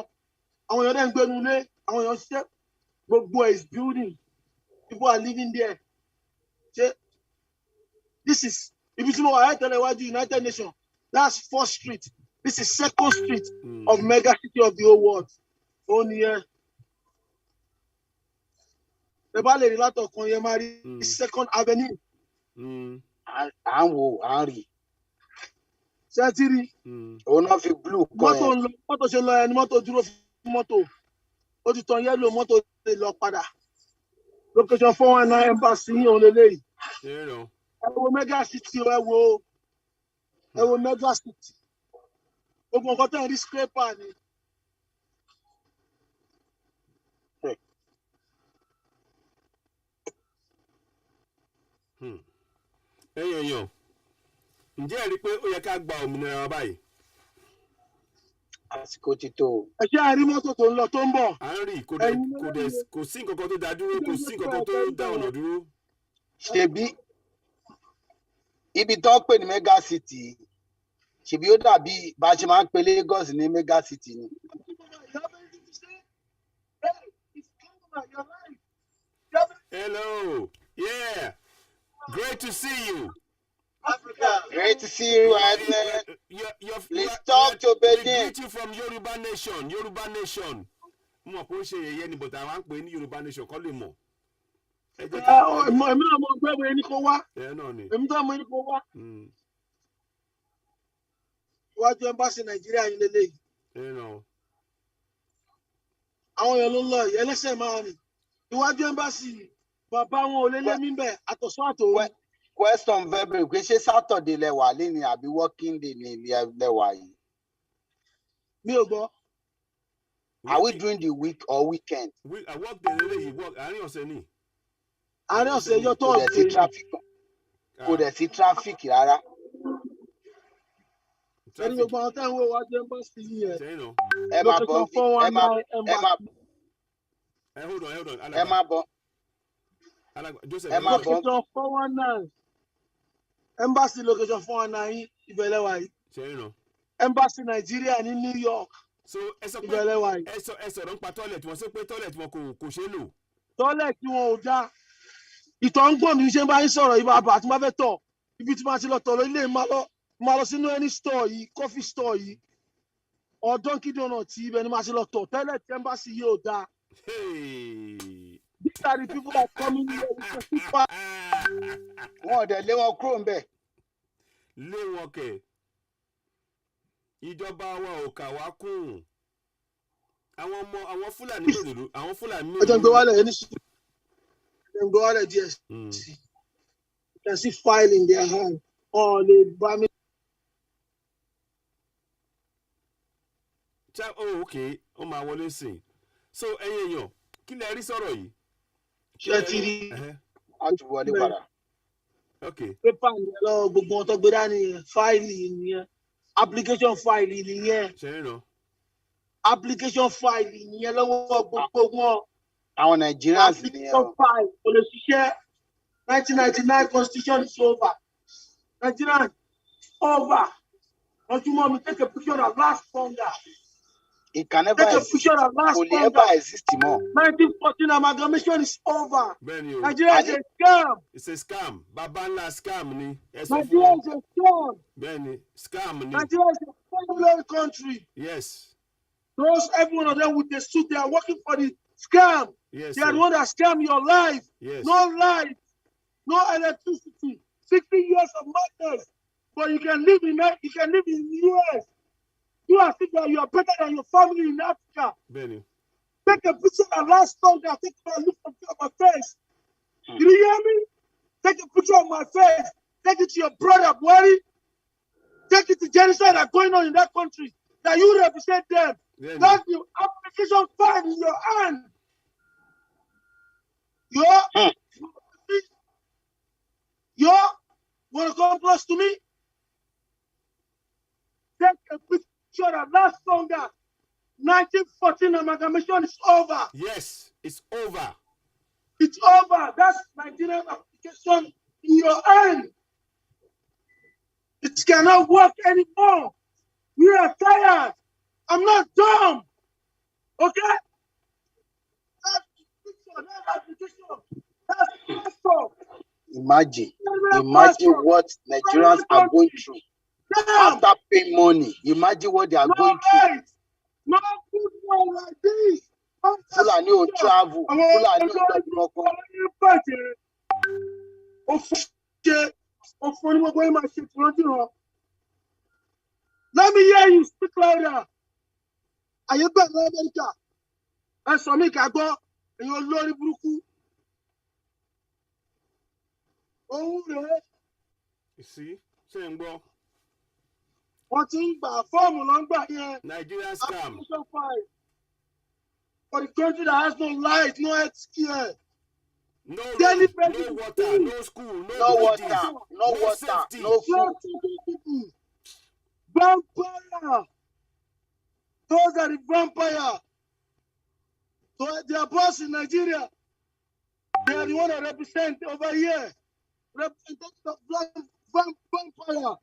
Àwọn èèyàn dẹ̀ ń gbénu lé àwọn èèyàn ṣiṣẹ́ gbogbo is building. People are living there. This is ibi tí mo wà láìtẹ́lẹ̀ iwájú United Nations. That's 4th Street. This is 2nd Street of mega city of the whole world. Ó nìyẹn. Ẹ bá lè rí látọ̀kan yẹn máa rí 2nd Avenue. À ń wo à ń rí. Ṣé ti rí? Òun náà fi blue kọ́ ẹ. Mọ́tò ṣe lọ ẹni mọ́tò dúró fún mọ́tò. Ó ti tan yẹ́lò mọ́tò lè lọ padà. Location 419 embassy on the lay. Ẹ wo mega city ẹ wo mega city. Gbogbo nǹkan tẹ́ ẹ rí scraper ni. Ẹ̀yin ǹjẹ́ ẹ rí i pé ó yẹ ká gba òmìnira wa báyìí? Àsìkò ti tó. Ẹ ṣe àrí mọ́tò tó ń lọ tó ń bọ̀. À ń rí kò sí nǹkan kan tó dá dúró kò sí nǹkan kan tó dá ọ̀nà dúró. Ṣebí ibi tó ń pè ní mega city ṣebí ó dàbí bá a ṣe máa ń pe Lagos ní mega city ni. Hello, yeah, great to see you. Africa. Great to see you, Adler. Please talk to Beijing. We greet you from Yoruba Nation. Yoruba Nation. Mo kò ṣe yẹ̀yẹ́ ni but àwọn pè ní Yoruba Nation kọ́ lè mọ̀. Èmi náà mọ̀ pé ẹni kò wá. Èmi náà mọ̀ ẹni kò wá. Iwájú ẹmbásí Nàìjíríà yìí lélẹ́yìí. Àwọn èèyàn ló ń lọ yìí ẹlẹ́sẹ̀ máa rìn. Iwájú ẹmbásí bàbá wọn ò lé lé mí bẹ̀ àtọ̀sán àtòwẹ́. Question verbal pé ṣé Saturday lẹ́wà lẹ́ni àbí working day ni lẹ́wà yìí. Mi ò gbọ́. Are we doing the week or weekend? I work the lẹ́yìn work àárín ọ̀sẹ̀ ni. Àárín ọ̀sẹ̀ yọ tó ọ̀sẹ̀. Kò dẹ̀ sí traffic rárá. Ẹni gbogbo àwọn táwọn owó wájú ẹmbásí yìí yẹn. Ẹ máa bọ̀ ẹ máa bọ̀. Ẹ máa bọ̀. Location 419. Embassy location 419 ìbẹ̀lẹ̀ wa yìí. Embassy Nigeria ní New York. So ẹ sọ pé ìbẹ̀lẹ̀ wa yìí. ẹ sọ̀rọ̀ nípa toilet wọn sọ pé toilet wọn kò ṣe é lò. Toilet wọn ò dá. Ìtọ̀ ń gbọ̀n mi ṣe bá ń sọ̀rọ̀ ibà àbà àti máa fẹ́ tọ̀. Ibi tí máa ti lọ tọ̀ lọ ilé máa lọ sínú any store yìí coffee store yìí. Or Dunkin' Donuts ibẹ̀ ni máa ti lọ tọ̀. Toilet embassy yìí ò dá. These are the people that come in here with the super. Wọ́n dẹ̀ lé wọn kúrò ńbẹ̀. Lé wọn kẹ̀. Ìjọba wa ò kà wá kún. Àwọn Fúlàní mélòó àwọn Fúlàní mélòó. Ọjọ́ ń gbé wálẹ̀ ẹni sùn. Ọjọ́ ń gbé wálẹ̀ díẹ̀ sí. You can see file in their hand. Oh, they buy me. Oh, okay. Ó máa wọlé sí i. So ẹ̀yin èèyàn kí lẹ rí sọ̀rọ̀ yìí? Ṣé ti rí? A ti wọlé padà. Pépà nìyẹn lọ gbogbo wọn tó gbé dání yẹn fáìlì nìyẹn application fáìlì nìyẹn application fáìlì nìyẹn lọ́wọ́ gbogbo wọn Àwọn Nigerians nìyẹn o. 1999 constitution is over. Nigerians, over. Don't you want me to take a picture that lasts longer? It can never Take a exist. picture that lasts Will longer. ever exist more. 1914 amalgamation is over. Benio. Nigeria is a scam. It's a scam. Babanla scam ni. Nigeria is a scam. Benny, scam ni. Nigeria is a failed country. Yes. Those, every one of them with the suit, they are working for the scam. Yes. They are the one that scam your life. Yes. No light, no electricity, 60 years of madness. But you can live in the US. You are thinking you are better than your family in Africa. Benny. Take a picture that lasts longer. Take a look at my face. Did you hear me? Take a picture of my face. Take it to your brother, buddy. Take it to genocide that's going on in that country. That you represent them. Benny. That's the application file in your hand. You want to come close to me? Take a picture that lasts longer. 1914 amalgamation is over. Yes, it's over. It's over. That's Nigerian application in your hand. It cannot work anymore. We are tired. I'm not dumb. Okay? That's all. Imagine what Nigerians are going through. After paying money, imagine what they are going through. No good one like this. Fulani will travel. Fulani will Let me hear you speak louder. Are you back in America? That's for me, Kago. And you're Lori Bruku. Oh, you see? Saying, bro. What's in the formula here? Nigerian scam. For the country that has no light, no health care. No road, no water, no school, no water, safety. no food. Vampire. Those are the vampire. So they are boss in Nigeria. They are the one that represent over here. Representative of vampire.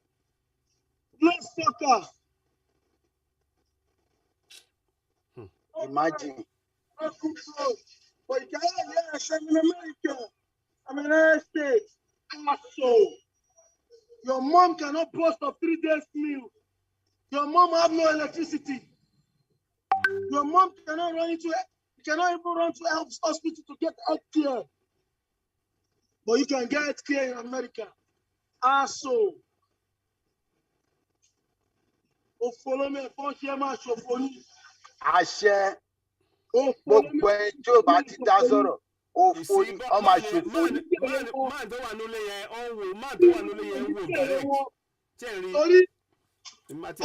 Blood sucker. Imagine. But you can't, I'm in America. I'm in the United States. Asshole. Your mom cannot post a 3 days meal. Your mom have no electricity. Your mom cannot even run to a hospital to get health care. But you can get health care in America. Asshole. Oh, follow me. Àṣẹ gbogbo ẹni tí ò bá ti dá sọ̀rọ̀ òfò ni ọmọ àṣòfò ni. Man tó wà nílé yẹn ó ń wò man tó wà nílé yẹn ń wò direct. Torí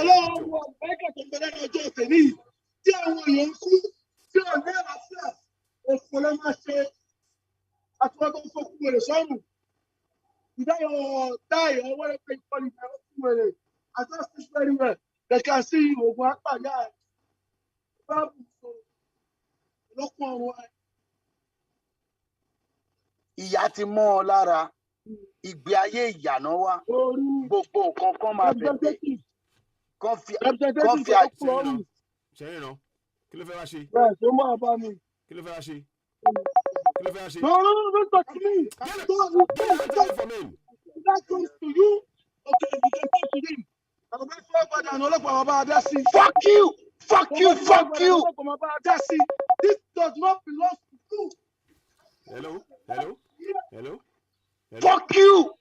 ọlọ́run wọ Amẹ́ríkà tó bẹ̀rẹ̀ ní ọjọ́ ìfẹ́ ní tí àwọn èèyàn ń kú tí ò ní àlàáfíà òfò ló máa ṣe àtúwọ́tò fọ́kù wèrè sọ́ọ̀mù. Ìdáyọ̀ die or whatever you call it, I just speak very well. They can see you ogun apàyà ẹ̀. Ìyà ti mọ́ ọ lára ìgbé ayé ìyànà wa gbogbo nǹkan kan máa bẹ̀bẹ̀ kán fi àjẹ́. Ṣẹ́yìn rán kí ló fẹ́ wá ṣe? Bẹ́ẹ̀ ṣe máa bá mi. Kí ló fẹ́ wá ṣe? Kí ló fẹ́ wá ṣe? No, don't touch me. Get away from him. That comes to you. Okay, you can talk to him. Fuck you! Fuck you! Fuck you! This does not belong to you. Hello? Hello? Hello? Hello? Fuck you!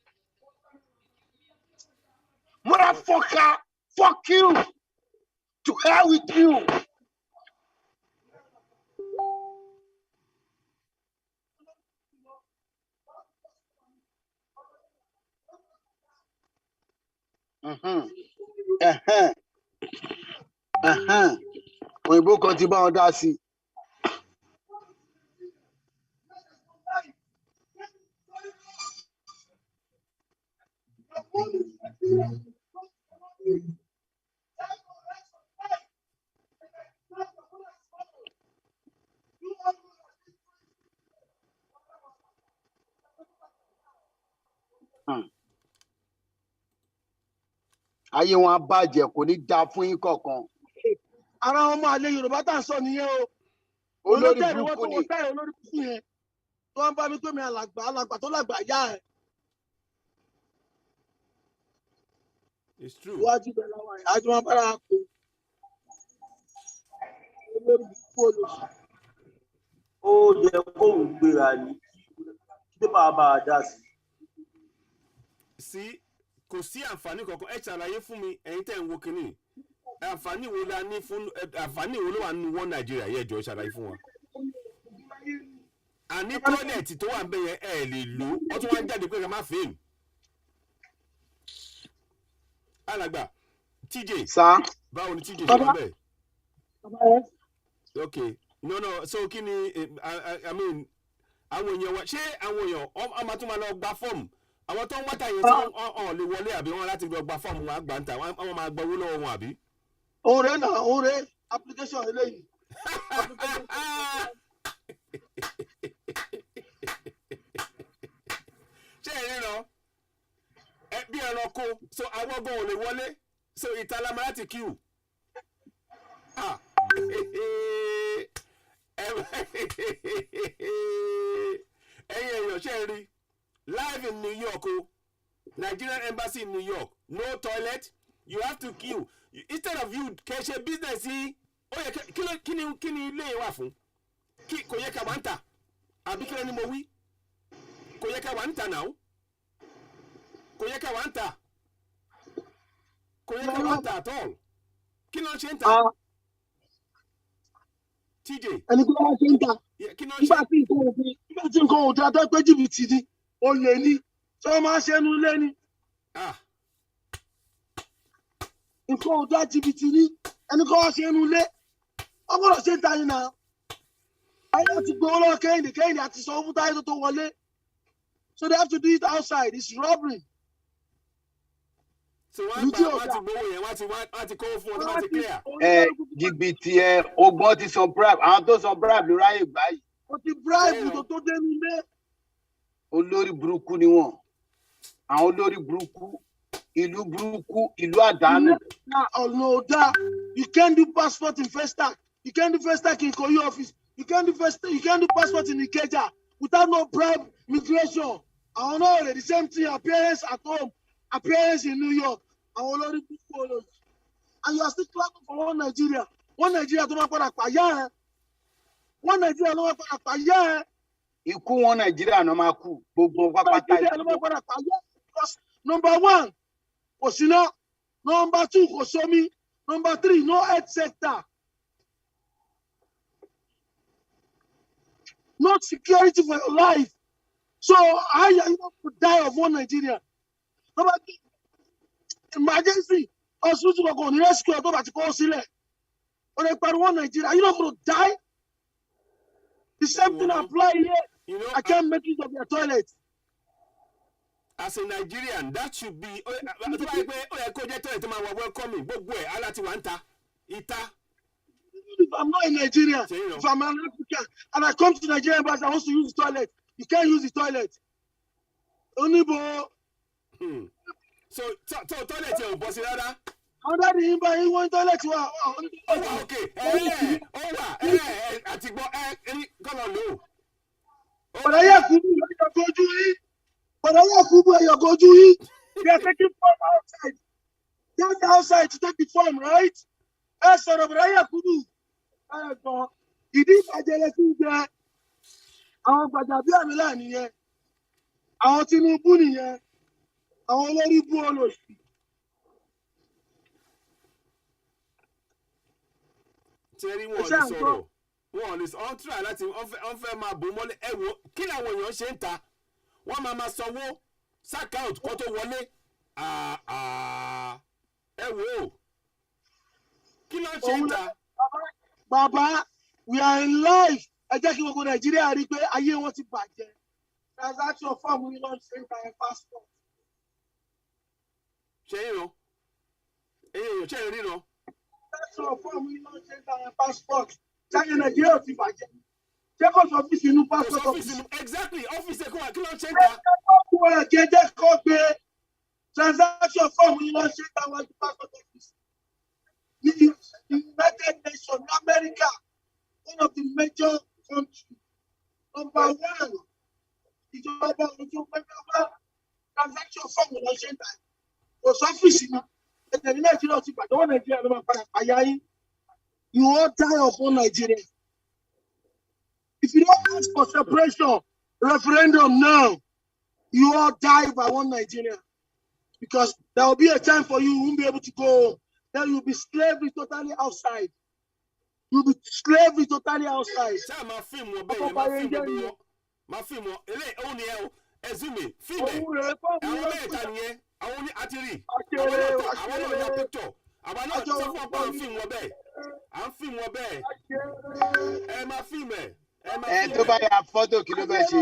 Motherfucker! Fuck you! To hell with you! Òyìnbó kan ti bá wọn dá sí. ayé wọn á bàjẹ́ kò ní dáa fún yín kọ̀ọ̀kan. Ara ọmọ àlè Yorùbá tá à ń sọ nìyẹn o. Olórí Olójẹ́rìí burúkú wọ́n ni. tó wọ́n táyà olórí burúkú yẹn. Tó ń bá mi pé mi alàgbà tó làgbà yá ẹ̀. It's true. Iwájú bẹ̀rẹ̀ làwọn ẹ̀ àjọ wọn bára kó. Olórí burúkú olóṣù. ó yẹ kóun gbéra ní kí bàbá a dá sí. Sí kò sí àǹfààní kankan ẹ ṣàlàyé fún mi ẹ̀yin tẹ́ ń wo kínní àǹfààní wo la ní fún àǹfààní wo ló wà nínú wọn Nàìjíríà yẹ jọ̀ọ́ ṣàlàyé fún wa. àní tọ́lẹ̀tì tó wà ń bẹ yẹn ẹ lè lò ó tún wá ń jáde pé ká má fèèmù. alàgbà TJ Sá. báwo ni TJ ṣe wà bẹ́ẹ̀. Bàbá yẹn. Okay no so kí ni I mean àwọn èèyàn wa ṣé àwọn èèyàn ọmọ tó máa lọ gba fọ́ọ̀mù àwọn tó ń wá tàyè tí wọ́n lè wọlé àbí wọ́n láti lọ gba fọ́ọ̀mù wọn àgbà ń tà wọ́n máa gbọ́ owó lọ́wọ́ wọn àbí. Òǹrẹ́ náà òǹrẹ́ application eléyìí. ṣé ẹ ríran bí ẹranko so àwọn ọgbọ́n ò lè wọlé so ìtàlámà láti kíw. ẹ̀yin èèyàn ṣe rí live in New York o Nigerian embassy in New York no toilet you have to queue instead of you kẹ́ ṣe business yìí ó yẹ kí ni ilé wà fún kò yẹ ká wà ń tà àbí kí ni mo wí kò yẹ ká wà ń tà náà kò yẹ ká wà ń tà kò yẹ ká wà ń tà at all kí ló ń ṣe ń tà. TJ. Ẹni kí ló máa ṣe ń ta? Nígbà tí nǹkan ò dáa tó pé jìbìtì ni, ó lè ní. Ṣé wọ́n máa ń ṣe ẹnu ilé ni? Nǹkan ò dáa jìbìtì ni. Ẹni kí wọ́n ṣe ẹnu ilé. Wọ́n gbọ́dọ̀ ṣe ń ta yín náà. Ayé àti gbowó lọ́wọ́ Kẹ́hìndé àti sọ fún Táyé tó wọlé. So they have to do it outside. It's robbery. So wọ́n ti gbowó yẹn wọ́n ti kówó fún ọdún wọ́n ti clear. Jìbìtì ọgbọ́n ti san bribe àwọn tó san bribe ló ráyè báyìí. Ó ti bribe tó dé nílé. Olórí burúkú ni wọ́n àwọn olórí burúkú ìlú burúkú ìlú àdánù. Ọ̀nà ọ̀dà you can't do passport in Festac you can't do Festac in Koyi office you can't do passport in Ikeja without no bribe migration. Àwọn náà rẹ̀ the same thing appearance at home appearance in New York. Àwọn olórí burúkú olórí. And you are still clapping for one Nigeria tó máa padà pàyà ẹ̀. One Nigeria ló máa padà pàyà ẹ̀. Ikú wọn Nàìjíríà náà máa kú gbogbo pápátá Nigeria ló máa padà pàyà ẹ̀. Because number one kò síná, number two kò sómi, number three no health sector, no security for your life. So how are you going to die of one Nigeria? Number three, emergency. Hospital are going to rescue you. But go sílẹ̀. Or they put one Nigeria. Are you not going to die? The same thing apply here. I can't make use of your toilet. As a Nigerian, that should be. Welcoming. If I'm not in Nigeria, if I'm an African, and I come to Nigeria but I want to use the toilet, you can't use the toilet. Only So toilet here, boss, rather. How that the invite you want toilet? Okay. Come on, no. But I have to go to it. But I have to go to it. They are taking form outside. Just outside to take the form, right? That's sort of what I have to do. Ìdí ìbàjẹ́ sí jẹ́ àwọn gbàjàbí àmìlà nìyẹn, àwọn Tinubu nìyẹn, àwọn olórí bú olóṣì. Tẹ́rí wọn lè sọ̀rọ̀, wọn lè sọ̀rọ̀, try láti wọ́n fẹ́ máa bò mọ́lẹ̀ ẹ wo kí làwọn èèyàn ṣe ń ta, wọ́n máa sanwó sakout kó tó wọlé, ẹ wo kí ló ń ṣe ń ta. Bàbá, we are in life. Ẹ jẹ́ kí gbogbo Nàìjíríà rí i pé ayé wọn ti bàjẹ́. Transaction form ní lọ́n ṣe ń ta ẹ̀ passport. Ṣé ìran? Ṣé ìríran? Transaction form ní lọ́n ṣe ń ta ẹ̀ passport. Ṣáyé Nàìjíríà ti bàjẹ́. Ṣé kò sọ ọ́fíìsì inú passport office? Exactly, ọ́fíìsì ẹ̀kọ́ wa kí ló ń ṣe ń ta? Ẹ jẹ́ kó gbé transaction form ní lọ́n ṣe ń ta ẹ̀ passport. Number one, ìjọba transaction form lọ ṣe ń ta. Kò sọ́fíìsì náà. Ẹ̀jẹ̀ ní Nàìjíríà ti gbàdúrà Nàìjíríà ló máa padà pàyà yín. You all die upon Nigeria. If you don't ask for separation, referendum now, you all die by one Nigeria. Because there will be a time for you won't be able to go. Then you'll be slavery totally outside. You'll be slavery totally outside. My film will be my film. Only Ezumi, female. I only actually. I want your picture. I want not film will be. I'm film will be. My female. Tó bá yà fọ́tò kí ló fẹ́ ṣe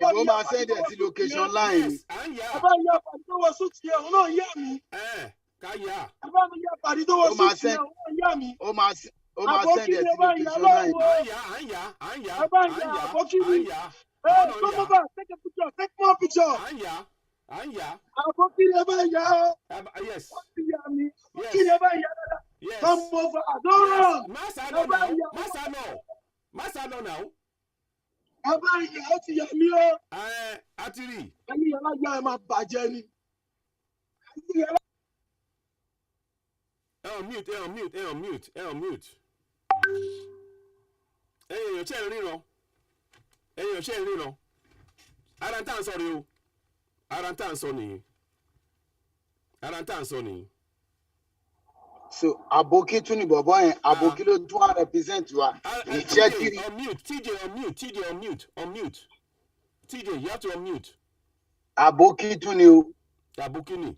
ìbò máa send ẹ̀ sí location line. Bàbá ìyá àpàdé tó wọ sùn tiẹ̀ òun náà yá mi. Káyà. Bàbá mi yá àpàdé tó wọ sùn tiẹ̀ òun náà yá mi. Ó máa send ẹ̀ sí location line. Àyà. Bàbá ìyá àbókìrì. Bàbá take a picture, take more picture. Àyà. Àbókìrì ẹ bá yá ọ. Yes. Àbókìrì ẹ bá yá dada. Come over, don't run. Masano now. Bàbá ìyá ó ti yà mí o. Àtìrí. Ẹni yàrá yá ẹ máa bàjẹ́ ni. On mute. Ẹ̀yin ṣe ń ríran. Ara ń tàn sọ ni o. Ara ń tàn sọ nìyí. So Aboki tún ní bọ̀bọ̀ yẹn Aboki ló tún wá represent wa ìjẹ́ kiri. On mute. TJ, you have to unmute. Aboki tún ní o. Aboki ni.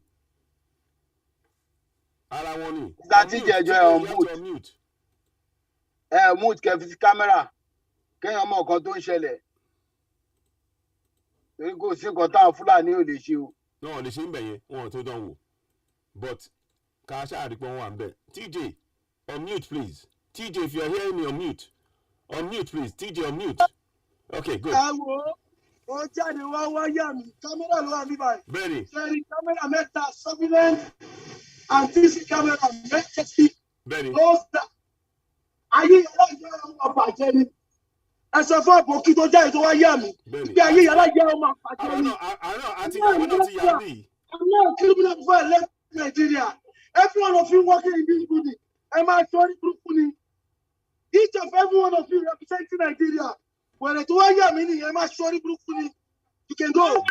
Ara wọn ni. TJ ẹjọ́ ẹ̀ unmute. Mute kẹfì sí kámẹ́rà kéèyàn mọ̀ nǹkan tó ń ṣẹlẹ̀. Torí kò sí nǹkan táwọn Fúlàní ò lè ṣe o. Náà lè ṣe ń bẹ̀ yẹn wọn tó dán wò. But Kasha Adipon one bit. TJ, unmute please. TJ, if you're hearing me, unmute. Unmute please. TJ, unmute. Okay, good. Ó jáde wá wáyà mi. Kámẹ́rà ló wà ní báyìí. Bẹ́ẹ̀ni. Sẹ́ni kámẹ́rà mẹ́ta surveillance and TC kámẹ́rà mẹ́ta sí. Bẹ́ẹ̀ni. Ayé yàrá ìjọba ọmọ bàjẹ́ ni. Ẹ sọ fún Àbòkí tó jáde tó wáyà mi. Bẹ́ẹ̀ni. Ibi ayé yàrá ìjọba ọmọ bàjẹ́ ni. Àná àti ìyàwó náà ti yà mí. I'm not a criminal before I left Nigeria. Every one of you working in this building, I'm a sorry Brooklyn. Each of every one of you representing Nigeria. When it's one year meaning, I'm a sorry Brooklyn. You can go.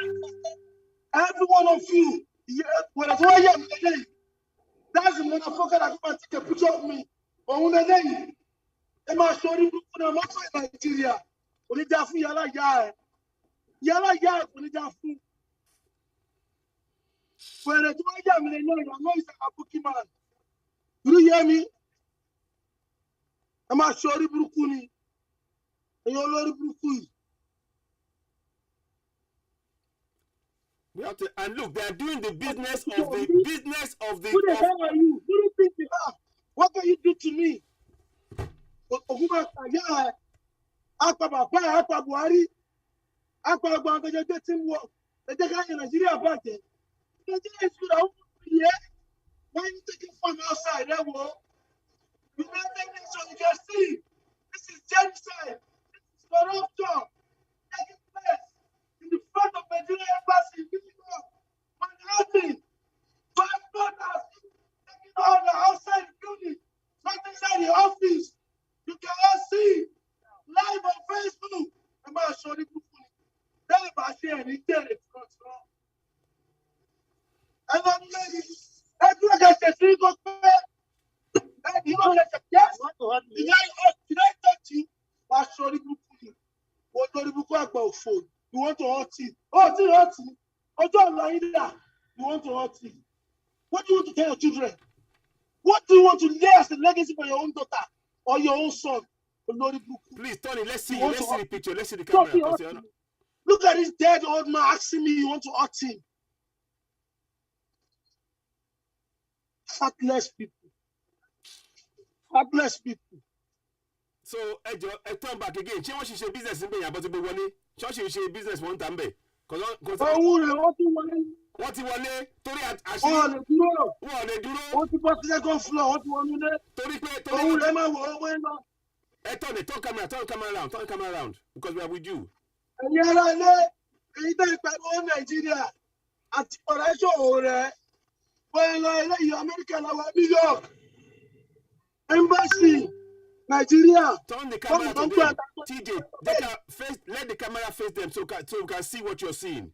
Every one of you, when it's 1 year meaning, that's the motherfucker that come and take a picture of me. But when they say, I'm a sorry Brooklyn, I'm not in Nigeria. When it's a free, yala ya, when it's a free. When it's 1 year meaning, I know it's a Aboki man. Do you hear me? I'm a sorry Brooklyn. And you're Lord Brooklyn. We have to, and look, they are doing the business of the Who the hell are you? Who do you think you are? What can you do to me? Akpa Buhari, Akpa Buhari, teamwork. The guy in Nigeria about it. Nigeria is good. Why are you taking fun outside? That war? United Nations, you can see. This is genocide. This is corruption. Taking place in the front of Nigeria embassy. Manhattan. 5 daughters taking all the outside building, not inside the office. You can all see live on Facebook. I'm not sure the people. Tell about sharing it. Tell it. And I'm ready. Everyone gets a single prayer. And you don't let the yes. Did I touch you? I'm sorry, Buku. What do you about phone? You want to hurt him? Oh, don't lie there. You want to hurt him? What do you want to tell your children? What do you want to lay as a legacy for your own daughter or your own son? Please, Tony, let's see the picture. Let's see the camera. Look at this dead old man asking me, you want to hurt him? Heartless people. Heartless people. So, I turn back again. She wants to say business in Benya, but she say business one time. What you want Torí àṣírí. Wọ́n lè dúró. Wọ́n ti bọ́ sí second floor. Wọ́n ti wọ́n nílé. Torí pé. Òun rẹ̀ máa wọ̀ ọ́ wẹ́ lọ. Turn camera around, because we are with you. Nigeria àti ọ̀rẹ́ṣọ̀ rẹ̀ wọ́n lọ ilé Amẹ́ríkà lọ́wọ́ New York Embassy Nigeria. Turn the camera to them. TJ, let the camera face them so we can see what you're seeing.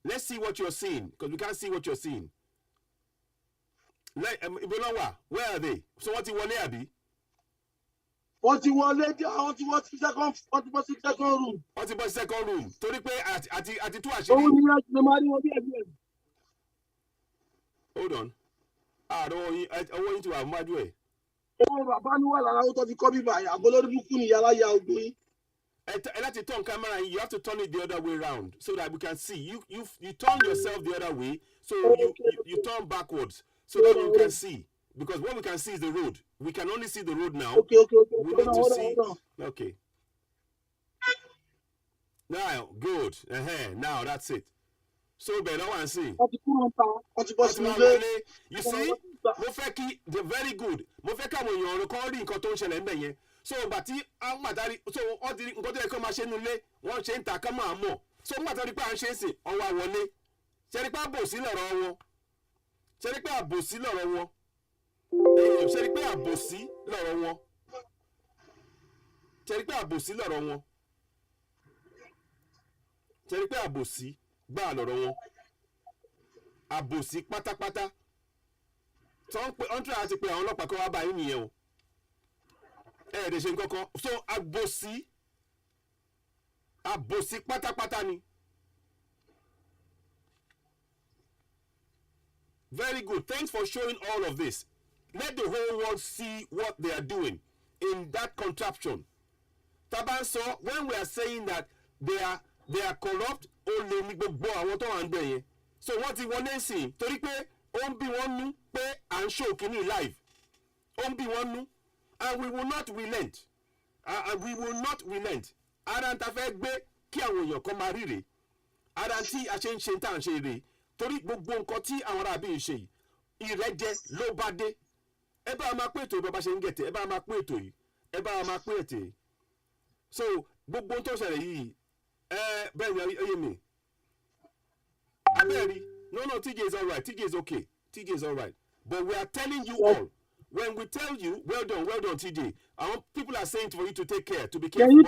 Let's see what you're seeing, because we can't see what you're seeing. Where are they? So what you want there, Abi? What you want later? What you want second room? What about second room? Torí pé àti tú àṣírí. Hold on. I want you to have mad way. Láti turn camera, you have to turn it the other way around so that we can see. You turn yourself the other way, so you turn backwards so that we can see. Because what we can see is the road. We can only see the road now. Okay. We need to see. Okay. Now, good. Now that's it. So better one see. You see? They're very good. Mo fẹ́ káwọn èèyàn kan rí nǹkan tó ń ṣẹlẹ̀ ńbẹ̀ yẹn. So gbàtí àwọn àtàrí so wọ́n ti nǹkan tó yẹ kó máa ṣe nulẹ̀ wọ́n ṣe ń ta ká máa mọ̀. So gbàtàrí pé à ń ṣe é sìn ọwọ́ àwọlé. Ṣé rí pé àbòsí lọ̀rọ̀ wọn? Ṣé rí pé àbòsí lọ̀rọ̀ wọn? Ṣé rí pé àbòsí lọ̀rọ̀ wọn? Ṣé rí pé àbòsí lọ̀rọ̀ wọn? Ṣé rí pé àbòsí gbà lọ̀rọ̀ wọn? Àbòsí pátápátá. Ọ̀ntúrà àti pé àwọn ọlọ́pàá kọ́ wá báyìí nìyẹn o. Ẹ̀ẹ́dẹ̀ ṣe nǹkan kan. So àbòsí pátápátá ni. Very good. Thanks for showing all of this. Let the whole world see what they are doing in that contraption. Taban so when we are saying that they are corrupt, only ní gbogbo àwọn tó wà ń bẹ̀ yẹn. So wọ́n ti wọlé sí i torí pé ó ń bí wọ́n nú pé à ń show kìíní live. Ó ń bí wọ́n nú. And we will not relent. Ara ń ta fẹ́ gbé kí àwọn èèyàn kan máa ríre. Ara tí a ṣe ń ṣe tá à ń ṣe rè. Torí gbogbo nǹkan tí àwọn arábí ń ṣe yìí ìrẹ́jẹ ló bá dé. Ẹ bá máa pé ètò ìbọn bá ṣe ń gẹ̀tẹ̀, ẹ bá máa pé ètò yìí, ẹ bá máa pé ètè. So gbogbo tó ṣẹlẹ̀ yìí bẹ́ẹ̀ ni oyè mi. Abẹ́rẹ́ no TJ is alright, TJ is okay, TJ is alright. But we are telling you all, when we tell you, well done TJ. People are saying for you to take care, to be careful. Can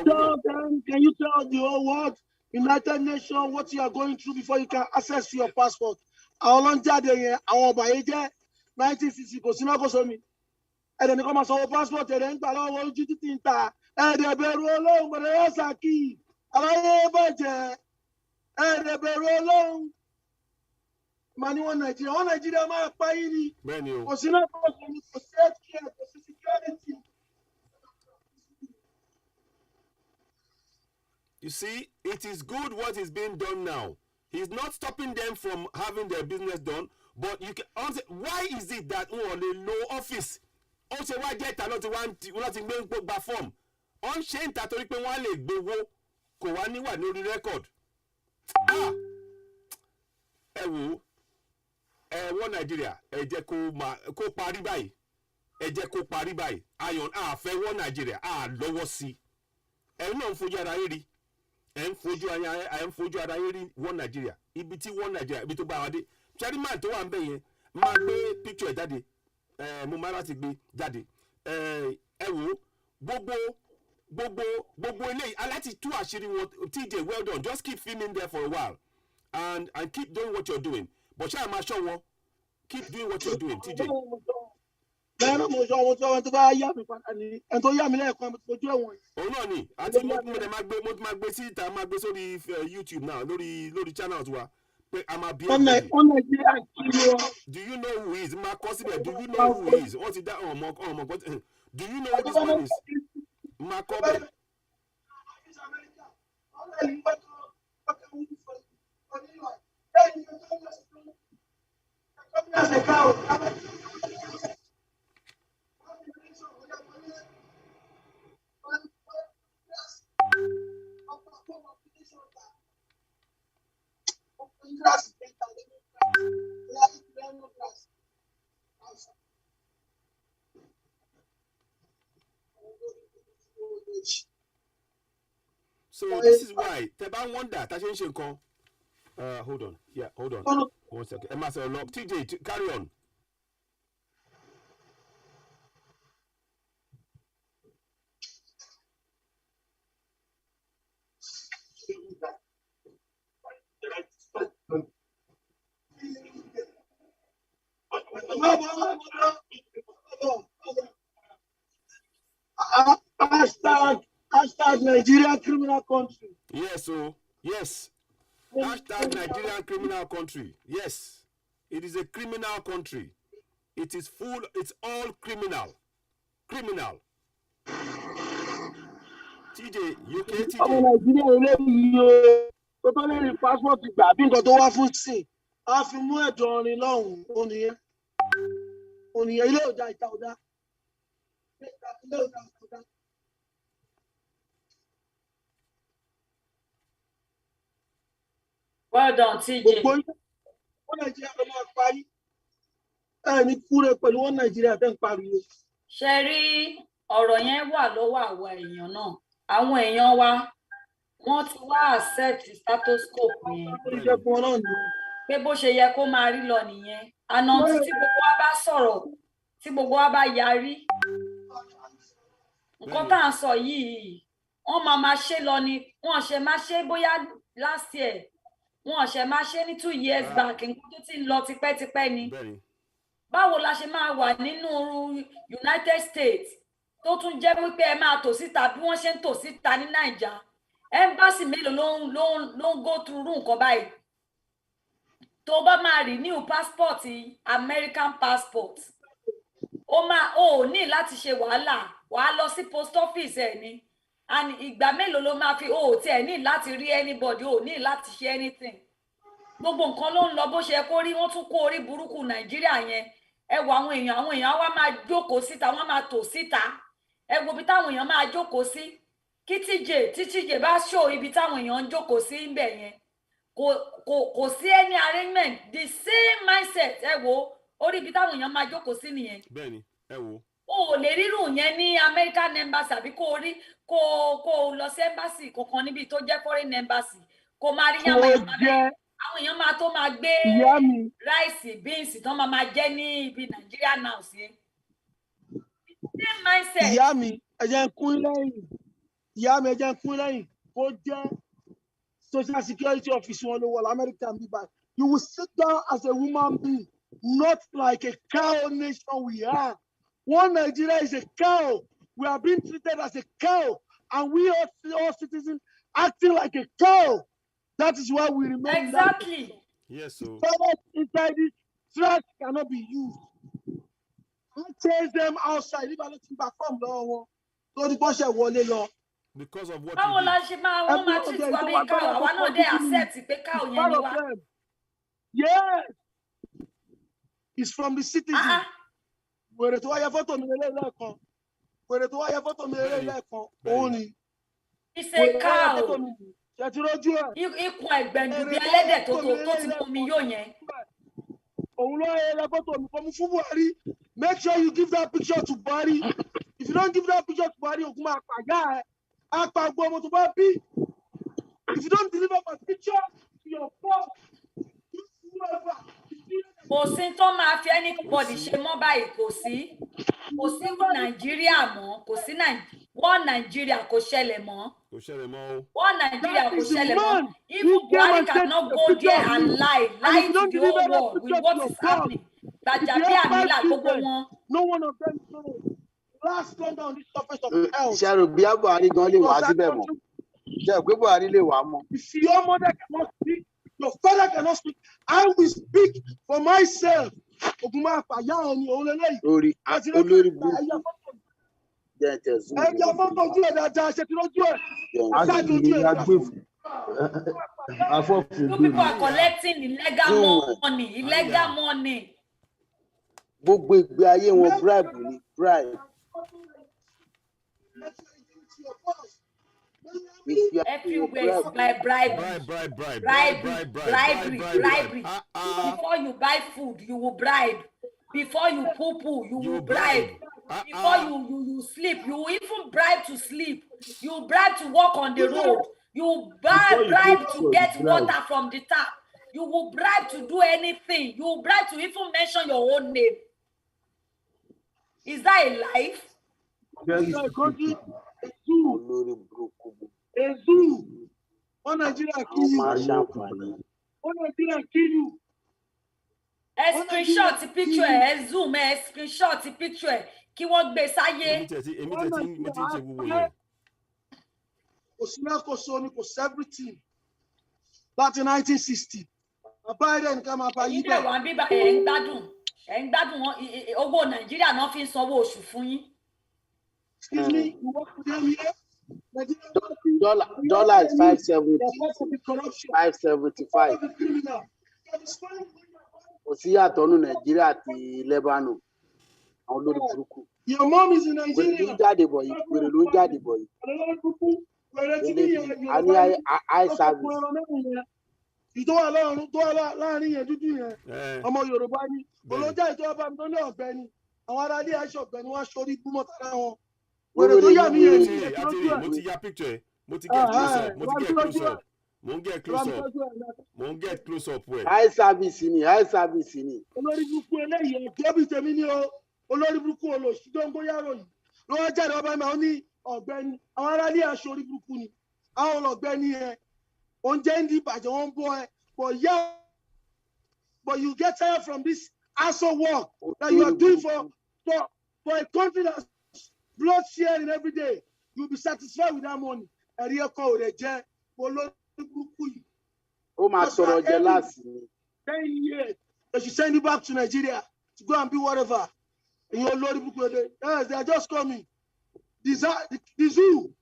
you tell the whole world, United Nations, what you are going through before you can access your passport? Àwọn ló ń jáde yẹn, àwọn ọba yìí jẹ́ 1960 kò sí náà kò sómi. Ẹ̀dẹ̀ nìkan máa sanwó passport ẹ̀dẹ̀ ń gbà lọ́wọ́ ojú títí ń ta. Ẹ̀dẹ̀ bẹ̀rù Ọlọ́run gbọ́dọ̀ yọ sàkí. Aláyé bàjẹ́. Ẹ̀dẹ̀ bẹ̀rù Ọlọ́run. Màá ní wọn Nàìjíríà máa pa yín ni. Kò sí náà kò sómi, kò sí healthcare, kò sí security. You see, it is good what is being done now. He's not stopping them from having their business done, but you can answer, why is it that on the low office also why get a lot of one gba form on ṣe ń ta torí pé wọ́n lè gbowó kò wá níwà lórí record. Ẹ wò wọ́n Nàìjíríà ẹ jẹ́ kó parí báyìí, ẹ jẹ́ kó parí báyìí. Ayọ̀n àfẹ́ wọ́n Nàìjíríà lọ́wọ́ sí ẹ̀yin náà ń fojú ara yín rí. Ẹ ń fojú ara yín rí wọ́n Nàìjíríà ibi tí wọ́n Nàìjíríà ibi tó bá wa dé. Chairman tó wà ń bẹ̀ yẹn máa gbé picture ẹ̀ jáde mo máa láti gbé jáde. Ẹ wò gbogbo eléyìí aláti tú àṣírí wọn. TJ, well done, just keep filming there for a while and keep doing what you're doing, but ṣáà máa ṣọ́ wọn, keep doing what you're doing. TJ. Bẹ́ẹ̀ náà mo sọ ohun tí wọ́n tó bá yá mi padà ní ẹni tó yá mi lẹ́ẹ̀kan ojú ẹ̀wọ̀n. Òun náà ni àti mo máa gbé sí ìta máa gbé sórí YouTube náà lórí channels wa pé a máa bí ẹgbẹ́. Do you know who he is? Máa kọ síbẹ̀. Do you know who he is? Wọ́n ti dá ọmọ kan. Do you know who this man is? Máa kọ bẹ̀. So this is why Teba wonder attention call. Hold on. Yeah, hold on. 1 second. Emma said, TJ, carry on. Hashtag Nigeria criminal country. Yes, so yes. Hashtag Nigerian criminal country. Yes. It is a criminal country. It is full, it's all criminal. Criminal. TJ, UK TJ. Ọmọ Nàìjíríà eléyìí o, tó tó lè rí passport gbà bí nǹkan tó wá fún sí, a fi mú ẹ̀dùn ọ̀rìn lọ́hùn-ún, ònìyẹn. Ònìyẹn ilé ọjà ìta ọ̀dá. Ilé ọjà ìta ọ̀dá. Well done, TJ. Gbogbo wọn Nàìjíríà ló máa parí. Ní kúrè pẹ̀lú wọn Nàìjíríà tẹ́ ń pariwo. Ṣé rí ọ̀rọ̀ yẹn wà lọ́wọ́ àwọn èèyàn náà? Àwọn èèyàn wa wọ́n ti wá accept status quo yẹn. Pé bó ṣe yẹ kó máa rí lọ nìyẹn. Àná tí gbogbo wa bá sọ̀rọ̀, tí gbogbo wa bá yarí. Nǹkan tá à ń sọ yìí, wọ́n máa ṣe lọ ni, wọ́n ṣe máa ṣe bóyá last year. Wọ́n ṣe máa ṣe ní 2 years back, nǹkan tó ti lọ tipẹ́tipẹ́ ni. Báwo la ṣe máa wà nínú United States tó tún jẹ́ wípé ẹ máa tò síta bí wọ́n ṣe ń tò síta ní Naija? Embassy mélòó ló ń go through nǹkan báyìí? Tó bá máa renew passport, American passport, ó ní láti ṣe wàá lọ sí post office ẹ̀ ni, and ìgbà mélòó ló máa fi tí ẹ̀ ní láti rí anybody, ní láti ṣe anything. Gbogbo nǹkan ló ń lọ bó ṣe kó rí, wọ́n tún kó orí burúkú Nàìjíríà yẹn. Ẹ wo àwọn èèyàn wá máa jókòó síta, wọ́n máa tò síta. Ẹ wo ibi táwọn èèyàn máa jókòó sí. Kí TJ bá show ibi táwọn èèyàn ń jókòó sí ńbẹ̀ yẹn. Kò sí any arrangement, the same mindset. Ẹ wo orí ibi táwọn èèyàn máa jókòó sí nìyẹn. Bẹ́ẹ̀ni, ẹ wo. O lè rírun yẹn ní American embassy àbí kó lọ sí embassy kankan níbi tó jẹ́ foreign embassy. Kó máa rí àwọn èèyàn máa tó máa gbé ráìsì bíǹsì tán máa jẹ ní ibi Nigeria now sí. Same mindset. Ìyá mi ẹ jẹ́ kún lẹ́yìn kó jẹ́ social security office wọn ló wọ America bí báyìí. You will sit down as a woman being, not like a cow nation we are. One Nigeria is a cow. We are being treated as a cow, and we all citizens acting like a cow. That is why we remain. Exactly. Yes, so. Toilets inside this trash cannot be used. I chase them outside. If I let them perform, because of what you did. Yes. It's from the citizen. Wèrè tó wá yẹ fọ́tò mi lẹ́ẹ̀kan. Wèrè tó wá yẹ fọ́tò mi lẹ́ẹ̀kan. Òun ni. It's a cow. Ikùn ẹ̀gbẹ̀ndù bí ẹlẹ́dẹ̀ tó ti mú mi yó yẹn. Òun ló yẹ fọ́tò mi fún Buhari. Make sure you give that picture to Buhari. If you don't give that picture to Buhari, ògùn máa pàgá ẹ̀. Á pa gbọ́ ọmọ tó bá bí. If you don't deliver my picture to your boss, kò sí tó máa fi anybody ṣe mọ́ báyìí, kò sí Nàìjíríà mọ́, kò sí wọ́n Nàìjíríà kò ṣẹlẹ̀ mọ́. Wọ́n Nàìjíríà kò ṣẹlẹ̀ mọ́. Even Buhari cannot go there and lie to the whole world with what is happening. Gbàjàbíàmílà gbogbo wọn. No one of them knows. Last London on this surface of the earth. Ṣé bí Buhari gan lè wá síbẹ̀ mọ́? Ṣé pé Buhari lè wá mọ́? If your mother cannot speak, your father cannot speak, I will speak for myself. Oguma àpàyà òní òun lélẹ́yìí. Olórí burúkú. Ẹ̀jẹ̀ fọ́tò ojú ẹ̀ dáadáa ṣe ti lójú ẹ̀. Aṣáájú ojú ẹ̀ dáadáa. You people are collecting illegal money. Gbogbo ìgbé ayé wọn bribe ni bribe. Everywhere is bribery. Before you buy food, you will bribe. Before you poo, you will bribe. before you sleep. You even bribe to sleep. You bribe to walk on the road. You bribe to get water from the tap. You will bribe to do anything. You will bribe to even mention your own name. Is that a life? Country, a zoo. One Nigeria kill you. One Nigeria kill you. Screenshot the picture, zoom, screenshot the picture. Kí wọ́n gbé sáyé. Kò sí mẹ́kọ̀ọ́sọ ni kò everything. Láti 1960. Biden ká máa bá yí bẹ́ẹ̀. Ìdílé wa ń bíbá ẹ̀ ń gbádùn wọn owó Nàìjíríà náà fi ń sanwó oṣù fún yín. Excuse me, you work with them here? Dollar is 570. 575. Kò sí yàtọ̀ nínú Nàìjíríà àti Lebanon. Àwọn olórí burúkú. Your mom is in Nigeria. Wèrè ló ń jáde bọ̀ yìí. A ní high service. Ìtọ́wà láàrin yẹn dúdú yẹn. Ọmọ Yorùbá ni. Olójà ìjọba mi tó ní ọ̀gbẹ́ni. Àwọn ará ilé aṣọ ọ̀gbẹ́ni wọ́n aṣọ orí gbúmọ̀ tara wọn. Wèrè tó yà mí yẹn ní ìjọba. Mo ti ya picture ẹ. Mo ti get close up. Mo ń get close up well. High service ni. Olórí burúkú eléyìí ọjọ́ bíi tèmi ni o. Olórí burúkú olóṣì tó ń gbóyàrò yìí. Lọ́wọ́ jáde ọba máa ń ní ọ̀gbẹ́ni. Àwọn ará ilé aṣọ orí burúkú ni. Àwọn ọ̀gbẹ́ni yẹn. Oúnjẹ ń di ìbàjẹ́ wọn ń bọ́ ẹ. But you get tired from this asshole work that you are doing for a country that's blood sharing every day. You'll be satisfied with that money. Ẹ̀rí ẹ̀kọ́ ò rẹ̀ jẹ́ olórí burúkú yìí. Ó máa sọ̀rọ̀ jẹ láàsì ni. 10 years, they should send you back to Nigeria to go and be whatever. And you're olórí burúkú. Yes, they are just coming. The zoo.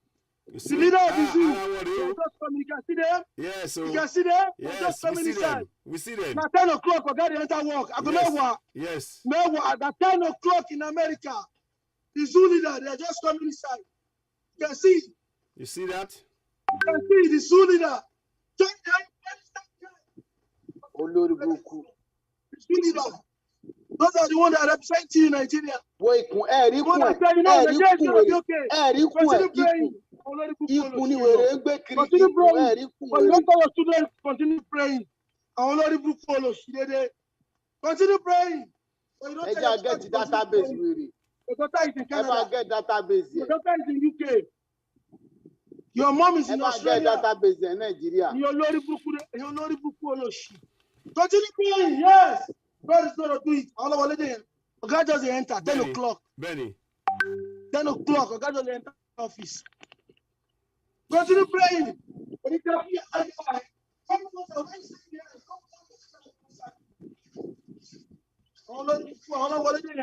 The leader of the zoo. Just coming. You can see them? Yes. You can see them? Yes, just coming inside. We see them. Now 10 o'clock, I got to enter work. I go nowhere. Yes. At 10 o'clock in America, the zoo leader, they are just coming inside. You can see. You see that? You can see the zoo leader. Olórí burúkú. The zoo leader. Those are the ones that represent you in Nigeria. Wo ikùn ẹ̀rí kùn ẹ̀ ikùn ni wèrè ń gbé kiri ikùn ẹ̀rí kùn wèrè. But let our students continue praying. Àwọn olórí burúkú olóṣì dédé. Continue praying. Ẹ jẹ́ get database wèrè. Your daughter is in Canada. Ever get database here. Your daughter is in UK. Your mom is in Australia. Ever get database in Nigeria. Your olórí burúkú olóṣì. Continue praying, yes. God is going to do it. All of our ladies, God just enter 10 o'clock. Benny. 10 o'clock, God just enter office. Continue praying.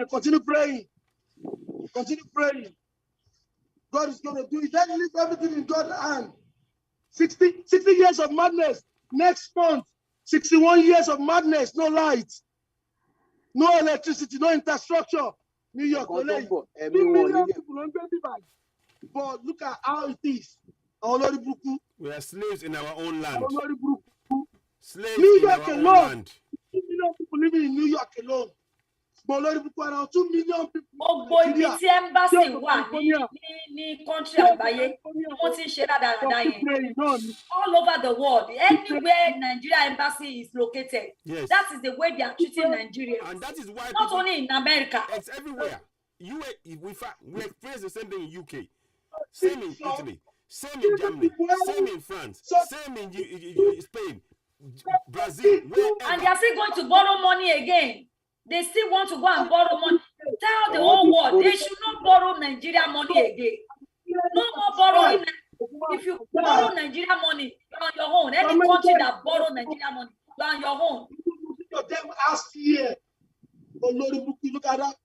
Continue praying. Continue praying. God is going to do it. Then leave everything in God's hand. 60 years of madness. Next month, 61 years of madness, no light. No electricity, no infrastructure. New York, 2 million people don't get back. But look at how it is. We are slaves in our own land. Slaves New in York our own alone. land. 2 million people living in New York alone. But around 2 million people. Gbogbo ibi tí embassy wà ní country àgbáyé wọ́n ti ń ṣe dáadáa yẹn. All over the world, anywhere Nigeria embassy is located, yes. That is the way they are treating Nigeria. And that is why not only in America. It's everywhere. We experience the same thing in UK, same in Italy, same in Germany, same in France, same in Spain, Brazil, wherever. And they are still going to borrow money again. They still want to go and borrow money. Tell the whole world they should not borrow Nigeria money again. No more borrowing. If you borrow Nigeria money, you're on your own. Any country that borrow Nigeria money, you're on your own. Them ask here. Oh Lord, look at that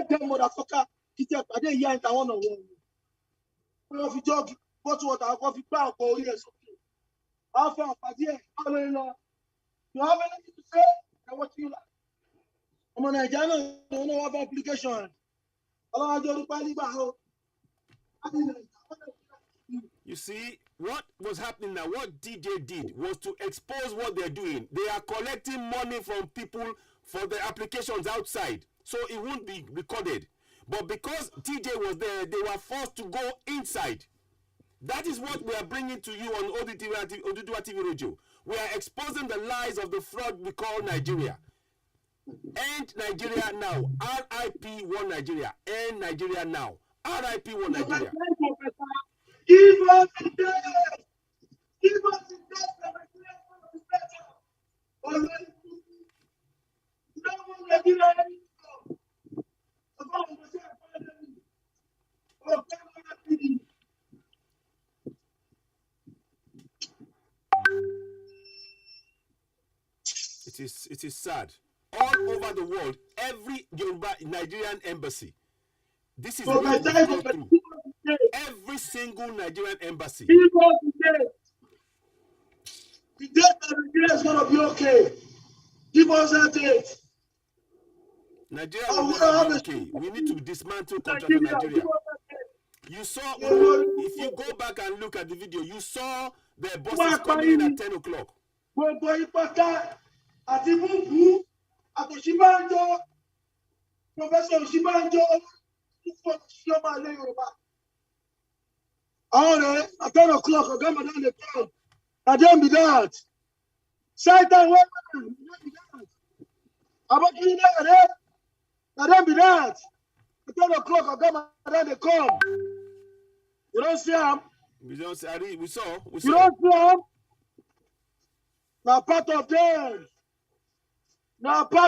damn motherfucker. I didn't hear it. I want to win. If you jog, what's what I want to buy for years. How far? You have anything to say? I want you like. I'm on a Nigeria, don't know what application. You see, what was happening now, what DJ did was to expose what they're doing. They are collecting money from people for the applications outside, so it won't be recorded. But because TJ was there, they were forced to go inside. That is what we are bringing to you on Oduduwa TV Radio. We are exposing the lies of the fraud we call Nigeria. End Nigeria now. RIP one Nigeria. End Nigeria now. RIP one Nigeria. Give us the death. Give us the death. It is sad. All over the world, every Yoruba Nigerian embassy. This is what we go through. Every single Nigerian embassy. The date of Nigeria is going to be okay. Give us that date. Nigeria will never be okay. We need to dismantle Confronting Nigeria. You saw, if you go back and look at the video, you saw the buses coming in at 10 o'clock. Professor Oshibanjo, at 10 o'clock, I got down the crowd. I don't be that. Satan, wait, I don't be that. At 10 o'clock, I got down the crowd. You don't see him? We don't see. We saw. You don't see him? Now part of them. At 10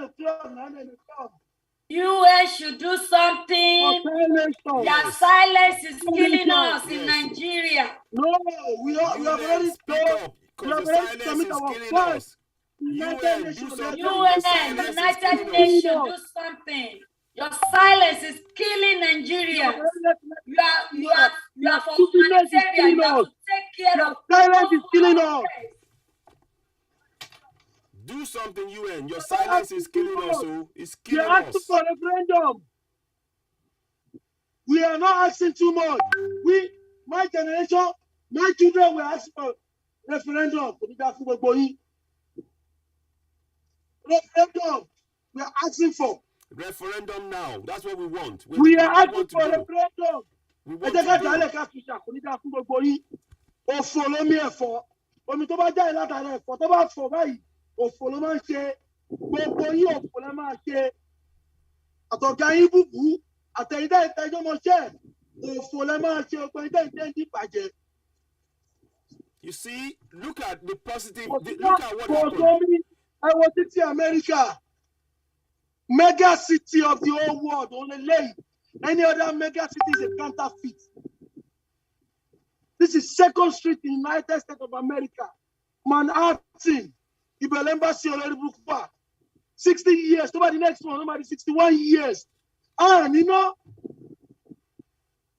o'clock, they come. UN should do something. Their silence is killing us in Nigeria. No, we have already spoke. The silence is killing us. UN, United Nations, do something. Your silence is killing Nigeria. You are for humanitarian. You have to take care of. Silence is killing us. Do something, UN. Your silence is killing us. It's killing us. We are asking for referendum. We are not asking too much. My generation, my children were asking for referendum. Referendum. We are asking for. Referendum now. That's what we want. We are asking for referendum. We want to go. Òfò ló máa ń ṣe gbogbo yín òfò ló máa ṣe àtọ̀gá yín búbú àtẹ̀yìndé ìtẹ́jọ́ mọ́ṣẹ́ òfò ló máa ṣe ọgbọ́n ìtẹ́jọ́ ìbàjẹ́. You see, look at the positive. Look at what happened. I was in America, mega city of the whole world. Only lay any other mega city is a counterfeit. This is 2nd Street in the United States of America, Manhattan. Ibel Embassy already booked back. 60 years. Nobody next one. Nobody 61 years. Nino.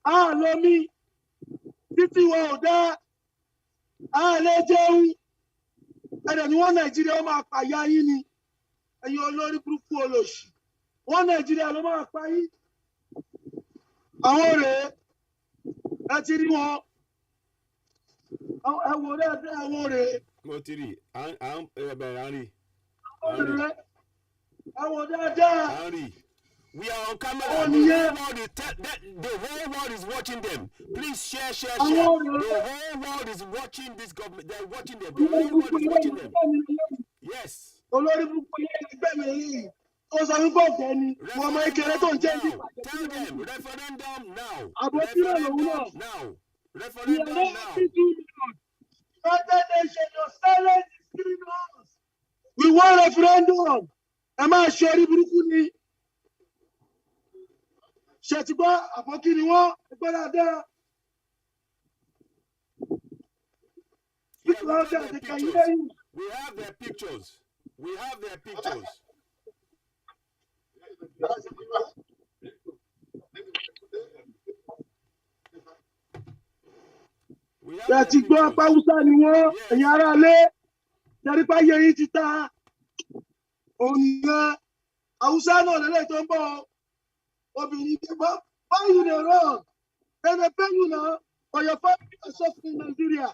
Lomi. Titi wa oda. Lejeun. And then one Nigeria ma pa ya yin ni. And you olori buruku oloshi. One Nigeria lo ma pa yin. Àwọn rẹ̀ ẹ ti rí wọn. Àwọn rẹ̀. Motiri, Henry. We are on camera. The whole world is watching them. Please share. The whole world is watching this government. They're watching them. The whole world is watching them. Yes. Referendum now. Referendum now. United Nations, your silence is killing us. We want referendum. Am I sure Burukuni? Shetiba, Apokiniwa, Eberada. We have their pictures. We have their pictures. Láti gbọ́ apá Hausa ni wọ́n, ẹ̀yin ará ilé, jẹ́rípá yẹ yín ti ta. Ònìyàn Hausa náà lélẹ̀ tó ń bọ̀. Obìnrin ti bọ́, why you dey run? Dem dey pay you now, but your family are suffering in Nigeria.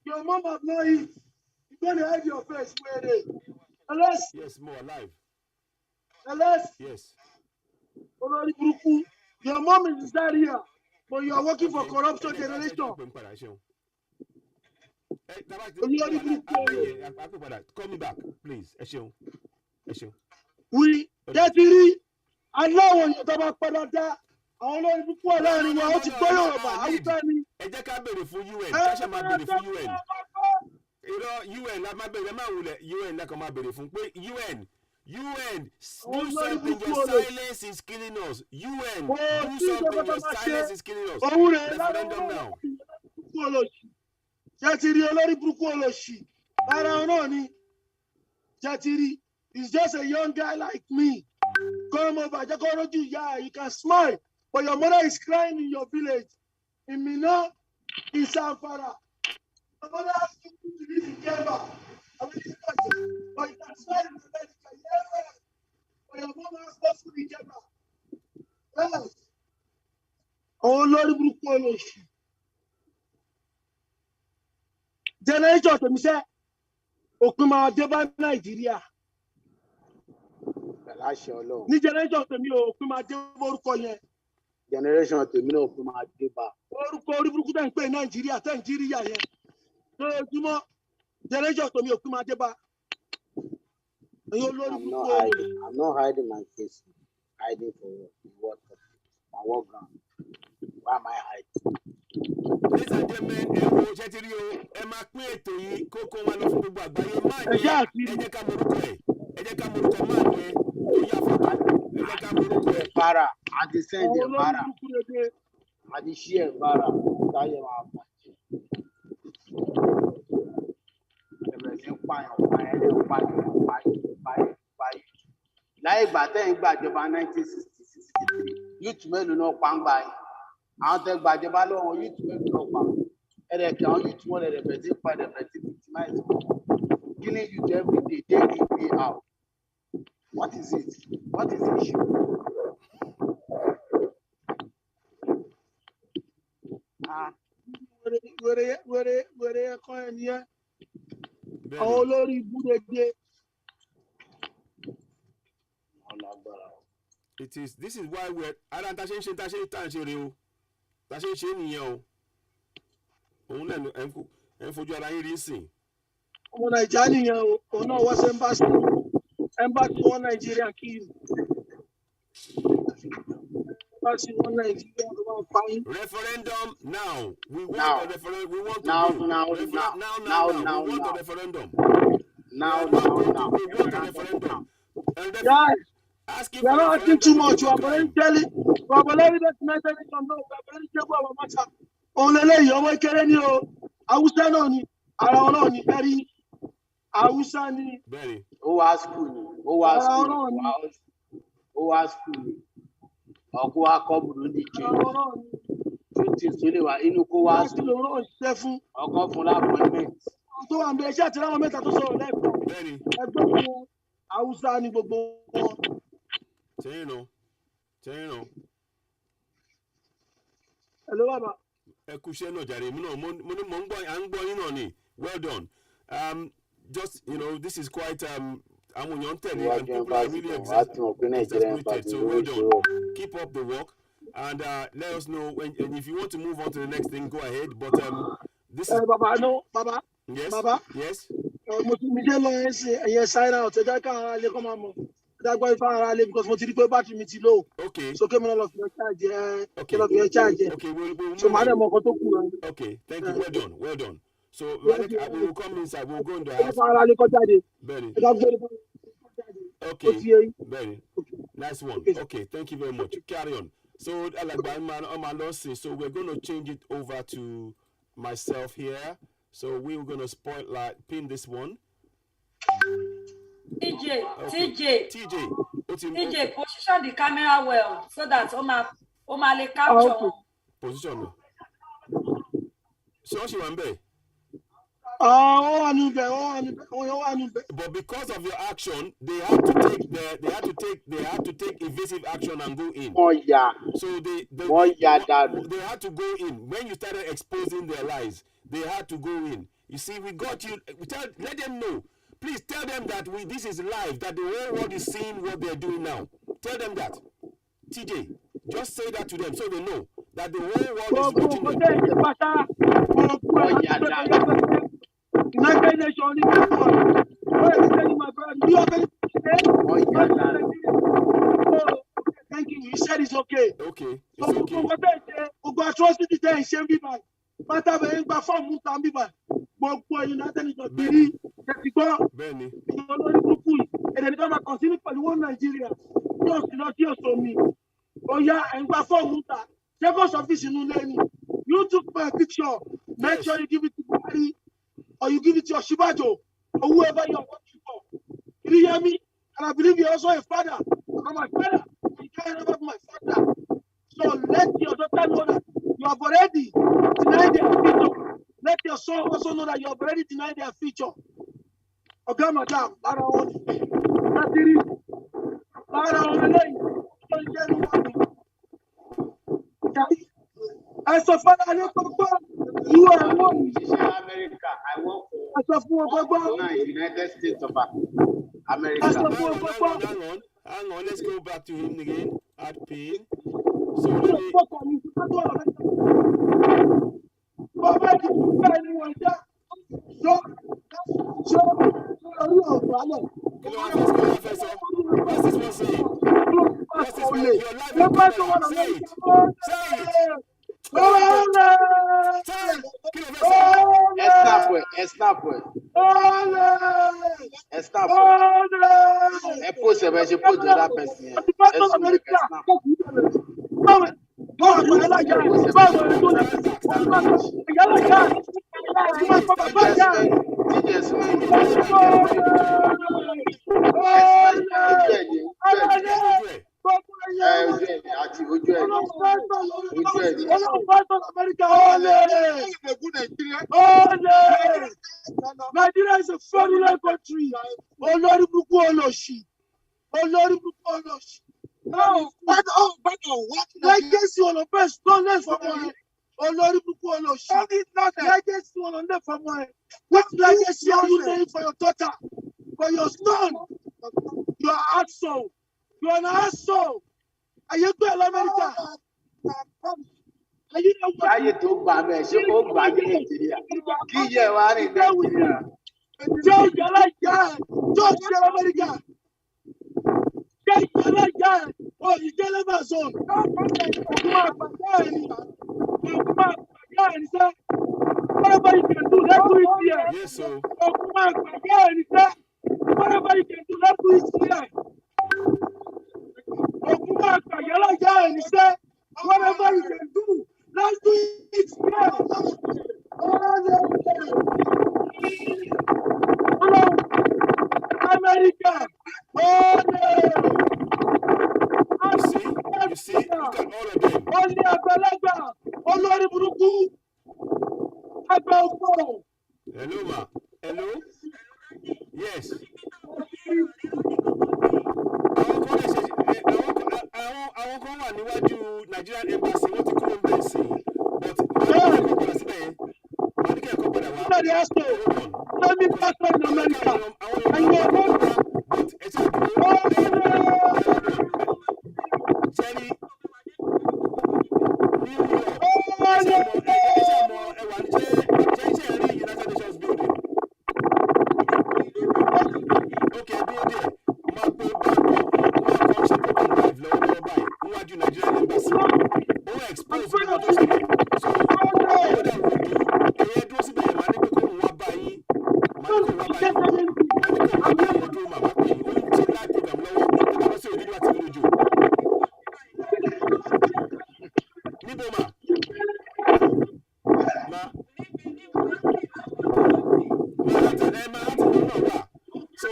Your mom have no eat. You go dey hide your face where dey. Unless. Yes, more alive. Unless Yes. Your mom is not here, but you are working for corruption generation. Call me back, please. We get it. I know when you talk about that. Àwọn olórí púpọ̀ láàrin wọn ó ti gbọ́ Yorùbá Haúsá ni. Ẹ jẹ́ ká béèrè fún UN, ká ṣe máa béèrè fún UN. UN la máa béèrè, máa wulẹ̀ UN la kan máa béèrè fún pé UN do something, your silence is killing us. UN do something, your silence is killing us. Referendum now. Jẹ́tìrí olórí burúkú olóṣì lára wọn náà ni Jẹ́tìrí is just a young guy like me. Come over, jẹ́ kó rojú ìyá, you can smile. But your mother is crying in your village. In Minna, in Zamfara. Your mother has to live in Kemba. But you can smile in America. Yes. But your mother has to live in Kemba. Yes. Oh, Lord, Bruce. Generation to me say, Okuma Deba Nigeria. Ní generation to me, Okuma Deba orúkọ yẹn. Generation tèmi náà fún máa dé bá. Orúkọ orí burúkú tẹ̀ ń pè Nàìjíríà yẹn. Lójúmọ́ generation tèmi òkú máa dé bá. I'm not hiding my face. Hiding for what? My work ground. Why am I hiding? Ladies and gentlemen, ẹ wo Jẹ́tìrí o, ẹ máa pín ètò yìí kókó wọn lọ fún gbogbo àgbáyé. Máa ní ẹ jẹ́ ká morúkọ ẹ̀. Ẹ jẹ́ ká morúkọ máa ní ẹ tó yá fọ́tò. Ẹ jẹ́ ká morúkọ ẹ̀. Para, àti sẹ́ndì ẹ̀ para, àti ṣí ẹ̀ para, táyẹ̀ máa bàjẹ́. Ẹ̀bẹ̀rẹ̀ sí ń pààyàn báyìí. Láyé ìgbà tẹ́yìn gbàjọba 1963, youth mélòó náà pa ń gbà yín. Àwọn tẹ́ gbàjọba lọ́wọ́ youth mélòó náà pa. Ẹ̀rẹ̀kẹ́ àwọn youth wọn ẹ̀rẹ̀bẹ̀ sí pa ẹ̀rẹ̀bẹ̀ sí victimize wọn. Killing youth every day, day in, day out. What is it? What is the issue? Wèrè ẹ̀kọ́ ẹ̀ nìyẹn. Àwọn olórí ibùdókè. This is why we're ara ta ṣe ń ṣe rè o. Ta ṣe ń ṣe nìyẹn o. Òun náà ẹ ń fojú ara yín rí sìn. Ọmọ Nàìjíríà nìyẹn o. Òun náà wọ́n ṣe embassy wọn Nàìjíríà kí ni. Referendum now. We want now. a referendum. We want now. We want a referendum. Guys, Asking we are not asking too much. You are already telling. We are already documenting some no. We are already telling our matter. Only ọmọ ìkéré ni o. Hausa náà ni. Ara wọn náà ni. Ẹ̀rí. Hausa ni. Bẹ́ẹ̀ni. Ó wá school ni. Ọkọ wa kọ́ Burundi change. Tó tó lè wá inú kó wá school. Ọkọ fún appointment. Tó wà ń bẹ iṣẹ́ àti láwọn mẹ́ta tó sọ̀rọ̀ lẹ́ẹ̀kan. Bẹ́ẹ̀ni. Ẹgbẹ́ wọn Hausa ni gbogbo wọn. Ṣẹ́yìn nù. Hello, Baba. Ẹ kú iṣẹ́ náà jàre mú náà mo ń gbọ́ yín náà ni. Well done. Just this is quite àwọn èèyàn tẹ̀lé and people are really exasperated. So well done. Keep up the work and let us know and if you want to move on to the next thing, go ahead. But this is Baba. Yes. Baba. Yes. Mo ti mi jẹ́ lọ ẹ̀yẹ sign out ẹ̀jẹ̀ ká ara lè kọ́ máa mọ̀ dágbọ́ ifá ara lè because mo ti rí pé bátìrì mi ti low. Okay. So kémi náà lọ fi ẹ charge. Okay, we'll so màá dẹ̀ mọ ọkọ tó kù rẹ̀. Okay, thank you. Well done. So we will come inside. We'll go in the house. Ifá ara lè kọ́ jáde. Benny. Okay. Benny. Nice one. Okay, thank you very much. Carry on. So so we're going to change it over to myself here. So we're going to pin this one. TJ, TJ, position the camera well so that Oma capture. Okay. Position. So she went there. But because of your action, they had to take evasive action and go in. Oh yeah. So they had to go in. When you started exposing their lies, they had to go in. You see, we got you. Let them know. Please tell them that this is live, that the whole world is seeing what they're doing now. Tell them that. TJ, just say that to them so they know that the whole world is watching them. United Nations, thank you. He said it's okay. Okay, it's okay. Atrocity there in Shembi Bank. Matter very bad for Mutambi Bank. But United Nations, Benny. And then come and continue for the one Nigeria. Not yours to me. Oh yeah, and before Muta. Second office in Uneni. You took my picture. Make sure you give it to Buhari or you give it to your Shibajo or whoever you're working for. You hear me? And I believe you're also a father. I'm my father. You can't remember my father. So let your daughter know that you have already denied their future. Let your son also know that you have already denied their future. Okay, madam. As a father, you are one. America. I work for United States of America. Hang on. Let's go back to him again. Add pin. So let me. What's this one saying? What's this one? Your life in Canada. Say it. Say it. Nigeria is a fraudulent country. Oh Lord, no, what? Legacy on the best, don't let for money. Oh Lord, legacy on the for money. What legacy are you laying for your daughter, for your son? You are asshole. You are an asshole. Are you going to America? Are you not to Bame? She go back in Nigeria. Kije wari in Nigeria. Joe, you like that. Joe, America. Oh, you tell him a son. Whatever you can do, let's do it here. Yes, sir. Whatever you can do, let's do it here. Whatever you can do, let's do it here. America. Oh no. You see, look at all of them. Only Abalaga. Olori Buruku. Abelko. Hello, ma. Hello? Yes. Àwọn kan wà níwájú Nigerian Embassy wọ́n ti kúrò ń bẹ̀ sí but màá ní kẹ́kọ̀ọ́ padà síbẹ̀ yẹn màá ní kẹ́kọ̀ọ́ padà wá. Let me pass in America. And you are not. But ẹ ṣe àdúró Jerry New York ẹ ṣe àmọ́ ẹwà ní ṣe rí United Nations building. Okay, dúró díẹ̀ máa pé báńkì máa kọ́ ṣe program live lọ́wọ́lọ́wọ́ báyìí níwájú Nigerian Embassy ó expose gbogbo tó ṣẹlẹ̀ so ó dà wò dú ẹ̀yẹ dúró síbẹ̀ yẹn máa ní pé kó òun wá bá yín máa ní kó òun wá bá yín ẹ̀yẹ dúró màmá pé ó ń ṣe live program lọ́wọ́ ó bá lọ sí Oduduwa àti lójú níbo mà máa lọ́nà wà so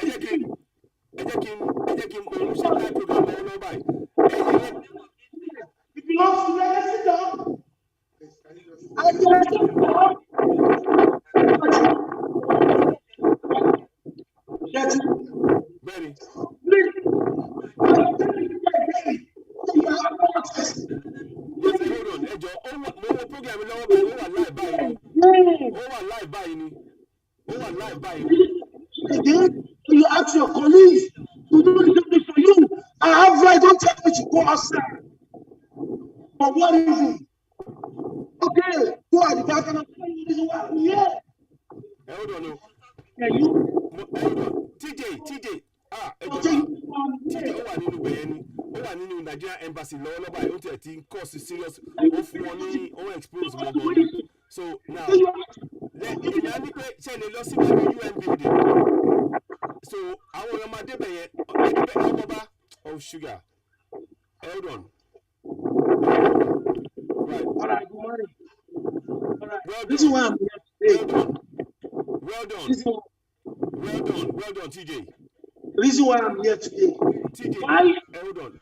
ẹ jẹ́ kí n òun ṣe live program lọ́wọ́lọ́wọ́ báyìí If you lost to legacy down, bẹ́ẹ̀ni. Hold on, ẹjọ́ mo wo program lọ́wọ́ báyìí ó wà live báyìí ni. again, you ask your colleagues to do the same thing for you. I have right, don't tell me to go outside. But what is it? Okay, who are the guys that are telling you this is why I'm here? Hold on, no. Yeah, you. Hold on. TJ. TJ, ó wà nínú bẹ̀yẹn ni. Ó wà nínú Nigerian embassy lọ́wọ́lọ́wọ́ báyìí. Ó tẹ̀ tí ń cause serious. Ó fún wọn ní, ó expose wọn gan ni. So now, èmi á ní pé ṣe lè lọ síwájú UN building. So àwọn ọ̀rọ̀ máa débẹ̀ yẹn. Ọmọba of sugar. Hold on. Right. All right, good morning. All right. Well This is why I'm here today. Well done, TJ. The reason why I'm here today. TJ, why? Hold on.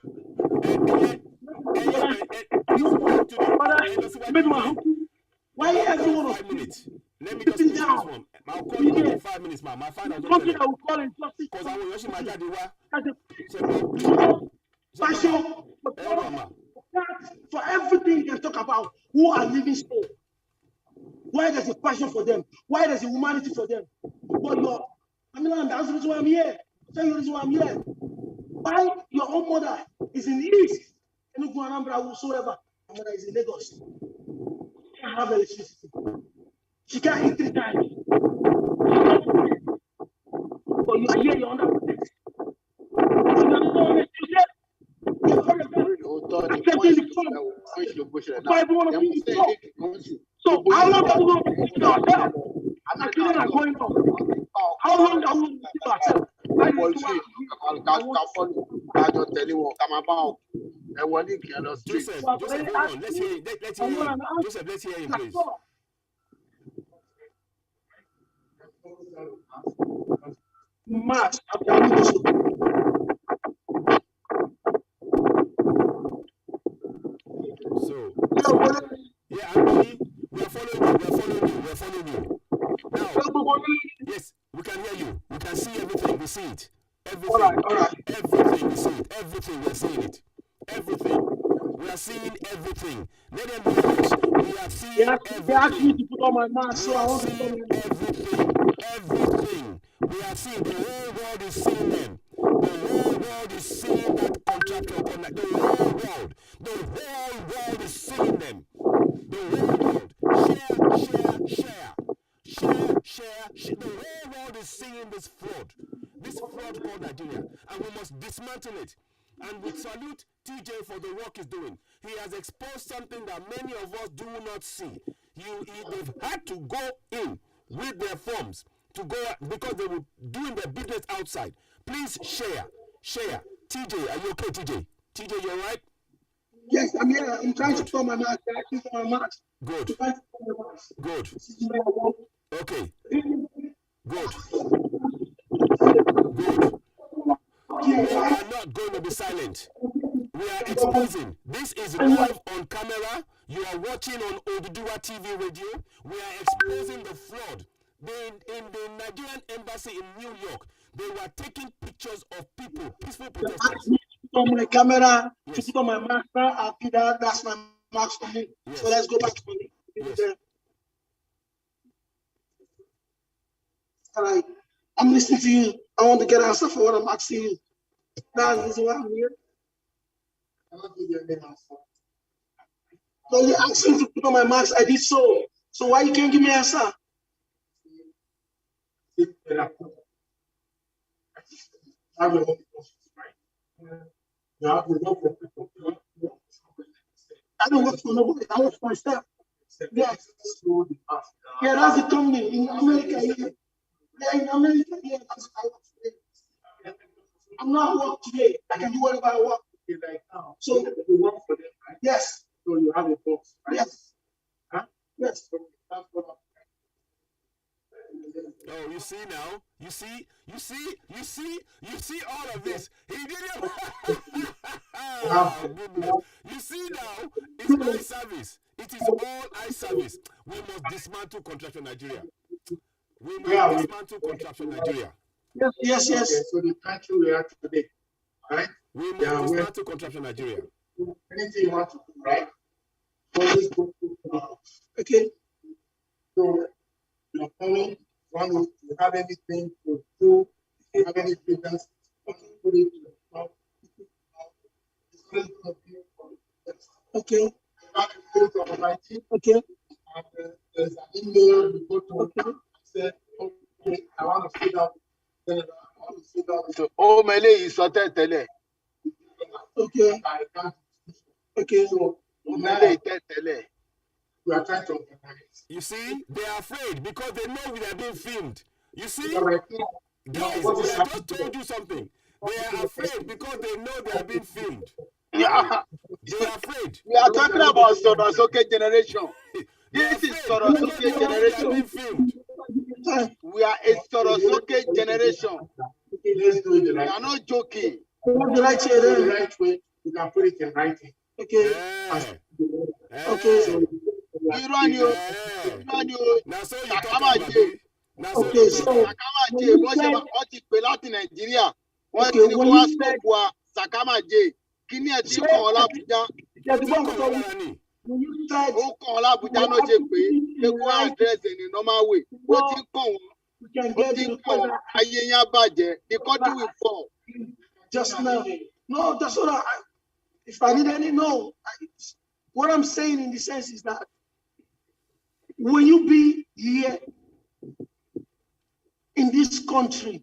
Why everyone 5 minutes? Let me just finish this one. I'll call you in 5 minutes, ma'am. My final something that will call in justice. Because I will yoshi my daddy passion for everything you can talk about who are living still. Why there's a passion for them? Why there's a humanity for them? But that's the reason why I'm here. Tell you the reason why I'm here. Why your own mother is in the east, and Anambra whatsoever. My mother is in Lagos. She can't have electricity. She can't eat 3 times. But you are here, you're under protection. So how long are we going to keep ourselves? Children are going on. How long are we going to keep ourselves? Joseph, hold on. Let's hear him. Joseph, let's hear him, please. March So, yeah, Anthony, we're following you. Now, yes, we can hear you. We can see everything. We see it. Everything. All right. Everything, we see it. Everything, we're seeing it. Everything. We are seeing everything. Let them hear us. We are seeing everything. They asked me to put on my mask, so I want to tell them. Everything. We are seeing. The whole world is seeing them. The whole world is seeing that contractual connect. The whole world is seeing them. The whole world. Share. The whole world is seeing this fraud called Nigeria, and we must dismantle it. And we salute TJ for the work he's doing. He has exposed something that many of us do not see. They've had to go in with their forms to go because they were doing their business outside. Please share. TJ, are you okay, TJ? TJ, you all right? Yes, I'm here. I'm trying to put on my mask. Good. Okay. Good. We are not going to be silent. We are exposing. This is live on camera. You are watching on Oduduwa TV radio. We are exposing the fraud. In the Nigerian embassy in New York, they were taking pictures of people, peaceful protesters. On my camera, to put on my mask. That's my mask for me. Yes. So let's go back to me. Yes. All right. I'm listening to you. I want to get an answer for what I'm asking you. That's why I'm here. I want to get an answer. So you asked me to put on my mask. I did so. So why you can't give me an answer? I don't work for nobody. I work for myself. Yes. Yeah, that's the company in America. Yeah, in America. Yeah, that's how I work today. I'm not at work today. I can do whatever I want. So you work for them, right? Yes. So you have a boss, right? Yes. Huh? Yes. That's what I'm. Oh, you see now? You see all of this. He didn't. Oh, goodness. You see now? It's eye service. It is all eye service. We must dismantle contraction Nigeria. We must dismantle contraction Nigeria. Yes. Okay, so the country we are today, right? We must dismantle contraction Nigeria. Anything you want to do, right? Always go to okay. So you're coming you have anything to do, you have any evidence, put it to the top. Okay. Okay. And there's an email you go to. Okay. Say, okay, I want to sit down. I want to sit down. So, oh, Mele is sorted. Okay. Okay. So, Mele is we are trying to organize. You see, they are afraid because they know we are being filmed. You see, Right guys, what is I just told you something. They are afraid because they know they are being filmed. Yeah. They are afraid. We are talking about Sorosoke generation. This is Because they Sorosoke know they are generation. being filmed. We are a Sorosoke generation. Okay, let's do it the We right are not joking. The right way. here, The then. right way, you can put it in writing. Okay. Okay. You run you. Now so you Sakama talk J. Okay, so Sakama J. Wọ́n ti pè láti Nàìjíríà. Wọ́n ti ní kó wá stop wa Sakama J. Kí ni ẹ ti kàn ọ́ l'Abuja? when you said Ó kàn ọ́ l'Abuja náà ṣe pé kó wá address in a normal way. Ó ti kàn wọ́n. we can Ó get ti to the kàn point wọ́n. that Ayé yẹn á bàjẹ́. The country will fall. just now. No, that's what if I need any, no. What I'm saying in the sense is that when you be here in this country,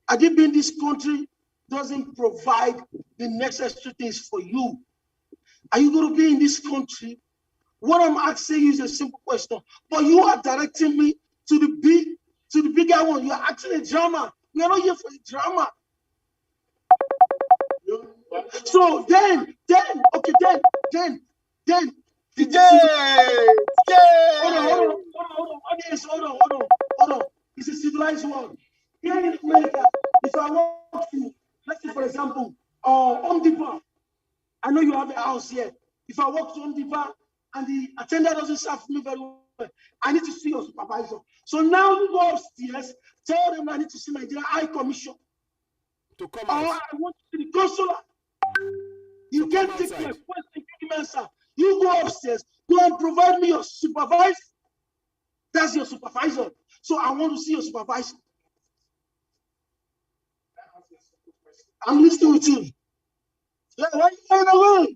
I think being this country doesn't provide the necessary things for you. Are you going to be in this country? What I'm asking you is a simple question, but you are directing me to the bigger one. You are asking a drama. We are not here for a drama. So then, okay, then. DJ! Hold on. Audience, hold on. It's a civilized world. Here in America, if I walk to, let's say for example, Home Depot, I know you have a house here. If I walk to Home Depot and the attendant doesn't serve me very well, I need to see your supervisor. So now you go upstairs, tell them I need to see Nigeria High Commission. To come Or out. I want to see the consular. You can't take my question, give me answer. You go upstairs, go and provide me your supervisor. That's your supervisor. So I want to see your supervisor. I'm listening to you. Yeah, why are you going away?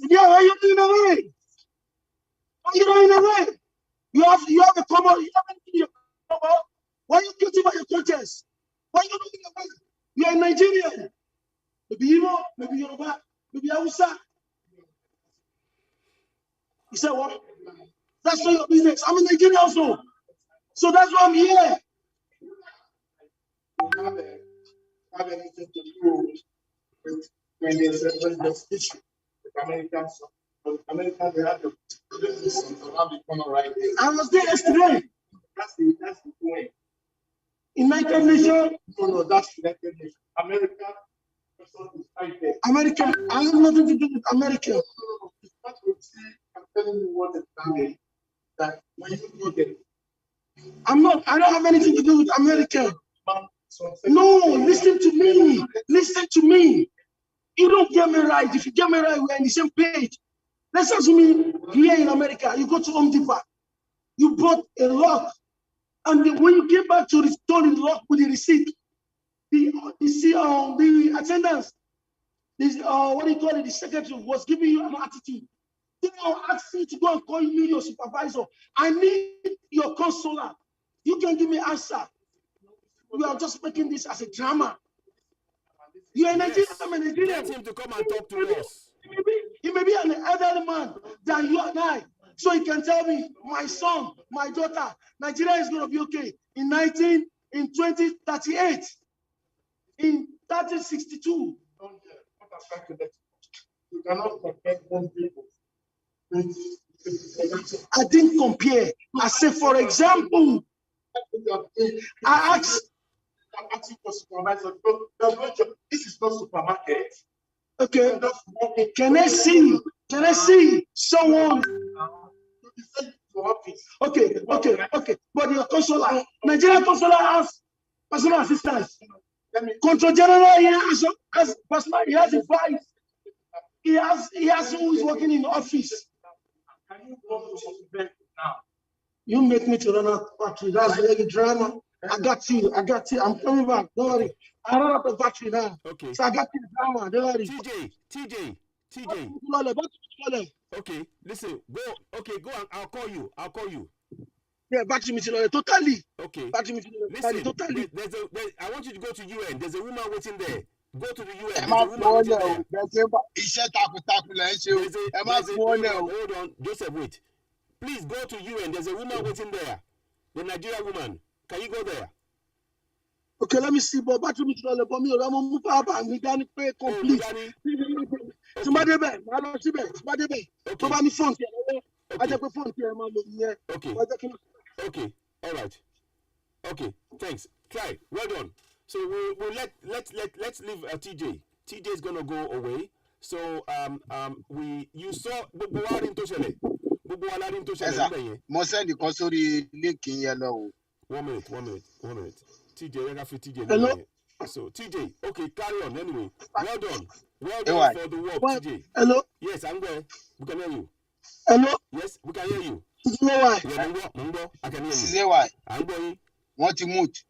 Yeah, why are you going away? Why are you going away? You have a common, you have anything in your common. Why are you guilty by your conscience? Why are you going away? You are Nigerian. Maybe Igbo, maybe Yoruba, maybe Hausa. You said what? That's not your business. I'm a Nigerian also. So that's why I'm here. Have anything to do with when there's issue with Americans. Americans, they have the around the corner right there. I was there yesterday. That's the point. United Nations. No, that's United Nations. America. America. I have nothing to do with America. I'm telling you what the plan is. That when you go there, I don't have anything to do with America. No, listen to me. Listen to me. You don't get me right. If you get me right, we're on the same page. Let's assume here in America, you go to Home Depot, you bought a lock, and when you get back to return the lock with the receipt, the attendants, what do you call it, the secretary was giving you an attitude. They will ask you to go and call me your supervisor. I need your consular. You can give me answer. We are just making this as a drama. You are Nigerian, I'm a Nigerian. Get him to come and talk to us. He may be an elderly man than you and I. So he can tell me, my son, my daughter, Nigeria is going to be okay in 2038, in 1362. You cannot compare one people. I didn't compare. I said, for example, I asked. I'm asking for supervisor. This is not supermarket. Okay. Can I see someone? Okay. But your consular, Nigerian consular has personal assistance. Control General here has personal. He has a vice. He has who is working in the office. Can you go to now? You make me to run out of battery. That's really drama. I got you. I'm coming back. Don't worry. I run out of battery now. Okay. So I got you drama. Don't worry. TJ. Okay, listen. Go. Okay, go. I'll call you. Yeah, battery me totally. Okay. Battery me Listen. totally. I want you to go to UN. There's a woman waiting there. Go to the UN. ẹ There's má a fún woman ọ waiting lẹ o there. bẹ́ẹ̀ iṣẹ́ takuntakun lẹ ń ṣe o ẹ má fún ọ lẹ o. Hold on, Joseph. Wait. Please go to UN. There's a woman waiting there. The Nigerian woman. Can you go there? Okay, let me see. But battery me but me I'm move power bank me down pay complete. Somebody be, I don't see be. Somebody be. To buy me phone here. I just put phone here, man. Okay. Okay. All right. Okay. Thanks. Try. Well done. So we'll let's leave TJ. TJ is gonna go away. So you saw gbogbo wa rin tó ṣẹlẹ̀. Gbogbo wa la rin tó ṣẹlẹ̀ níbẹ̀ yẹn. Mo send kan sórí link yẹn lọ o. 1 minute. TJ, you got TJ. Hello? So TJ, okay, carry on anyway. Well done for the work, TJ. Hello? Yes, I'm there. We can hear you. Hello? Yes, we can hear you. Why? Yeah, Mungo, I can hear you. Ṣiṣẹ́ wa I'm going. wọ́n ti mute.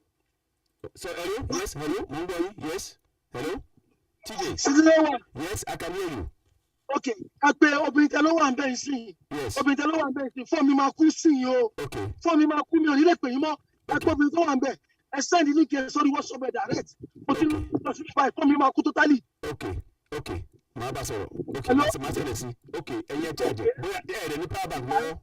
So hello, yes, hello, Mungo, yes, hello, TJ. Why? Yes, I can hear you. Okay, I pay obìnrin tẹ ló wà ń bẹ̀ sí. Yes. Obìnrin tẹ ló wà ń bẹ̀ sí. Fọ́ọ̀mù mi máa kú sí i o. Okay. Fọ́ọ̀mù mi máa kú mi ò ní lè pè yín mọ́. Ẹ pé obìnrin tó wà ń bẹ̀. Ẹ send the link yẹn sórí WhatsApp ẹ̀ direct. Mo ti lọ sí báyìí. Fọ́ọ̀mù mi máa kú totally. Okay. Màá bá sọ̀rọ̀. Okay, màá ṣẹlẹ̀ sí. Okay, ẹ̀yẹ charge. Bóyá ẹ̀rẹ̀ ní power bank lọ́wọ́.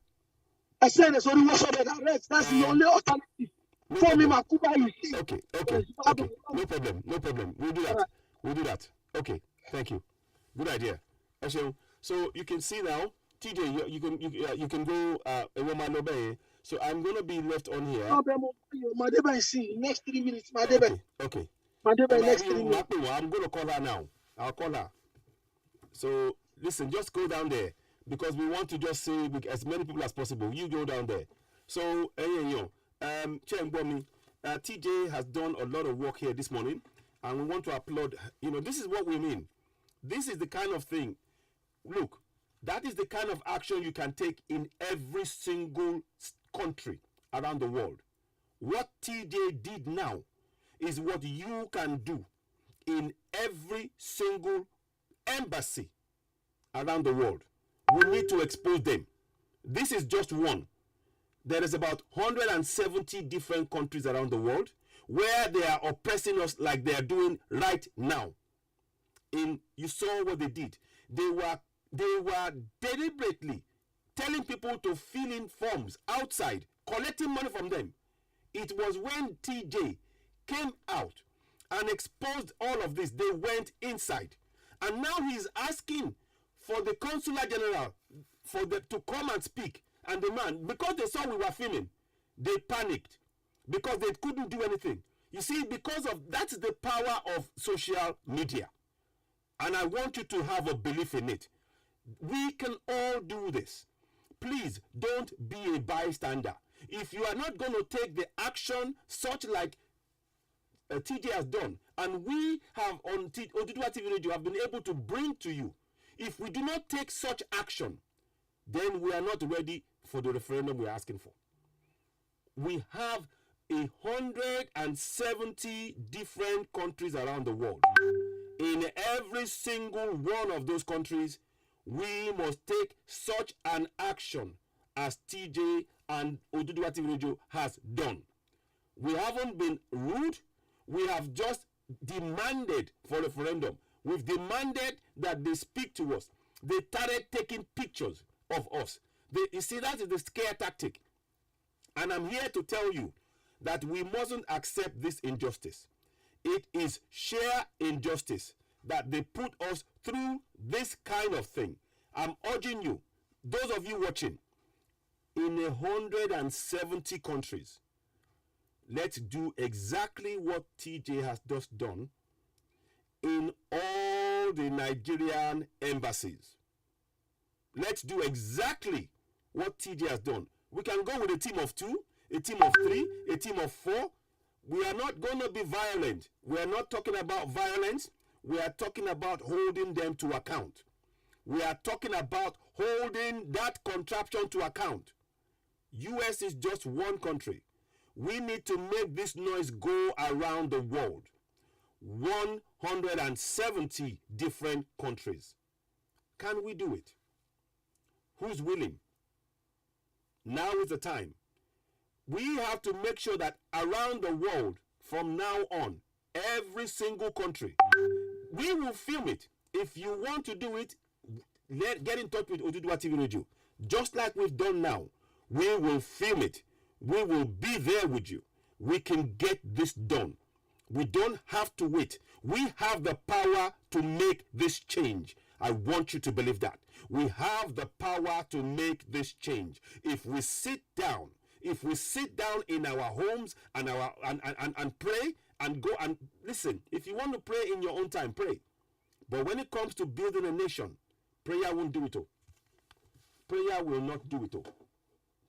Ẹ send it sórí WhatsApp ẹ̀ direct. That's the only alternative. Fọ́ọ̀mù mi máa kú báyìí. Okay. No problem. We'll do that. Okay, thank you. Good idea. So you can see now, TJ, you can go so I'm gonna be left on here. Next 3 minutes. Okay. Next 3 minutes. I'm gonna call her now. I'll call her. So listen, just go down there because we want to just say with as many people as possible. You go down there. So TJ has done a lot of work here this morning, and we want to applaud. This is what we mean. This is the kind of thing. Look, that is the kind of action you can take in every single country around the world. What TJ did now is what you can do in every single embassy around the world. We need to expose them. This is just one. There is about 170 different countries around the world where they are oppressing us like they are doing right now. You saw what they did. They were deliberately telling people to fill in forms outside, collecting money from them. It was when TJ came out and exposed all of this, they went inside. And now he's asking for the consular general to come and speak. And the man, because they saw we were filming, they panicked because they couldn't do anything. You see, because of that's the power of social media. And I want you to have a belief in it. We can all do this. Please don't be a bystander. If you are not going to take the action such like TJ has done, and we have on Oduduwa TV Radio have been able to bring to you, if we do not take such action, then we are not ready for the referendum we are asking for. We have 170 different countries around the world. In every single one of those countries, we must take such an action as TJ and Oduduwa TV Radio has done. We haven't been rude. We have just demanded for referendum. We've demanded that they speak to us. They started taking pictures of us. You see, that is the scare tactic. And I'm here to tell you that we mustn't accept this injustice. It is sheer injustice that they put us through this kind of thing. I'm urging you, those of you watching, in 170 countries, let's do exactly what TJ has just done in all the Nigerian embassies. Let's do exactly what TJ has done. We can go with a team of 2, a team of 3, a team of 4. We are not going to be violent. We are not talking about violence. We are talking about holding them to account. We are talking about holding that contraption to account. US is just one country. We need to make this noise go around the world. 170 different countries. Can we do it? Who's willing? Now is the time. We have to make sure that around the world, from now on, every single country, we will film it. If you want to do it, get in touch with Oduduwa TV Radio. Just like we've done now, we will film it. We will be there with you. We can get this done. We don't have to wait. We have the power to make this change. I want you to believe that. We have the power to make this change. If we sit down in our homes and pray and go and listen, if you want to pray in your own time, pray. But when it comes to building a nation, prayer won't do it all. Prayer will not do it all.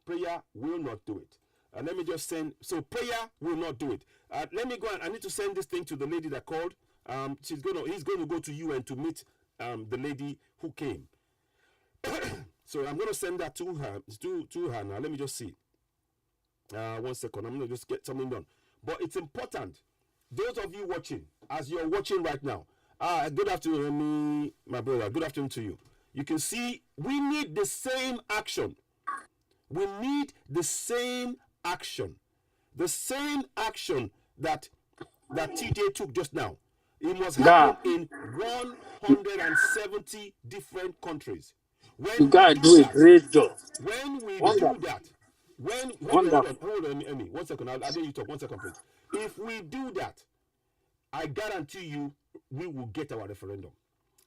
Prayer will not do it. Let me just send. So prayer will not do it. Let me go. I need to send this thing to the lady that called. He's going to go to UN to meet the lady who came. So I'm going to send that to her. To her now. Let me just see. 1 second. I'm going to just get something done. But it's important. Those of you watching, as you're watching right now. Good afternoon, my brother. Good afternoon to you. You can see we need the same action. We need the same action. The same action that TJ took just now. It must happen in 170 different countries. You guys do a great job. When we do that, hold on, Emmy, 1 second. I'll let you talk. 1 second, please. If we do that, I guarantee you, we will get our referendum,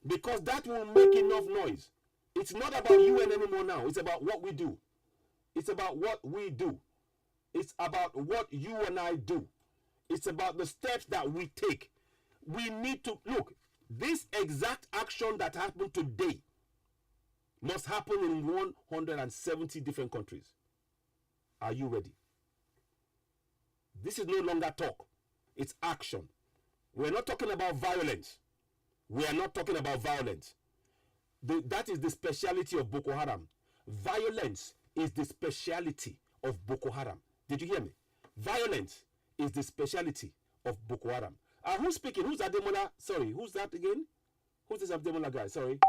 because that will make enough noise. It's not about UN anymore now. It's about what we do. It's about what we do. It's about what you and I do. It's about the steps that we take. We need to look. This exact action that happened today must happen in 170 different countries. Are you ready? This is no longer talk. It's action. We're not talking about violence. We are not talking about violence. That is the speciality of Boko Haram. Violence is the speciality of Boko Haram. Did you hear me? Violence is the speciality of Boko Haram. Who's speaking? Who's Ademola? Sorry, who's that again? Who's this Ademola guy? Sorry.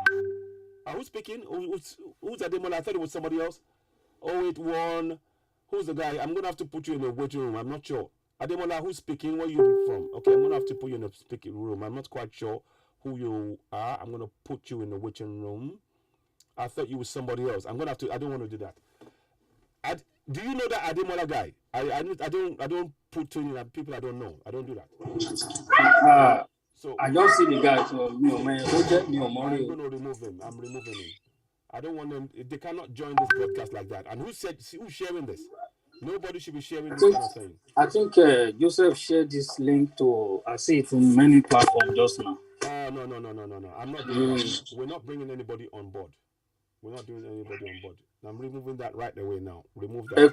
Who's speaking? Who's Ademola? I thought it was somebody else. 081. Who's the guy? I'm going to have to put you in a waiting room. I'm not sure. Ademola, who's speaking? Where are you from? Okay, I'm going to have to put you in a speaking room. I'm not quite sure who you are. I'm going to put you in the waiting room. I thought you were somebody else. I'm going to have to. I don't want to do that. Do you know that Ademola guy? I don't put people I don't know. I don't do that. So I just see the guy. So man, I'm going to remove him. I'm removing him. I don't want them. They cannot join this broadcast like that. And who's sharing this? Nobody should be sharing this kind of thing. I think Joseph shared this link to. I see it on many platforms just now. No. I'm not doing that. We're not bringing anybody on board. We're not doing anybody on board. I'm removing that right away now. Remove that. In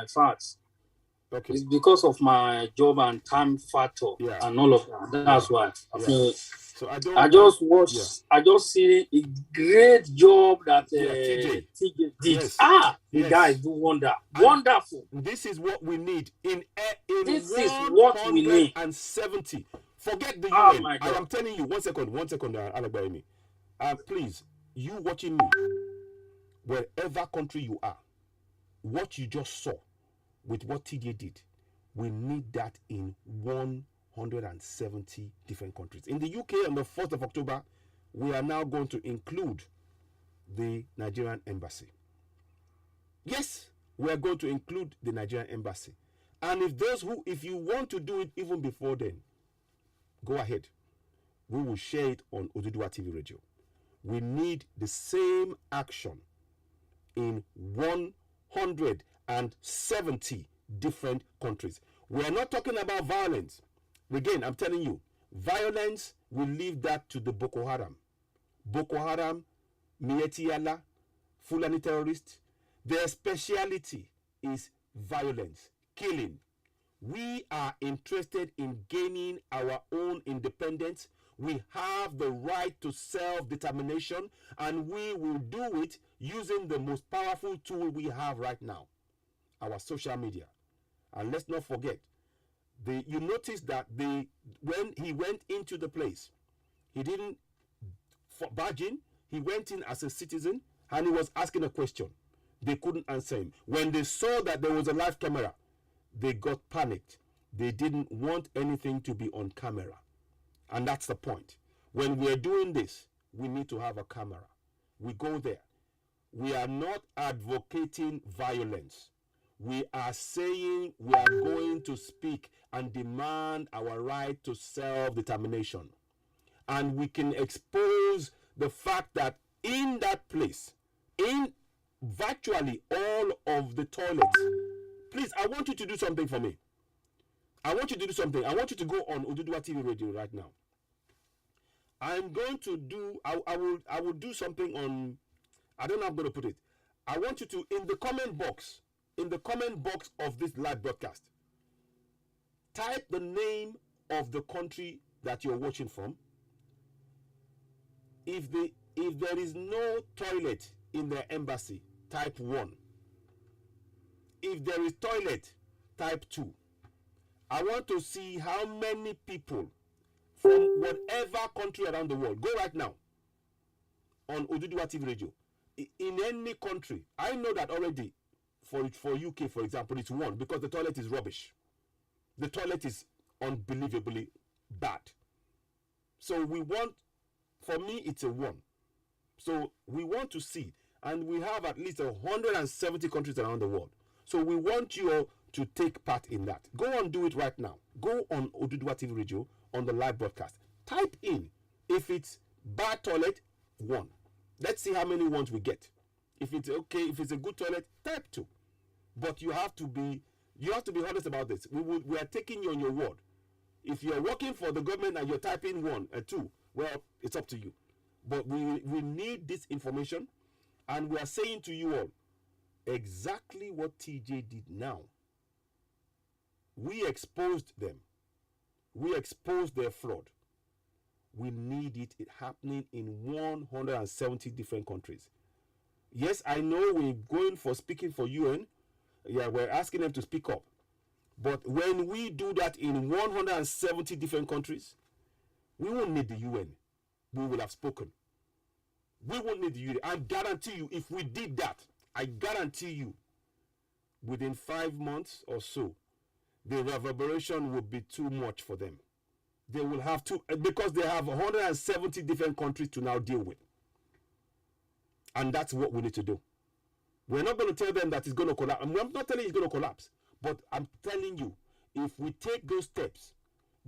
fact, okay. It's because of my job and time factor and all of that. That's why. So I just see a great job that TJ did. Yes. The guys do wonderful. This is what we need in this is what we need. 170. Forget the UN. I am telling you. 1 second, Alagbaimi. Please, you watching me, wherever country you are, what you just saw with what TJ did, we need that in 170 different countries. In the UK, on the 4th of October, we are now going to include the Nigerian embassy. Yes, we are going to include the Nigerian embassy. And if you want to do it even before then, go ahead. We will share it on Oduduwa TV Radio. We need the same action in 170 different countries. We are not talking about violence. Again, I'm telling you, violence, will leave that to the Boko Haram. Boko Haram, Mieti Allah, Fulani terrorists, their speciality is violence, killing. We are interested in gaining our own independence. We have the right to self-determination, and we will do it using the most powerful tool we have right now, our social media. And let's not forget, you notice that when he went into the place, he didn't barge in. He went in as a citizen and he was asking a question. They couldn't answer him. When they saw that there was a live camera, they got panicked. They didn't want anything to be on camera. And that's the point. When we're doing this, we need to have a camera. We go there. We are not advocating violence. We are saying we are going to speak and demand our right to self-determination. And we can expose the fact that in that place, in virtually all of the toilets, please, I want you to do something for me. I want you to do something. I want you to go on Oduduwa TV radio right now. I'm going to do, I will do something on, I don't know how I'm going to put it. I want you to, in the comment box of this live broadcast, type the name of the country that you're watching from. If there is no toilet in the embassy, type 1. If there is toilet, type 2. I want to see how many people from whatever country around the world, go right now on Oduduwa TV radio. In any country, I know that already. For UK, for example, it's 1 because the toilet is rubbish. The toilet is unbelievably bad. So for me, it's a 1. So we want to see, and we have at least 170 countries around the world. So we want you all to take part in that. Go and do it right now. Go on Oduduwa TV radio on the live broadcast. Type in, if it's bad toilet, 1. Let's see how many ones we get. If it's okay, if it's a good toilet, type 2. But you have to be honest about this. We are taking you on your word. If you're working for the government and you're typing 1 or 2, well, it's up to you. But we need this information, and we are saying to you all exactly what TJ did now. We exposed them. We exposed their fraud. We need it happening in 170 different countries. Yes, I know we're going for speaking for UN. Yeah, we're asking them to speak up. But when we do that in 170 different countries, we won't need the UN. We will have spoken. We won't need the UN. I guarantee you, if we did that, I guarantee you, within 5 months or so, the reverberation will be too much for them. They will have to, because they have 170 different countries to now deal with. And that's what we need to do. We're not going to tell them that it's going to collapse. I'm not telling you it's going to collapse. But I'm telling you, if we take those steps,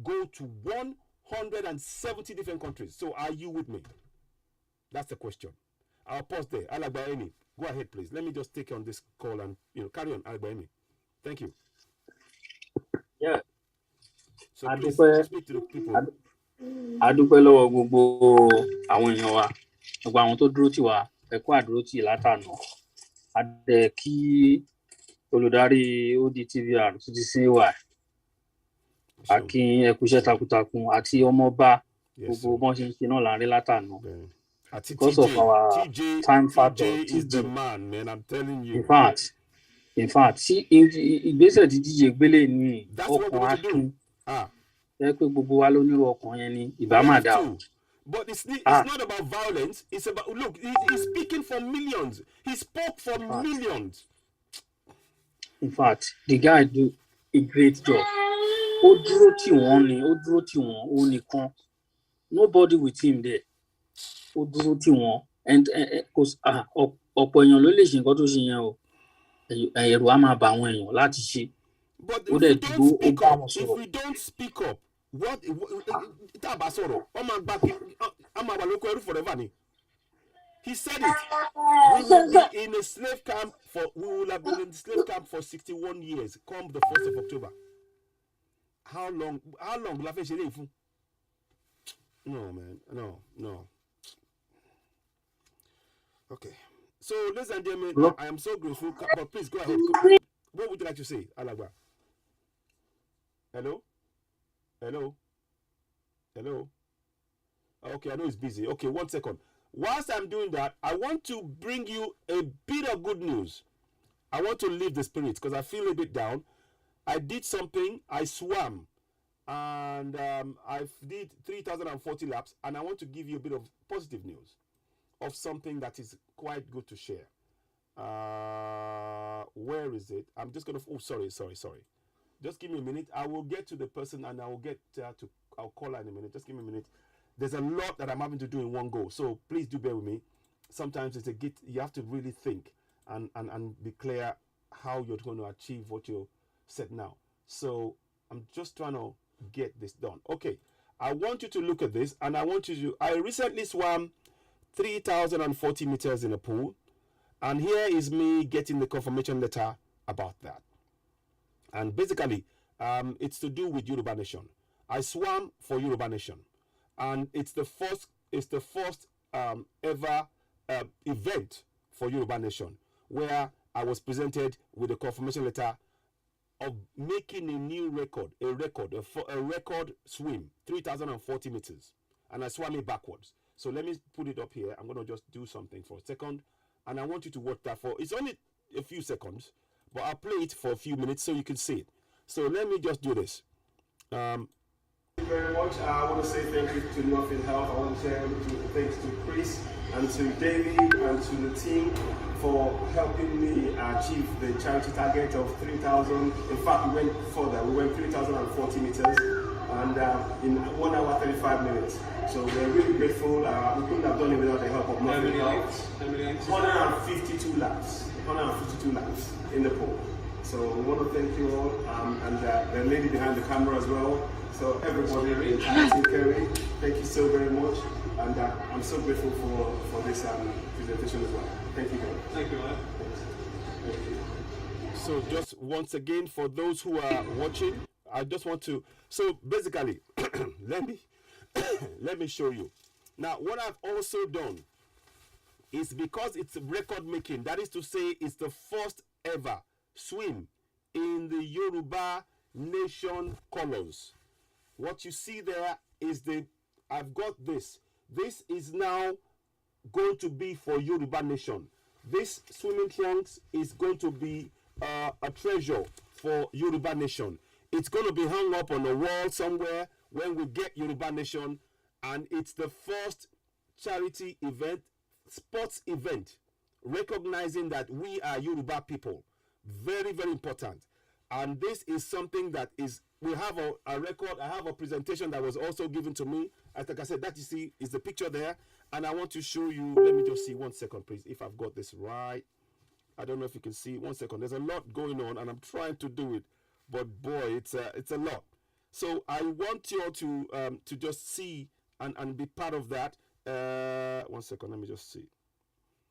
go to 170 different countries. So are you with me? That's the question. I'll pause there. Alagbaemi, go ahead, please. Let me just take on this call and carry on, Alagbaemi. Thank you. Yeah. So please speak to the people. Adúpẹ́ lọ́wọ́ gbogbo àwọn èèyàn wa, gbogbo àwọn tó dúró tì wá, ẹ kú àdúró tì látànà. A dẹ̀ kí olùdarí ODTVR títí sí wà. A kí ẹ kú iṣẹ́ takuntakun àti ọmọọba gbogbo bọ́n ṣe ń ṣe náà láàrin látànà. Because of our time factor, TJ is the man, man. I'm telling you. In fact, sí ìgbésẹ̀ tí TJ gbélé ní ọkàn akin. Ẹ pé gbogbo wa ló nírú ọkàn yẹn ní ìbá máa dà o. But it's not about violence. It's about, look, he's speaking for millions. He spoke for millions. In fact, the guy do a great job. Ó dúró tì wọ́n, ó nìkan. Nobody with him there. Ó dúró tì wọ́n. And ọ̀pọ̀ èèyàn ló lè ṣe nǹkan tó ṣe yẹn o. Ẹ̀rù á máa bà àwọn èèyàn láti ṣe. But if we don't speak up, what tábà sọ̀rọ̀ ọmọ àgbà ló kọ ẹrú forever ni. He said it. We will be in a slave camp we will have been in the slave camp for 61 years come the 1st of October. How long la fẹ́ ṣe léyìí fún? No, man. No. Okay. So, ladies and gentlemen, I am so grateful, but please go ahead. What would you like to say, Alagba? Hello? Okay, I know it's busy. Okay, 1 second. whilst I'm doing that, I want to bring you a bit of good news. I want to lift the spirit because I feel a bit down. I did something. I swam, and I did 3,040 laps, and I want to give you a bit of positive news of something that is quite good to share. Where is it? I'm just gonna. Oh, sorry. Just give me a minute. I will get to the person, and I will get I'll call her in a minute. Just give me a minute. There's a lot that I'm having to do in one go, so please do bear with me. Sometimes it's you have to really think and be clear how you're going to achieve what you said now. So I'm just trying to get this done. Okay, I want you to look at this, and I want you to. I recently swam 3,040 meters in a pool, and here is me getting the confirmation letter about that. And basically, it's to do with Yoruba Nation. I swam for Yoruba Nation, and it's the first ever event for Yoruba Nation where I was presented with a confirmation letter of making a new record, a record swim, 3,040 meters, and I swam it backwards. So let me put it up here. I'm going to just do something for a second, and I want you to watch that for, it's only a few seconds, but I'll play it for a few minutes so you can see it. So let me just do this. Thank you very much. I want to say thank you to Nothing Health. I want to say thanks to Chris and to David and to the team for helping me achieve the charity target of 3,000. In fact, we went further. We went 3,040 meters and in 1 hour 35 minutes. So we're really grateful. We couldn't have done it without the help of Nothing Health. 152 laps. 152 laps in the pool. So we want to thank you all and the lady behind the camera as well. So everybody in Insecurity, thank you so very much. And I'm so grateful for this presentation as well. Thank you guys. Thank you, Thank you. So just once again, for those who are watching, I just want to, so basically, let me show you. Now, what I've also done is because it's record making, that is to say, it's the first ever swim in the Yoruba Nation colors. What you see there is I've got this. This is now going to be for Yoruba Nation. This swimming trunks is going to be a treasure for Yoruba Nation. It's going to be hung up on a wall somewhere when we get Yoruba Nation, and it's the first charity event, sports event, recognizing that we are Yoruba people. Very, very important. And this is something that is, we have a record. I have a presentation that was also given to me. As like I said, that you see is the picture there. And I want to show you, let me just see 1 second, please, if I've got this right. I don't know if you can see. 1 second. There's a lot going on, and I'm trying to do it. But boy, it's a lot. So I want you all to just see and be part of that. 1 second, let me just see.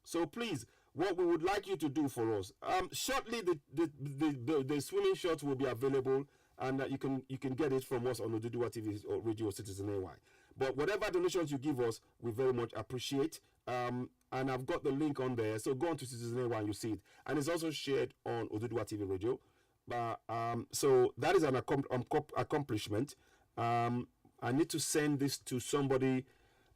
So please, what we would like you to do for us, shortly the swimming shorts will be available, and you can get it from us on Oduduwa TV or Radio Citizen AY. But whatever donations you give us, we very much appreciate. And I've got the link on there, so go on to Citizen AY and you see it. And it's also shared on Oduduwa TV Radio. So that is an accomplishment. I need to send this to somebody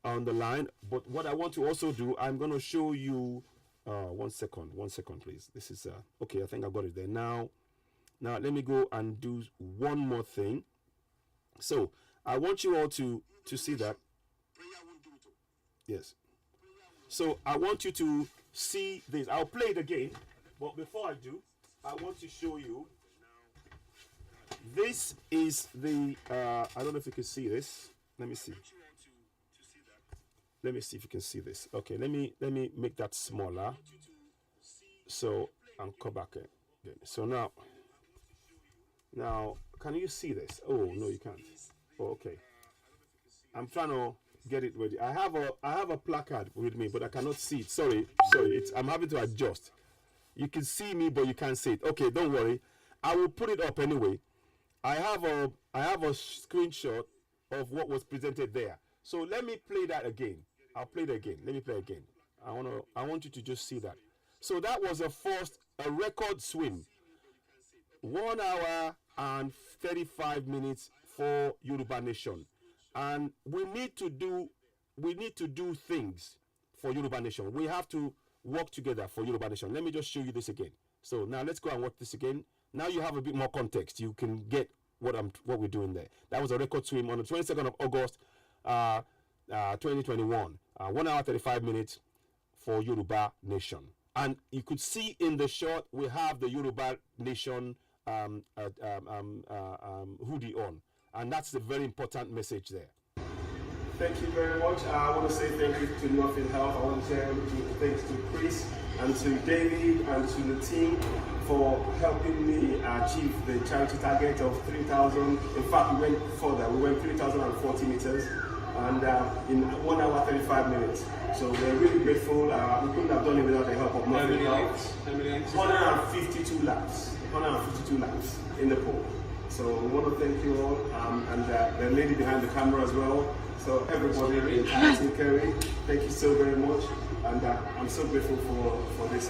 on the line. But what I want to also do, I'm going to show you. 1 second, please. This is okay. I think I got it there now. Now let me go and do one more thing. So I want you all to see that. Yes. So I want you to see this. I'll play it again, but before I do, I want to show you. This is the. I don't know if you can see this. Let me see. Let me see if you can see this. Okay, let me make that smaller. So and come back again. So now can you see this? Oh no, you can't. Oh, okay. I'm trying to get it ready. I have a placard with me, but I cannot see it. Sorry. I'm having to adjust. You can see me, but you can't see it. Okay, don't worry. I will put it up anyway. I have a screenshot of what was presented there. So let me play that again. I'll play it again. Let me play again. I want you to just see that. So that was a record swim. 1 hour and 35 minutes for Yoruba Nation. And we need to do things for Yoruba Nation. We have to work together for Yoruba Nation. Let me just show you this again. So now let's go and watch this again. Now you have a bit more context. You can get what we're doing there. That was a record swim on the 22nd of August, 2021. 1 hour 35 minutes for Yoruba Nation. And you could see in the shot we have the Yoruba Nation hoodie on, and that's a very important message there. Thank you very much. I want to say thank you to Nothing Health. I want to say thanks to Chris and to David and to the team for helping me achieve the charity target of 3,000. In fact, we went further. We went 3,040 meters and in 1 hour 35 minutes. So we're really grateful. We couldn't have done it without the help of Nothing Health. 152 laps. 152 laps in the pool. So we want to thank you all and the lady behind the camera as well. So everybody in Insecurity, thank you so very much, and I'm so grateful for this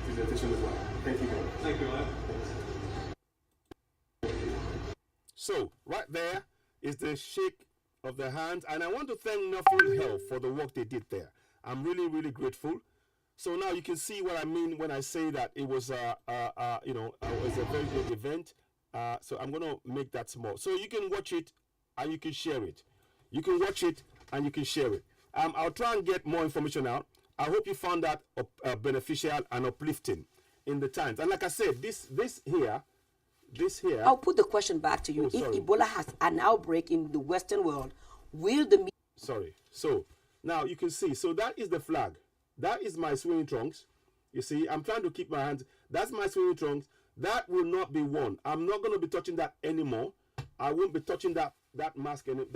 presentation as well. Thank you guys. Thank you, man. So right there is the shake of the hands, and I want to thank Nothing Health for the work they did there. I'm really, really grateful. So now you can see what I mean when I say that it was it was a very good event. So I'm gonna make that small, so you can watch it and you can share it. You can watch it and you can share it. I'll try and get more information out. I hope you found that beneficial and uplifting in the times. And like I said, this here. I'll put the question back to you. Oh, if sorry. Ebola has an outbreak in the Western world, will the... Sorry. So now you can see. So that is the flag. That is my swimming trunks. You see, I'm trying to keep my hands. That's my swimming trunks. That will not be worn. I'm not going to be touching that anymore. I won't be touching that mask and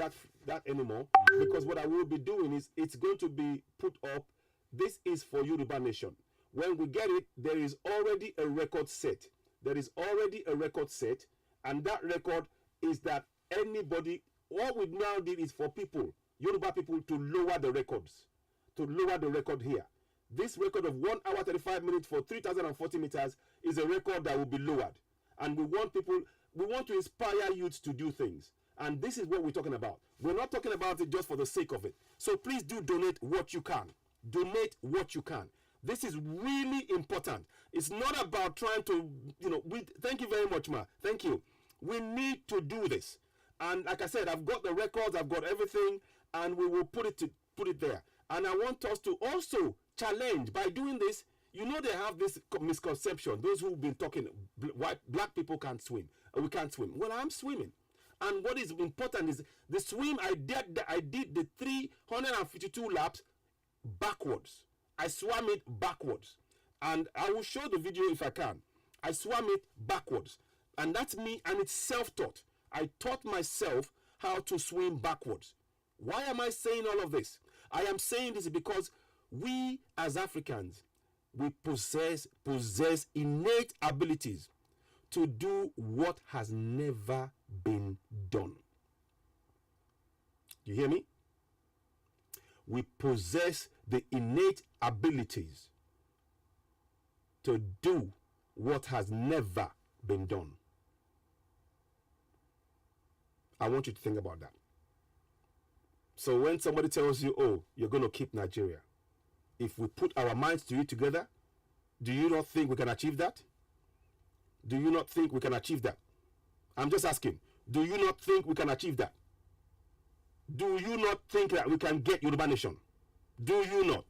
that anymore, because what I will be doing is it's going to be put up. This is for Yoruba Nation. When we get it, there is already a record set. There is already a record set, and that record is that anybody. All we now did is for people, Yoruba people, to lower the records, to lower the record here. This record of 1 hour 35 minutes for 3,040 meters is a record that will be lowered, and we want people. We want to inspire youth to do things. And this is what we're talking about. We're not talking about it just for the sake of it. So please do donate what you can. Donate what you can. This is really important. It's not about trying to, thank you very much, Ma. Thank you. We need to do this. And like I said, I've got the records, I've got everything, and we will put it there. And I want us to also challenge by doing this. You know, they have this misconception. Those who've been talking, black people can't swim. We can't swim. Well, I'm swimming. And what is important is the swim I did the 352 laps backwards. I swam it backwards. And I will show the video if I can. I swam it backwards. And that's me, and it's self-taught. I taught myself how to swim backwards. Why am I saying all of this? I am saying this because we as Africans, we possess innate abilities to do what has never been done. You hear me? We possess the innate abilities to do what has never been done. I want you to think about that. So when somebody tells you, oh, you're going to keep Nigeria, if we put our minds to it together, do you not think we can achieve that? Do you not think we can achieve that? I'm just asking. Do you not think we can achieve that? Do you not think that we can get Yoruba Nation? Do you not?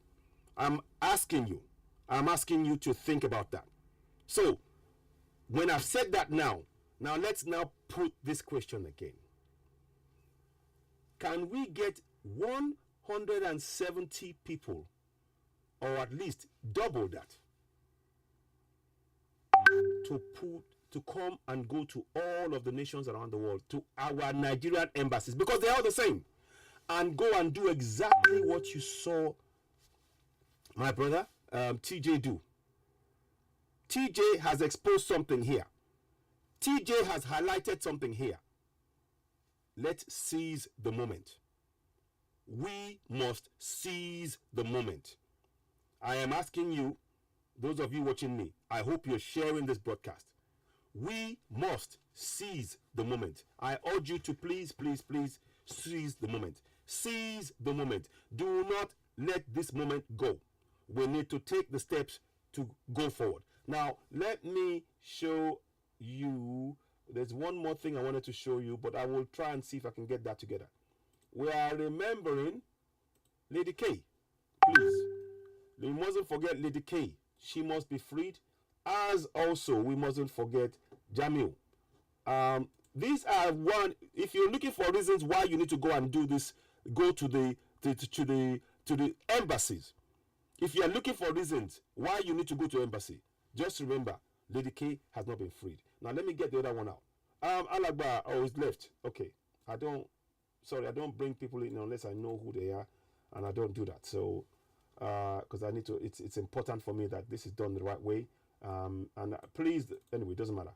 I'm asking you. I'm asking you to think about that. So, when I've said that now let's now put this question again. Can we get 170 people, or at least double that, to come and go to all of the nations around the world, to our Nigerian embassies, because they're all the same, and go and do exactly what you saw my brother TJ do? TJ has exposed something here. TJ has highlighted something here. Let's seize the moment. We must seize the moment. I am asking you, those of you watching me, I hope you're sharing this broadcast. We must seize the moment. I urge you to please, please, please seize the moment. Seize the moment. Do not let this moment go. We need to take the steps to go forward. Now, let me show you. There's one more thing I wanted to show you, but I will try and see if I can get that together. We are remembering Lady K. Please, we mustn't forget Lady K. She must be freed. As also, we mustn't forget Jamil. These are one. If you're looking for reasons why you need to go and do this, go to the embassies. If you are looking for reasons why you need to go to embassy, just remember Lady K has not been freed. Now let me get the other one out. Alagba, oh, he's left. Okay, I don't bring people in unless I know who they are, and I don't do that. So because I need to, it's important for me that this is done the right way. And please, anyway, it doesn't matter.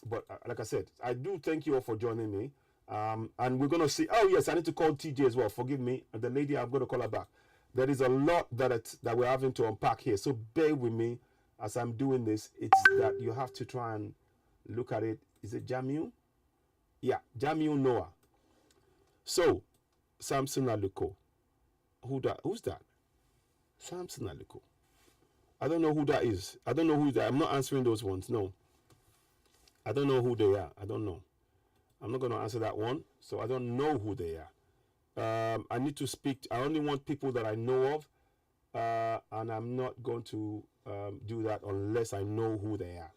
But like I said, I do thank you all for joining me. And we're going to see, oh yes, I need to call TJ as well. Forgive me. And the lady, I'm going to call her back. There is a lot that we're having to unpack here. So bear with me as I'm doing this. It's that you have to try and look at it. Is it Jamil? Yeah, Jamil Noah. So, Samson Aluko. Who's that? Samson Aluko. I don't know who that is. I don't know who that. I'm not answering those ones. No. I don't know who they are. I don't know. I'm not going to answer that one. So I don't know who they are. I need to speak. I only want people that I know of. And I'm not going to do that unless I know who they are.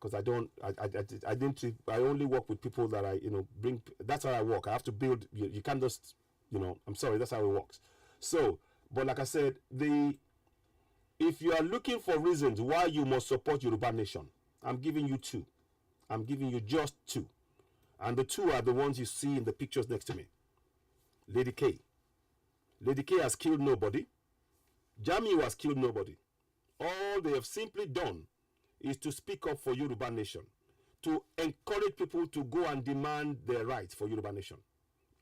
Because I only work with people that I, bring. That's how I work. I have to build. You can't just, I'm sorry. That's how it works. So, but like I said, if you are looking for reasons why you must support Yoruba Nation, I'm giving you two. I'm giving you just two. And the two are the ones you see in the pictures next to me. Lady K. Lady K has killed nobody. Jamiu has killed nobody. All they have simply done is to speak up for Yoruba Nation, to encourage people to go and demand their rights for Yoruba Nation.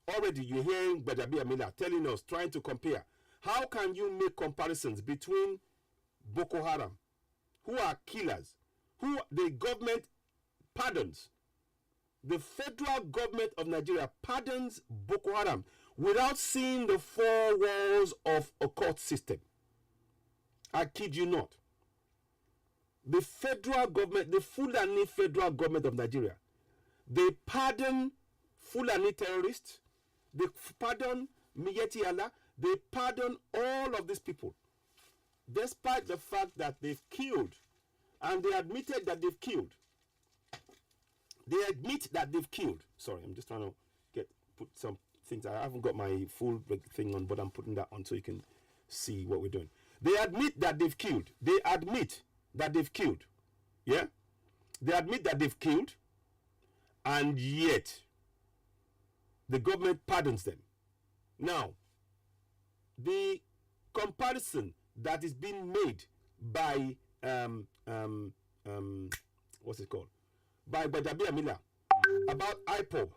Already you're hearing Gbajabiamila Amila telling us, trying to compare. How can you make comparisons between Boko Haram, who are killers, who the government pardons? The federal government of Nigeria pardons Boko Haram without seeing the four walls of a court system. I kid you not. The federal government, the Fulani federal government of Nigeria, they pardon Fulani terrorists, they pardon Miyetti Allah, they pardon all of these people, despite the fact that they've killed, and they admitted that they've killed. They admit that they've killed. Sorry, I'm just trying to put some things. I haven't got my full thing on, but I'm putting that on so you can see what we're doing. They admit that they've killed. They admit that they've killed. Yeah? They admit that they've killed, and yet the government pardons them. Now, the comparison that is being made by what's it called? By Gbajabiamila Amila about IPOB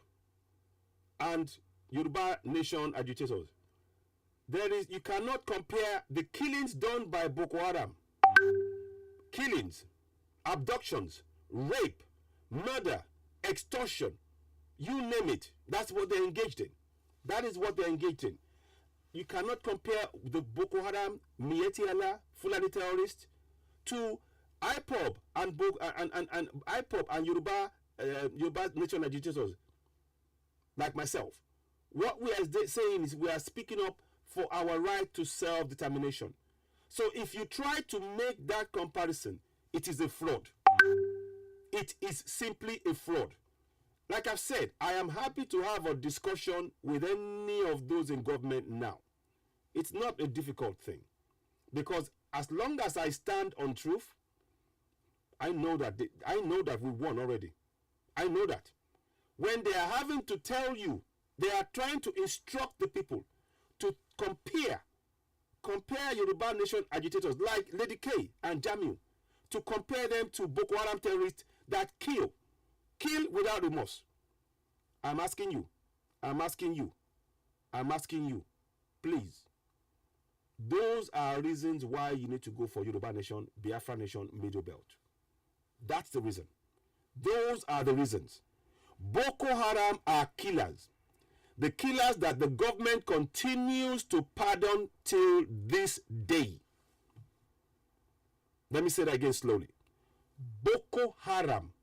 and Yoruba Nation agitators. You cannot compare the killings done by Boko Haram, killings, abductions, rape, murder, extortion, you name it. That's what they're engaged in. That is what they're engaged in. You cannot compare the Boko Haram, Miyetti Allah, Fulani terrorists to IPOB and IPOB and Yoruba Nation agitators like myself. What we are saying is we are speaking up for our right to self-determination. So if you try to make that comparison, it is a fraud. It is simply a fraud. Like I've said, I am happy to have a discussion with any of those in government now. It's not a difficult thing. Because as long as I stand on truth, I know that we won already. I know that. When they are having to tell you, they are trying to instruct the people to compare Yoruba Nation agitators like Lady K and Jamiu, to compare them to Boko Haram terrorists that kill without remorse. I'm asking you, please. Those are reasons why you need to go for Yoruba Nation, Biafra Nation, Middle Belt. That's the reason. Those are the reasons. Boko Haram are killers. The killers that the government continues to pardon till this day. Let me say that again slowly. Boko Haram,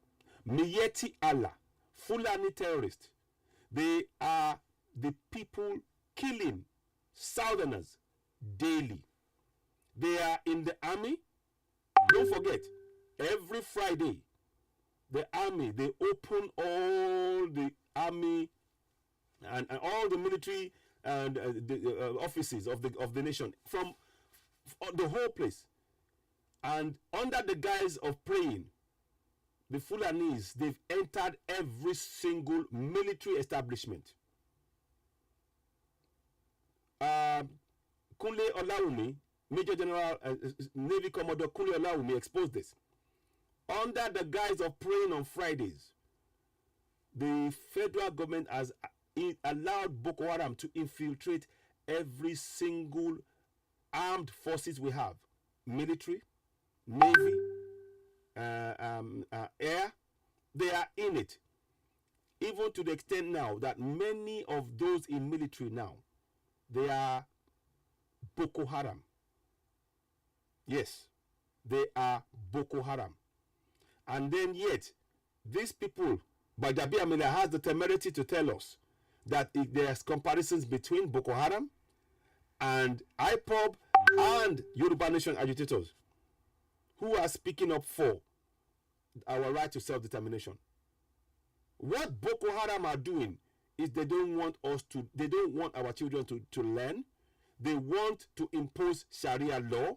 Miyetti Allah, Fulani terrorists, they are the people killing Southerners daily. They are in the army. Don't forget, every Friday, the army, they open all the army and all the military and the offices of the nation from the whole place. And under the guise of praying, the Fulanis, they've entered every single military establishment. Kunle Olawumi, Major General Navy Commodore Kunle Olawumi exposed this. Under the guise of praying on Fridays, the federal government has allowed Boko Haram to infiltrate every single armed forces we have. Military, Navy, air, they are in it. Even to the extent now that many of those in military now, they are Boko Haram. Yes, they are Boko Haram. And then yet, these people, Bajabi Amila has the temerity to tell us that there's comparisons between Boko Haram and IPOB and Yoruba Nation agitators who are speaking up for our right to self-determination. What Boko Haram are doing is they don't want our children to learn. They want to impose Sharia law.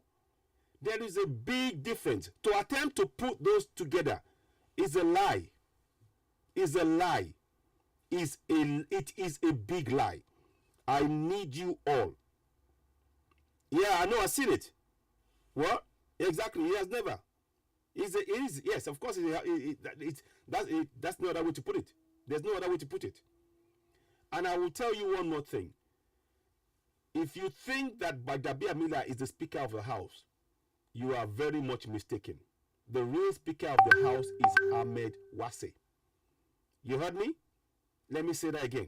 There is a big difference. To attempt to put those together is a lie. Is a lie. It is a big lie. I need you all. Yeah, I know, I've seen it. What? Exactly. He has never. Yes, of course. That's no other way to put it. There's no other way to put it. And I will tell you one more thing. If you think that Bajabi Amila is the Speaker of the House, you are very much mistaken. The real Speaker of the House is Ahmed Wase. You heard me? Let me say that again.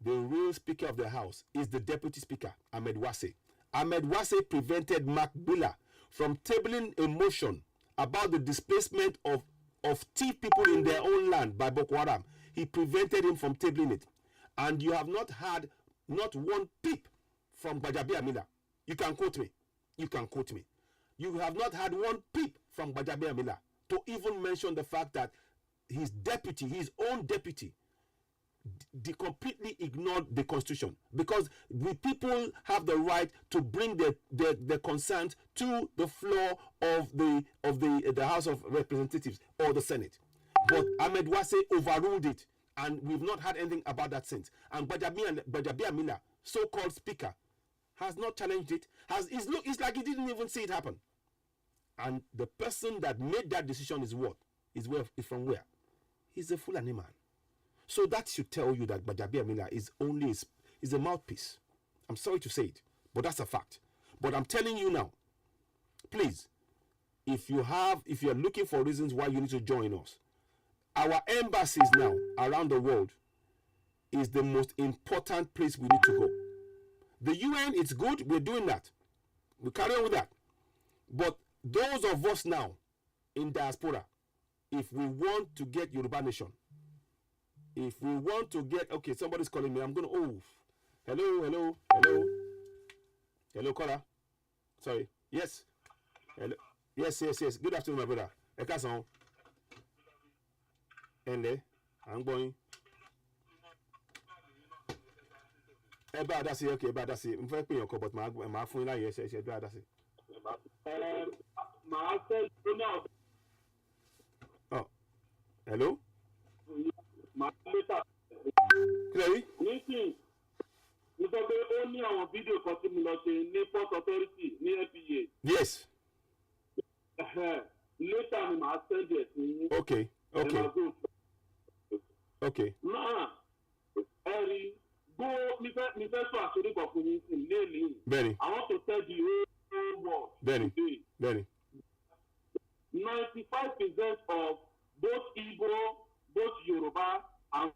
The real Speaker of the House is the Deputy Speaker, Ahmed Wase. Ahmed Wase prevented Mark Billa from tabling a motion about the displacement of thief people in their own land by Boko Haram. He prevented him from tabling it. And you have not had not one peep from Bajabi Amila. You can quote me. You can quote me. You have not had one peep from Bajabi Amila to even mention the fact that his deputy, his own deputy, completely ignored the constitution, because the people have the right to bring their concerns to the floor of the House of Representatives or the Senate. But Ahmed Wase overruled it, and we've not had anything about that since. And Bajabi Amila, so-called speaker, has not challenged it. It's like he didn't even see it happen. And the person that made that decision is what? Is from where? He's a Fulani man. So that should tell you that Bajabi Amila is a mouthpiece. I'm sorry to say it, but that's a fact. But I'm telling you now, please, if you're looking for reasons why you need to join us, our embassies now around the world is the most important place we need to go. The UN, it's good, we're doing that. We carry on with that. But those of us now in diaspora, if we want to get Yoruba Nation, if we want to get, okay, somebody's calling me, I'm going to, hello, caller. Sorry. Yes. Hello. Yes. Good afternoon, my brother. Ekason. Ende. I'm going. That's it. Okay, that's it. I'm going to pay your call, but my phone line, yes, that's it. Oh. Hello? Clearly? Nísìnyí, mo sọ pé ó ní àwọn fídíò kan tí mo lọ ṣe ní Port Authority ní NPA. Yes. Later ni màá send ẹ̀ sí. Okay. Náà, ẹ̀rí mi fẹ́ sọ àṣírí kan fún mi sí léèlì. Bẹ́ẹ̀ni. I want to tell the whole world. Bẹ́ẹ̀ni. 95% of both Igbo, both Yoruba, and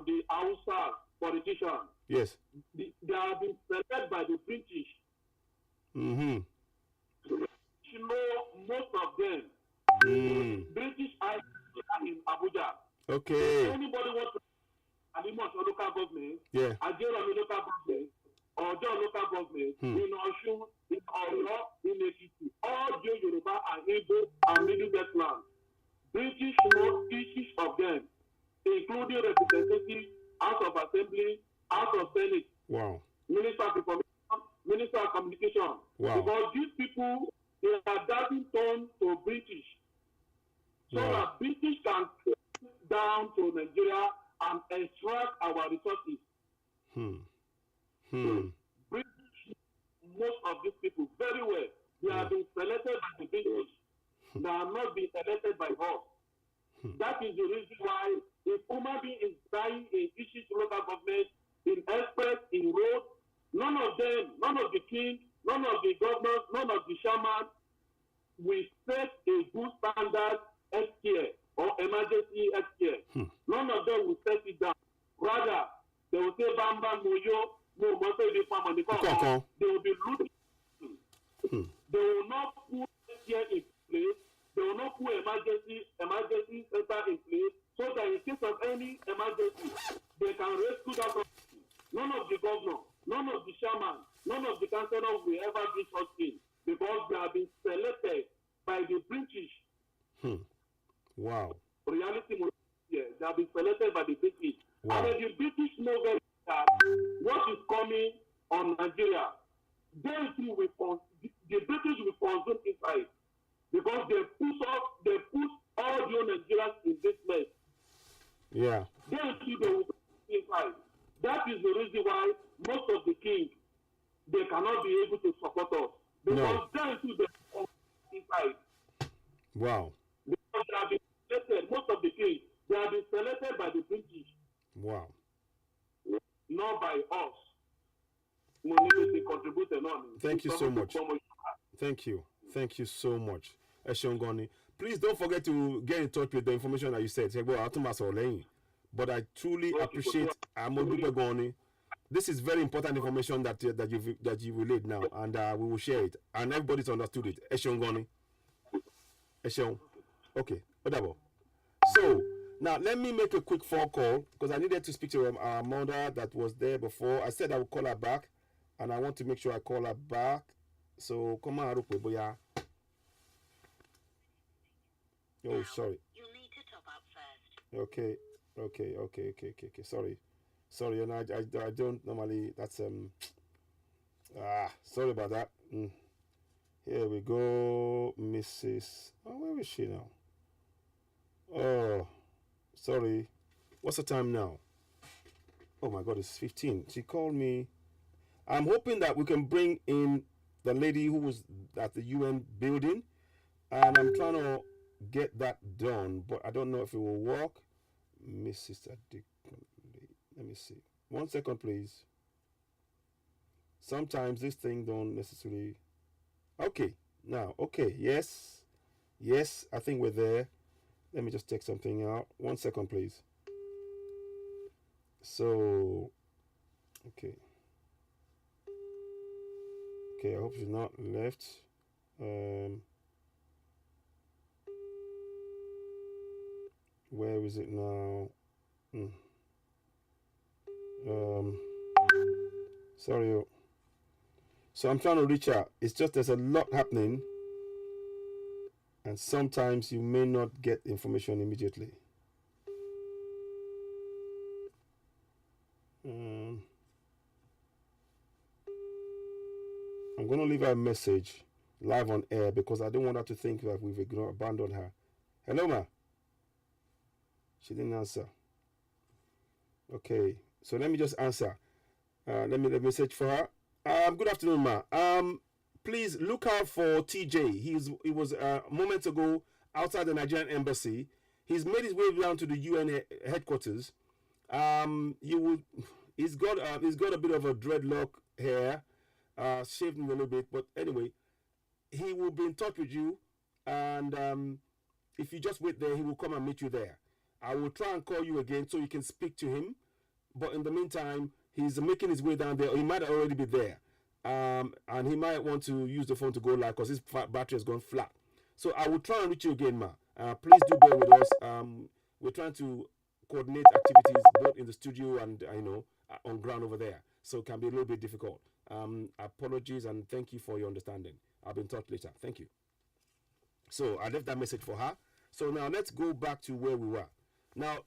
the Hausa, politicians. Yes. They have been selected by the British. Mm-hmm. You know, most of them, British are in Abuja. Okay. If anybody wants to Alimos or local government, Yeah. Ajero local government, or John local government, in Osun, in Oyo, in Ekiti, all Joe Yoruba and Igbo and Middle Belt land. British know issues of them, including representatives, House of Assembly, House of Senate, wow, Minister of Information, Minister of Communication. Wow. Because these people, they are dabbing turn to British. So wow, that British can come down to Nigeria and extract our resources. British, most of these people, very well, they have been selected by the British. They have not been elected by us. That is the reason why if human being is dying in issues local government, in express, in road, none of them, none of the king, none of the governors, none of the shaman will set a good standard healthcare or emergency healthcare. None of them will set it down. Rather, they will say Bamba Moyo, no Moto the farmer, they will be looting. They will not put healthcare in place. They will not put emergency center in place so that in case of any emergency, they can rescue that person. None of the governor, none of the shaman, none of the councillors will ever be such in because they have been selected by the British. Wow. Reality, yeah, they have been selected by the British. Wow. And the British know very that what is coming on Nigeria, the British will consume inside. Because they put all the Nigerians in this mess. Yeah. They will inside. That is the reason why most of the kings, they cannot be able to support us. Because they inside. Wow. Because they have been selected, most of the kings, they have been selected by the British. Wow. Not by us. Thank you so much. Thank you. Thank you so much. Eshongoni. Please don't forget to get in touch with the information that you said. But I truly appreciate Amodupegoni. This is very important information that you relayed now, and we will share it. And everybody's understood it. Eshongoni. Eshong. Okay. Odabo. So now let me make a quick phone call because I needed to speak to our mother that was there before. I said I would call her back, and I want to make sure I call her back. So come on, Boya. Oh, sorry. You'll need to top up first. Okay. Sorry, and I don't normally. That's sorry about that. Here we go, Mrs. Oh, where is she now? Oh, sorry. What's the time now? Oh my God, it's 15. She called me. I'm hoping that we can bring in the lady who was at the UN building, and I'm trying to get that done, but I don't know if it will work. Mrs. Let me see. 1 second, please. Sometimes this thing don't necessarily. Okay, now, okay, yes, I think we're there. Let me just take something out. 1 second, please. So, okay, I hope she's not left. Where is it now? Sorry. So I'm trying to reach out. It's just there's a lot happening, and sometimes you may not get information immediately. I'm going to leave her a message live on air because I don't want her to think that we've abandoned her. Hello, ma. She didn't answer. Okay, so let me just answer. Let me message for her. Good afternoon, ma. Please look out for TJ. He was moments ago outside the Nigerian embassy. He's made his way down to the UN headquarters. He's got a bit of a dreadlock hair, shaved him a little bit, but anyway, he will be in touch with you, and if you just wait there, he will come and meet you there. I will try and call you again so you can speak to him, but in the meantime, he's making his way down there. He might already be there. And he might want to use the phone to go live because his battery has gone flat. So I will try and reach you again, Ma. Please do bear with us. We're trying to coordinate activities both in the studio and on ground over there. So it can be a little bit difficult. Apologies and thank you for your understanding. I'll be in touch later. Thank you. So I left that message for her. So now let's go back to where we were. Now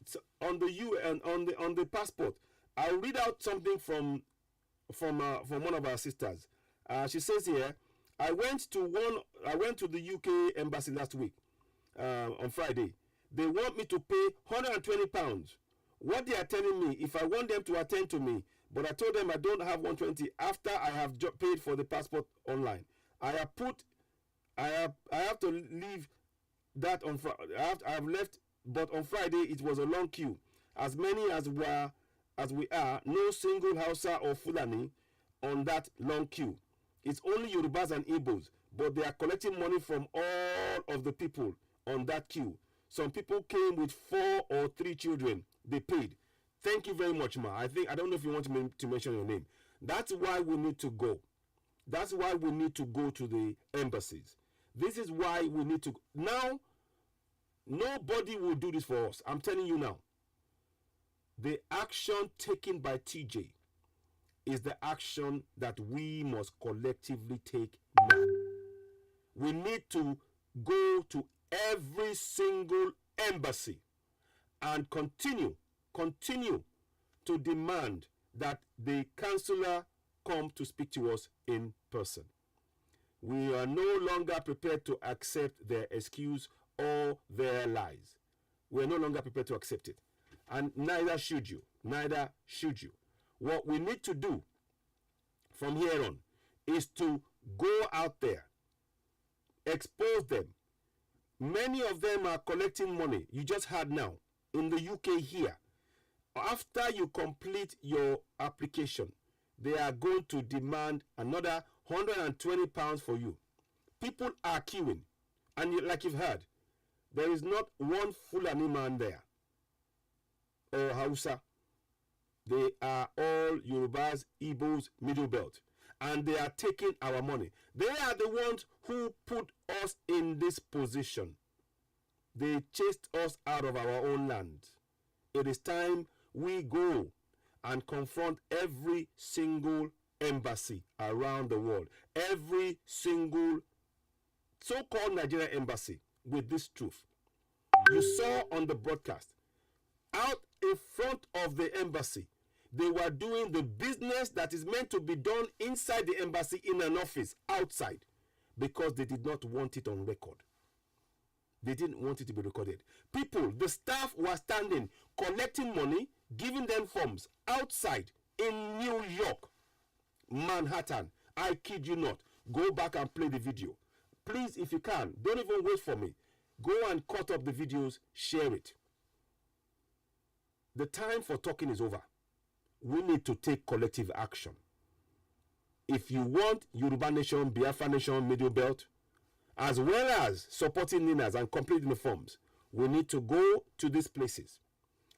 on the passport, I'll read out something from one of our sisters. She says here, I went to the UK embassy last week on Friday. They want me to pay £120. What they are telling me, if I want them to attend to me, but I told them I don't have 120 after I have paid for the passport online. I have to leave that on Friday. I have left, but on Friday it was a long queue. As many as we are, no single Hausa or Fulani on that long queue. It's only Yorubas and Igbos, but they are collecting money from all of the people on that queue. Some people came with 4 or 3 children. They paid. Thank you very much, Ma. I don't know if you want to mention your name. That's why we need to go. That's why we need to go to the embassies. This is why we need to. Now, nobody will do this for us. I'm telling you now. The action taken by TJ is the action that we must collectively take now. We need to go to every single embassy and continue to demand that the consular come to speak to us in person. We are no longer prepared to accept their excuse or their lies. We are no longer prepared to accept it. And neither should you. Neither should you. What we need to do from here on is to go out there, expose them. Many of them are collecting money. You just heard now in the UK here. After you complete your application, they are going to demand another £120 for you. People are queuing. And like you've heard, there is not one Fulani man there or Hausa. They are all Yorubas, Igbos, Middle Belt. And they are taking our money. They are the ones who put us in this position. They chased us out of our own land. It is time we go and confront every single embassy around the world. Every single so-called Nigerian embassy with this truth. You saw on the broadcast, out in front of the embassy, they were doing the business that is meant to be done inside the embassy in an office outside because they did not want it on record. They didn't want it to be recorded. People, the staff were standing, collecting money, giving them forms outside in New York, Manhattan. I kid you not. Go back and play the video. Please, if you can, don't even wait for me. Go and cut up the videos, share it. The time for talking is over. We need to take collective action. If you want Yoruba Nation, Biafra Nation, Middle Belt, as well as supporting Ninas and completing the forms, we need to go to these places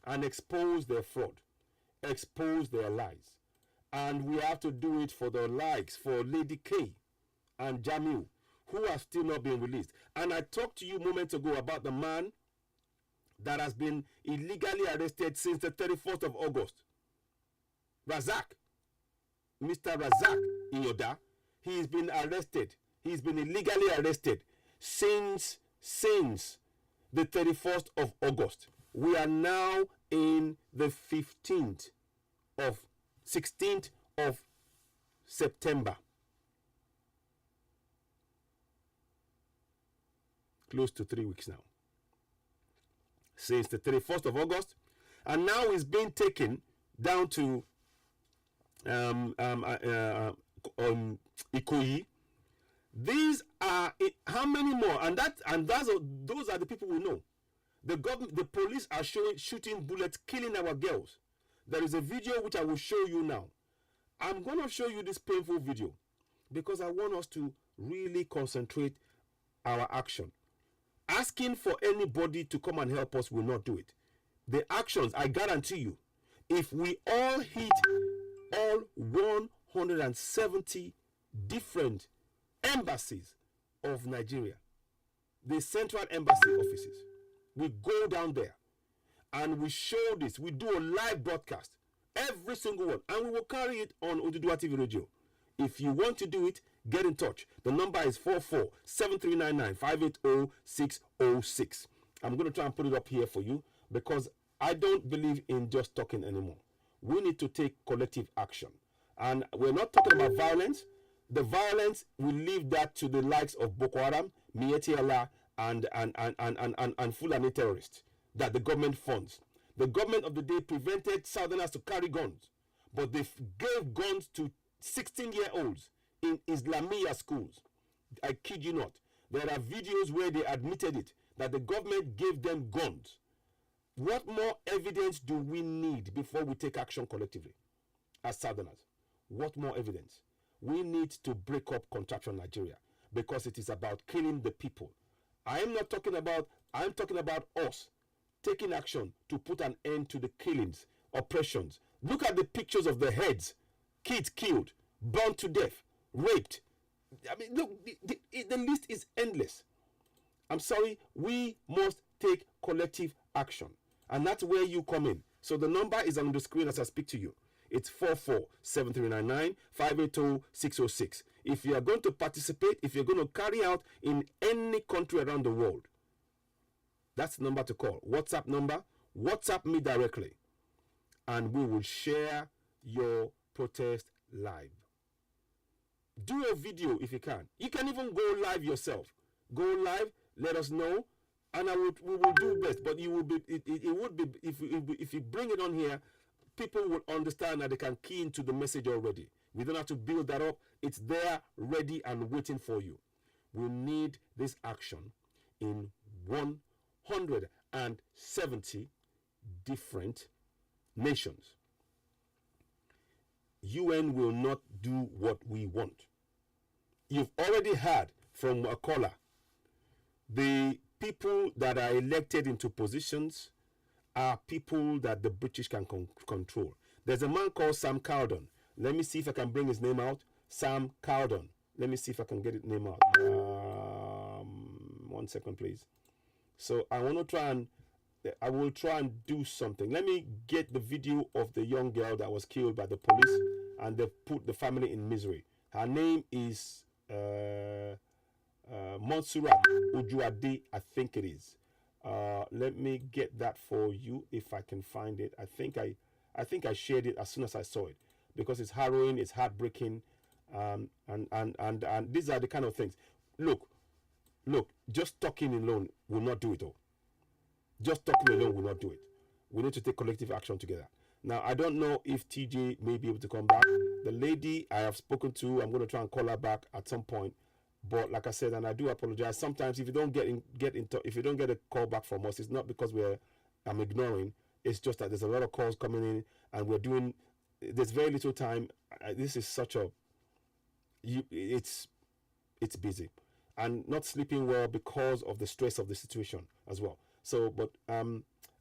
and expose their fraud, expose their lies. And we have to do it for the likes, for Lady K and Jamil, who have still not been released. And I talked to you moments ago about the man that has been illegally arrested since the 31st of August. Razak, Mr. Razak Iyoda, he's been arrested. He's been illegally arrested since the 31st of August. We are now in the 16th of September. Close to 3 weeks now. Since the 31st of August. And now he's being taken down to Ikoyi. These are how many more? Those are the people we know. The government, the police are shooting bullets, killing our girls. There is a video which I will show you now. I'm going to show you this painful video because I want us to really concentrate our action. Asking for anybody to come and help us will not do it. The actions, I guarantee you, If we all hit all 170 different embassies of Nigeria, the central embassy offices, we go down there and we show this. We do a live broadcast, every single one, and we will carry it on Oduduwa TV radio. If you want to do it, get in touch. The number is 44-7399-580-606. I'm going to try and put it up here for you because I don't believe in just talking anymore. We need to take collective action. And we're not talking about violence. The violence, we leave that to the likes of Boko Haram, Miyetti Allah, and Fulani terrorists that the government funds. The government of the day prevented Southerners to carry guns, but they gave guns to 16-year-olds in Islamia schools. I kid you not. There are videos where they admitted it, that the government gave them guns. What more evidence do we need before we take action collectively as Southerners? What more evidence? We need to break up contraction Nigeria because it is about killing the people. I'm talking about us taking action to put an end to the killings, oppressions. Look at the pictures of the heads, kids killed, burned to death, raped. I mean, look, the list is endless. I'm sorry, we must take collective action. And that's where you come in. So the number is on the screen as I speak to you. It's 44-7399-580-606. If you are going to participate, if you're going to carry out in any country around the world, that's the number to call. WhatsApp number, WhatsApp me directly. And we will share your protest live. Do a video if you can. You can even go live yourself. Go live, let us know, and we will do best. But it would be if you bring it on here, people will understand that they can key into the message already. We don't have to build that up. It's there, ready and waiting for you. We need this action in 170 different nations. UN will not do what we want. You've already heard from a caller, the people that are elected into positions are people that the British can control. There's a man called Sam Cowden. Let me see if I can bring his name out. Sam Cowden. Let me see if I can get his name out. 1 second, please. So I will try and do something. Let me get the video of the young girl that was killed by the police and they put the family in misery. Her name is Monsurat Ojuade, I think it is. Let me get that for you if I can find it. I think I shared it as soon as I saw it because it's harrowing, it's heartbreaking, and these are the kind of things. Look, just talking alone will not do it all. Just talking alone will not do it. We need to take collective action together. Now, I don't know if TJ may be able to come back. The lady I have spoken to, I'm going to try and call her back at some point. But like I said, and I do apologize. Sometimes if you don't if you don't get a call back from us, it's not because I'm ignoring. It's just that there's a lot of calls coming in, and there's very little time. This is such a. It's busy, and not sleeping well because of the stress of the situation as well. So, but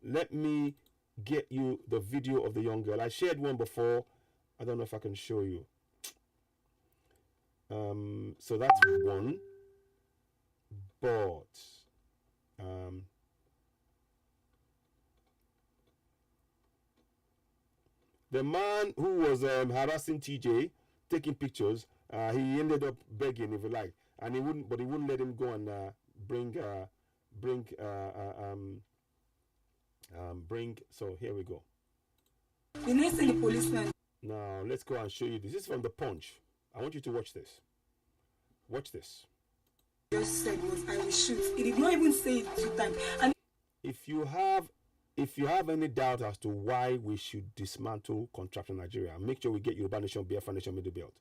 let me get you the video of the young girl. I shared one before. I don't know if I can show you. So that's one. But the man who was harassing TJ, taking pictures, he ended up begging, if you like, and he wouldn't let him go and bring. So here we go. You need to see the policeman. Now let's go and show you this. This is from the Punch. I want you to watch this. Watch this. Just said was I will shoot. He did not even say it 2 times. And if you have any doubt as to why we should dismantle contraction Nigeria, make sure we get Yoruba Nation, Biafra Nation, Middle Belt.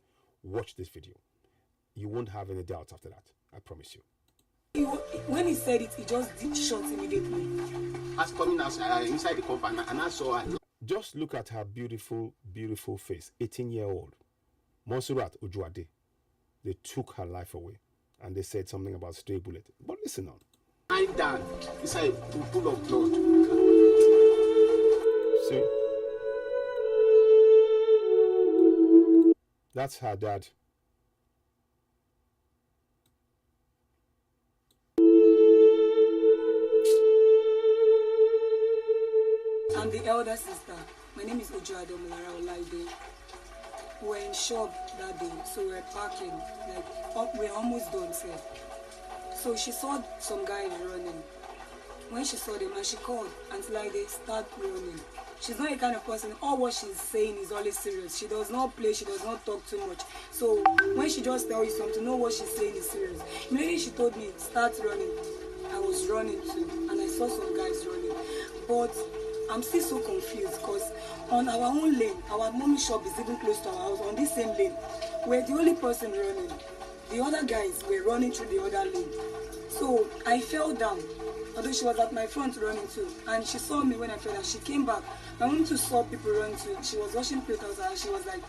Watch this video. You won't have any doubts after that. I promise you. When he said it, he just did shot immediately. As coming outside inside the compound, and I saw her. Just look at her beautiful, beautiful face. 18-year-old Monsurat Ojuade. They took her life away, and they said something about stray bullet. But listen on. Lying down inside a pool of blood. See, That's her dad. I'm the elder sister. My name is Oduduwa. We're in shop that day, so we're parking. Like, we're almost done, sir. So she saw some guys running. When she saw them, and she called until they start running. She's not a kind of person, all what she's saying is always serious. She does not play, she does not talk too much. So when she just tells you something, know what she's saying is serious. Immediately she told me, start running. I was running too, and I saw some guys running. But I'm still so confused because on our own lane, our mommy shop is even close to our house, on this same lane. We're the only person running. The other guys were running through the other lane. So I fell down, although she was at my front running too. And she saw me when I fell down. She came back. My mom too saw people running too. She was washing clothes outside and she was like,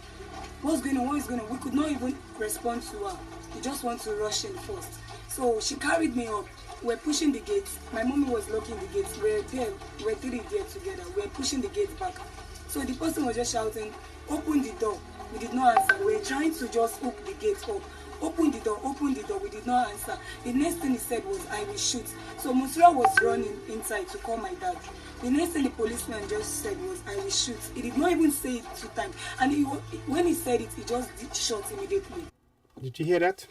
what's going on? What is going on? We could not even respond to her. We just want to rush in first. So she carried me up. We're pushing the gates. My mommy was locking the gates. We're there. We're three there together. We're pushing the gates back. So the person was just shouting, open the door. We did not answer. We're trying to just hook the gates up. Open the door, open the door. We did not answer. The next thing he said was, I will shoot. So Musra was running inside to call my dad. The next thing the policeman just said was, I will shoot. He did not even say it 2 times. And when he said it, he just shot immediately. Did you hear that?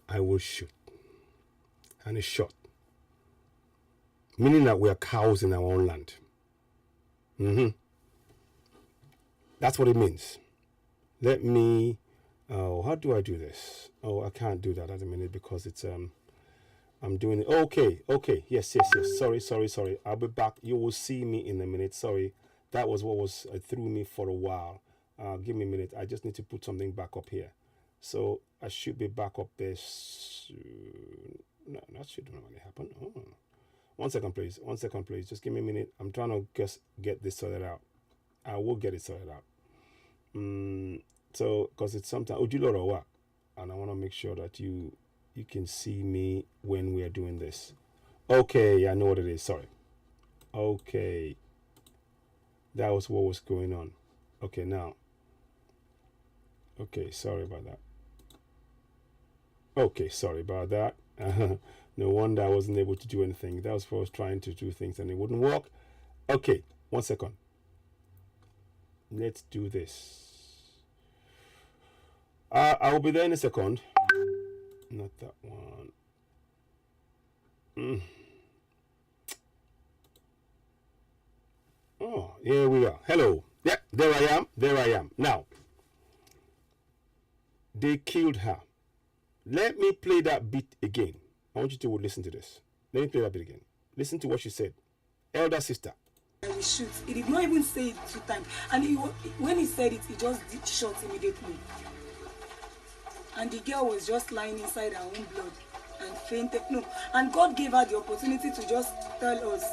I will shoot. And he shot. Meaning that we are cows in our own land. That's what it means. Let me... Oh, how do I do this? Oh, I can't do that at the minute because it's... I'm doing it. Okay. Yes. Sorry. I'll be back. You will see me in a minute. Sorry. That was what was threw me for a while. Give me a minute. I just need to put something back up here. So I should be back up there soon. No, that should normally happen. Oh. 1 second, please. Just give me a minute. I'm trying to just get this sorted out. I will get it sorted out. So, because it's sometimes Ojulorowa, and I want to make sure that you can see me when we are doing this. Okay, I know what it is. Sorry. Okay. That was what was going on. Okay, now. Okay, sorry about that. No wonder I wasn't able to do anything. That was for us trying to do things and it wouldn't work. Okay, 1 second. Let's do this. I will be there in a second. Not that one. Oh, here we are. Hello. Yeah, there I am. Now, they killed her. Let me play that bit again. I want you to listen to this. Let me play that bit again. Listen to what she said. Elder sister. I will shoot. He did not even say it 2 times. And when he said it, he just shot immediately. And the girl was just lying inside her own blood and fainted. No, and God gave her the opportunity to just tell us,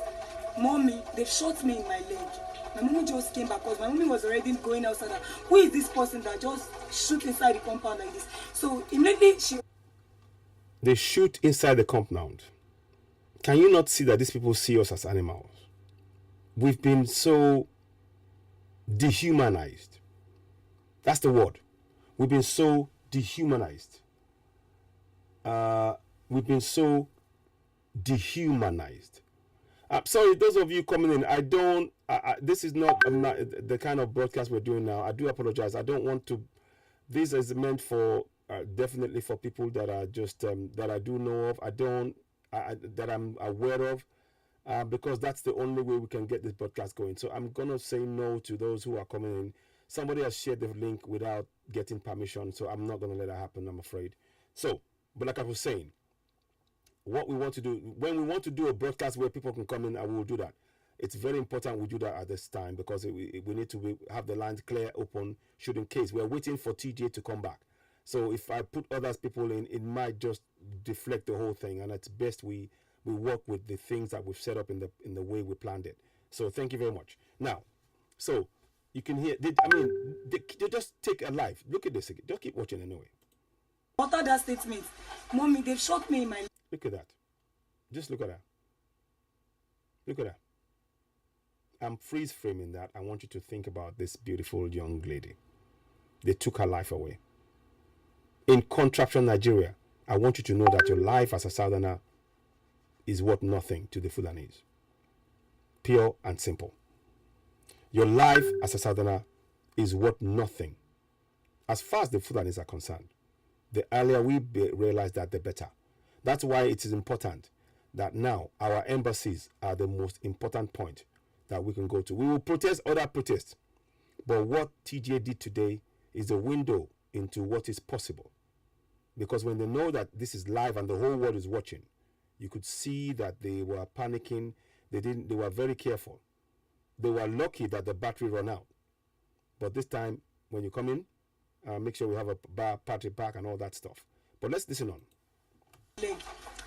Mommy, they've shot me in my leg. My mommy just came back because my mommy was already going outside. Who is this person that just shoot inside the compound like this? So immediately they shoot inside the compound. Can you not see that these people see us as animals? We've been so dehumanized. That's the word. We've been so dehumanized. Sorry, those of you coming in, this is not the kind of broadcast we're doing now. I do apologize. I don't want to. This is meant for definitely for people that are just that I do know of. That I'm aware of, because that's the only way we can get this broadcast going. So I'm gonna say no to those who are coming in. Somebody has shared the link without getting permission, so I'm not gonna let that happen, I'm afraid. So, but like I was saying, what we want to do, when we want to do a broadcast where people can come in, I will do that. It's very important we do that at this time because we need to have the lines clear, open, should in case. We're waiting for TJ to come back. So if I put other people in, it might just deflect the whole thing, and it's best we work with the things that we've set up in the way we planned it. So thank you very much. Now, so you can hear, they just take a life. Look at this again. Just keep watching anyway. Utter that statement. Mommy, they've shot me in my... Look at that. Just look at that. Look at that. I'm freeze framing that. I want you to think about this beautiful young lady. They took her life away. In contraption Nigeria, I want you to know that your life as a Southerner is worth nothing to the Fulanis. Pure and simple. Your life as a Southerner is worth nothing. As far as the Fulanis are concerned, the earlier we realize that, the better. That's why it is important that now our embassies are the most important point that we can go to. We will protest other protests, but what TJ did today is a window into what is possible. Because when they know that this is live and the whole world is watching, you could see that they were panicking. They were very careful. They were lucky that the battery ran out. But this time, when you come in, make sure we have a battery pack and all that stuff. But let's listen on.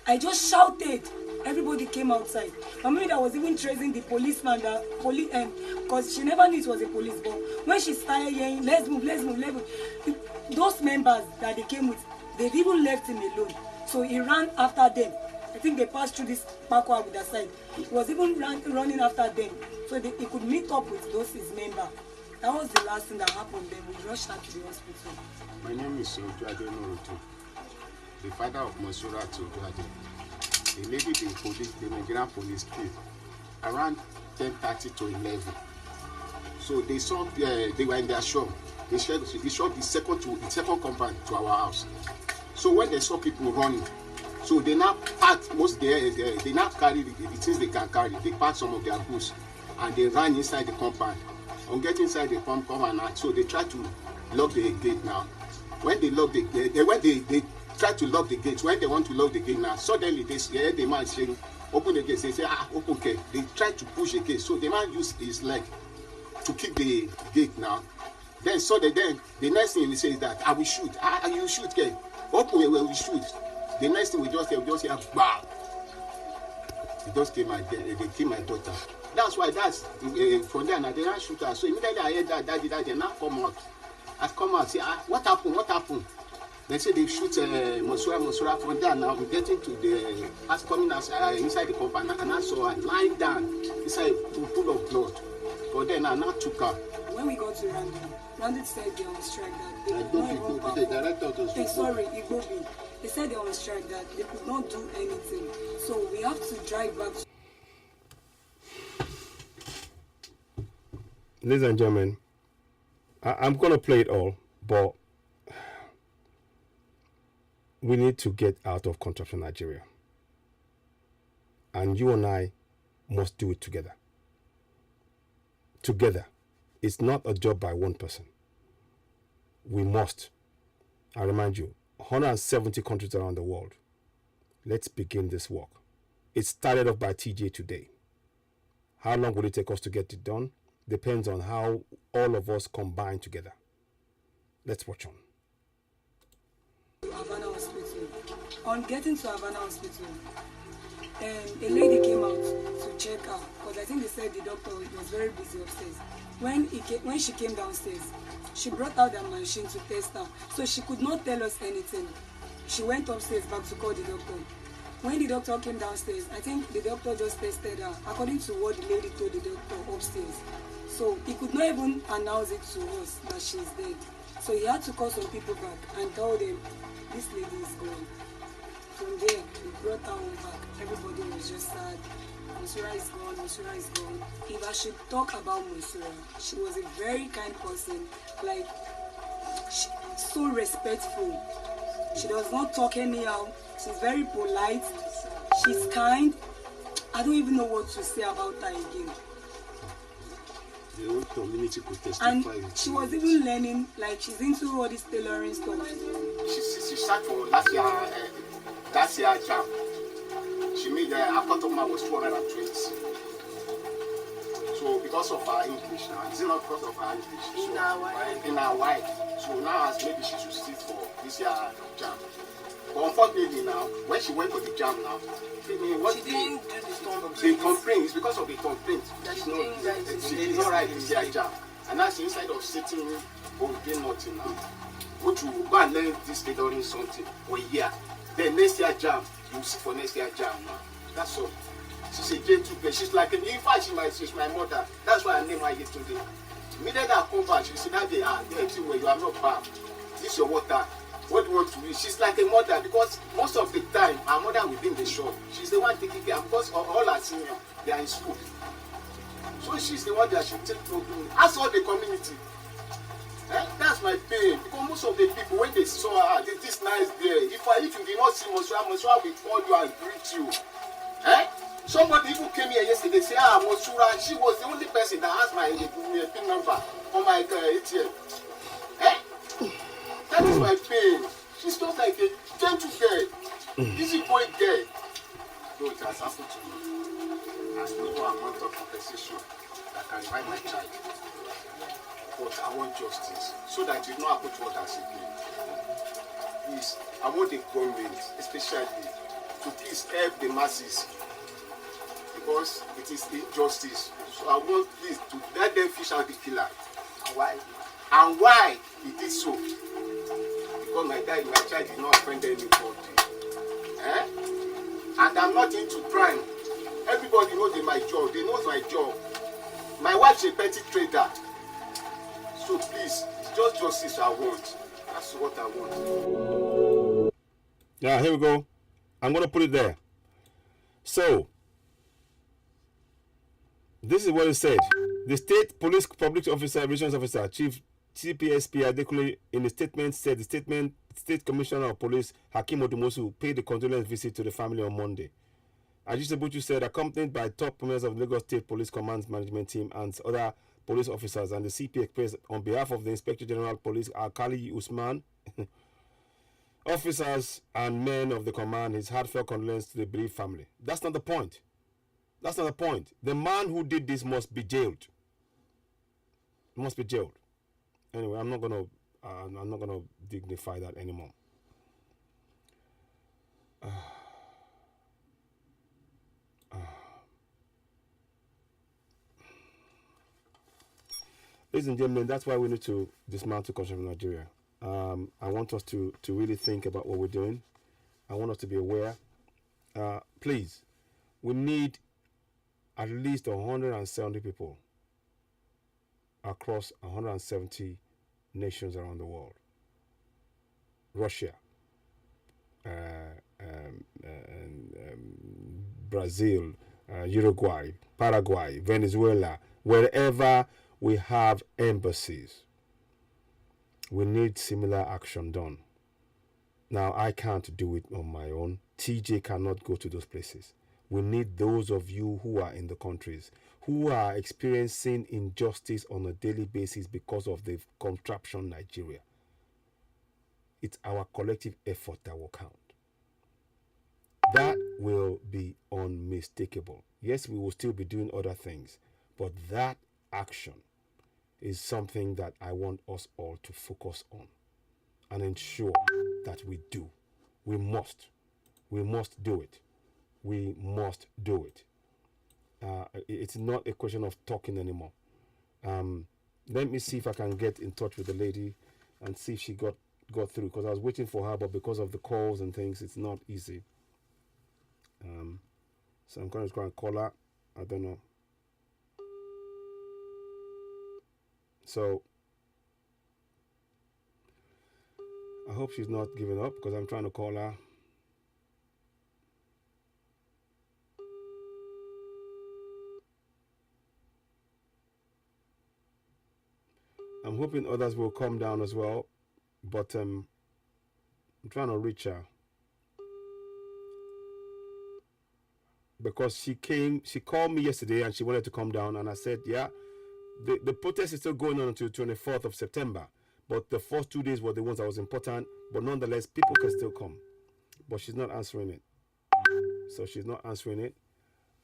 I just shouted. Everybody came outside. My mother was even tracing the policeman, because she never knew it was a police. But when she started yelling, let's move, let's move, let's move, those members that they came with, they've even left him alone. So he ran after them. I think they passed through this parkour with their side. He was even running after them, so he could meet up with those his members. That was the last thing that happened. Then we rushed her to the hospital. My name is Oduduwa, the father of Monsura Oduduwa. The lady the Nigerian police killed around 10:30 to 11. So they saw they were in their shop. They shot the second compound to our house. So when they saw people running, so they now packed they now carry the things they can carry. They packed some of their goods and they ran inside the compound. On getting inside the compound, so they tried to lock the gate now. When they lock they try to lock the gate. When they want to lock the gate now, suddenly they hear the man saying, open the gate. They say, open gate. They try to push the gate. So the man used his leg to kick the gate now. Then the next thing he says is that I will shoot. You shoot, okay? Open it, we will shoot. The next thing we just hear, bam. They just killed my daughter. That's why from there now they don't shoot her. So immediately I heard that they now come out. I come out, say, what happened? They say they shoot Monsura from there now. I'm getting to the coming inside the compound, and I saw her lying down inside a pool of blood. But then I now took her. When we got to Randy said they on strike that they could not even perform. Igbobi. They said they on strike that they could not do anything. So we have to drive back. Ladies and gentlemen, I'm going to play it all, but we need to get out of contraption Nigeria. And you and I must do it together. Together. It's not a job by one person. We must. I remind you, 170 countries around the world. Let's begin this work. It started off by TJ today. How long will it take us to get it done? Depends on how all of us combine together. Let's watch on. Havana Hospital. On getting to Havana Hospital, a lady came out to check her because I think they said the doctor was very busy upstairs. When she came downstairs, she brought out the machine to test her, so she could not tell us anything. She went upstairs back to call the doctor. When the doctor came downstairs, I think the doctor just tested her according to what the lady told the doctor upstairs. So he could not even announce it to us that she's dead. So he had to call some people back and tell them this lady is gone. From there, we brought her home back. Everybody was just sad. Monsura is gone, Monsura is gone. If I should talk about Monsura, she was a very kind person. Like, so respectful. She does not talk anyhow. She's very polite. She's kind. I don't even know what to say about her again. The whole community could testify. And she was even learning, like she's into all this tailoring stuff. She sat for last year jam. She made her cut of was 220. So because of her English now, it's not because of her English. In her white. So now as maybe she should sit for this year jam. But unfortunately now, when she went for the jam now, she didn't do the complaint. It's because of the complaint. She's not right this year jam. And now she's instead of sitting or doing nothing now, go and learn this tailoring something for a year. Then next year jam, you sit for next year jam now. That's all. She's a J2 girl. She's like, in fact, she's my mother. That's why I named her yesterday. Immediately I come back, she said, that day, where you are not back. This is your water. What do you want to eat? She's like a mother because most of the time, her mother will be in the shop. She's the one taking care because all her senior, they are in school. So she's the one that should take care of me. Ask all the community. That's my pain. Because most of the people, when they saw her, this nice girl, if you did not see Monsura will call you and greet you. Somebody even came here yesterday say, Monsura, she was the only person that has my PIN number on my ATM. That is my pain. She's not like a gentle girl, easy going girl. No, it has happened to me. There's no amount of compensation that can buy my child. But I want justice so that it not happen to others again. Please, I want the government, especially, to please help the masses because it is injustice. So I want please to let them fish out the killer. And why? And why it is so? Because my child did not offend anybody. And I'm not into crime. Everybody knows my job. They know my job. My wife's a petty trader. So please, it's just justice I want. That's what I want. Yeah, here we go. I'm going to put it there. So, this is what it said. The State Police Public Officer, Relations Officer, Chief CPSP Adekunle, in the statement said the State Commissioner of Police, Hakeem Odumosu, paid a condolence visit to the family on Monday. Ajisebutu said, accompanied by top members of the Lagos State Police Command Management Team and other police officers and the CP Express, on behalf of the Inspector General of Police, Alkali Usman, officers and men of the command, his heartfelt condolence to the bereaved family. That's not the point. That's not the point. The man who did this must be jailed. He must be jailed. Anyway, I'm not gonna dignify that anymore. Ladies and gentlemen, that's why we need to dismantle corruption in Nigeria. I want us to really think about what we're doing. I want us to be aware. Please, we need at least 170 people across 170 nations around the world. Russia, Brazil, Uruguay, Paraguay, Venezuela, wherever we have embassies. We need similar action done. Now, I can't do it on my own. TJ cannot go to those places. We need those of you who are in the countries, who are experiencing injustice on a daily basis because of the contraption Nigeria. It's our collective effort that will count. That will be unmistakable. Yes, we will still be doing other things, but that action is something that I want us all to focus on and ensure that we do. We must do it. We must do it. It's not a question of talking anymore. Let me see if I can get in touch with the lady and see if she got through, because I was waiting for her, but because of the calls and things, it's not easy. So I'm going to try and call her. I don't know. So I hope she's not giving up, because I'm trying to call her. I'm hoping others will come down as well, but I'm trying to reach her, because she called me yesterday and she wanted to come down, and I said, yeah, the protest is still going on until 24th of September, but the first 2 days were the ones that was important, but nonetheless, people can still come. But she's not answering it. So she's not answering it,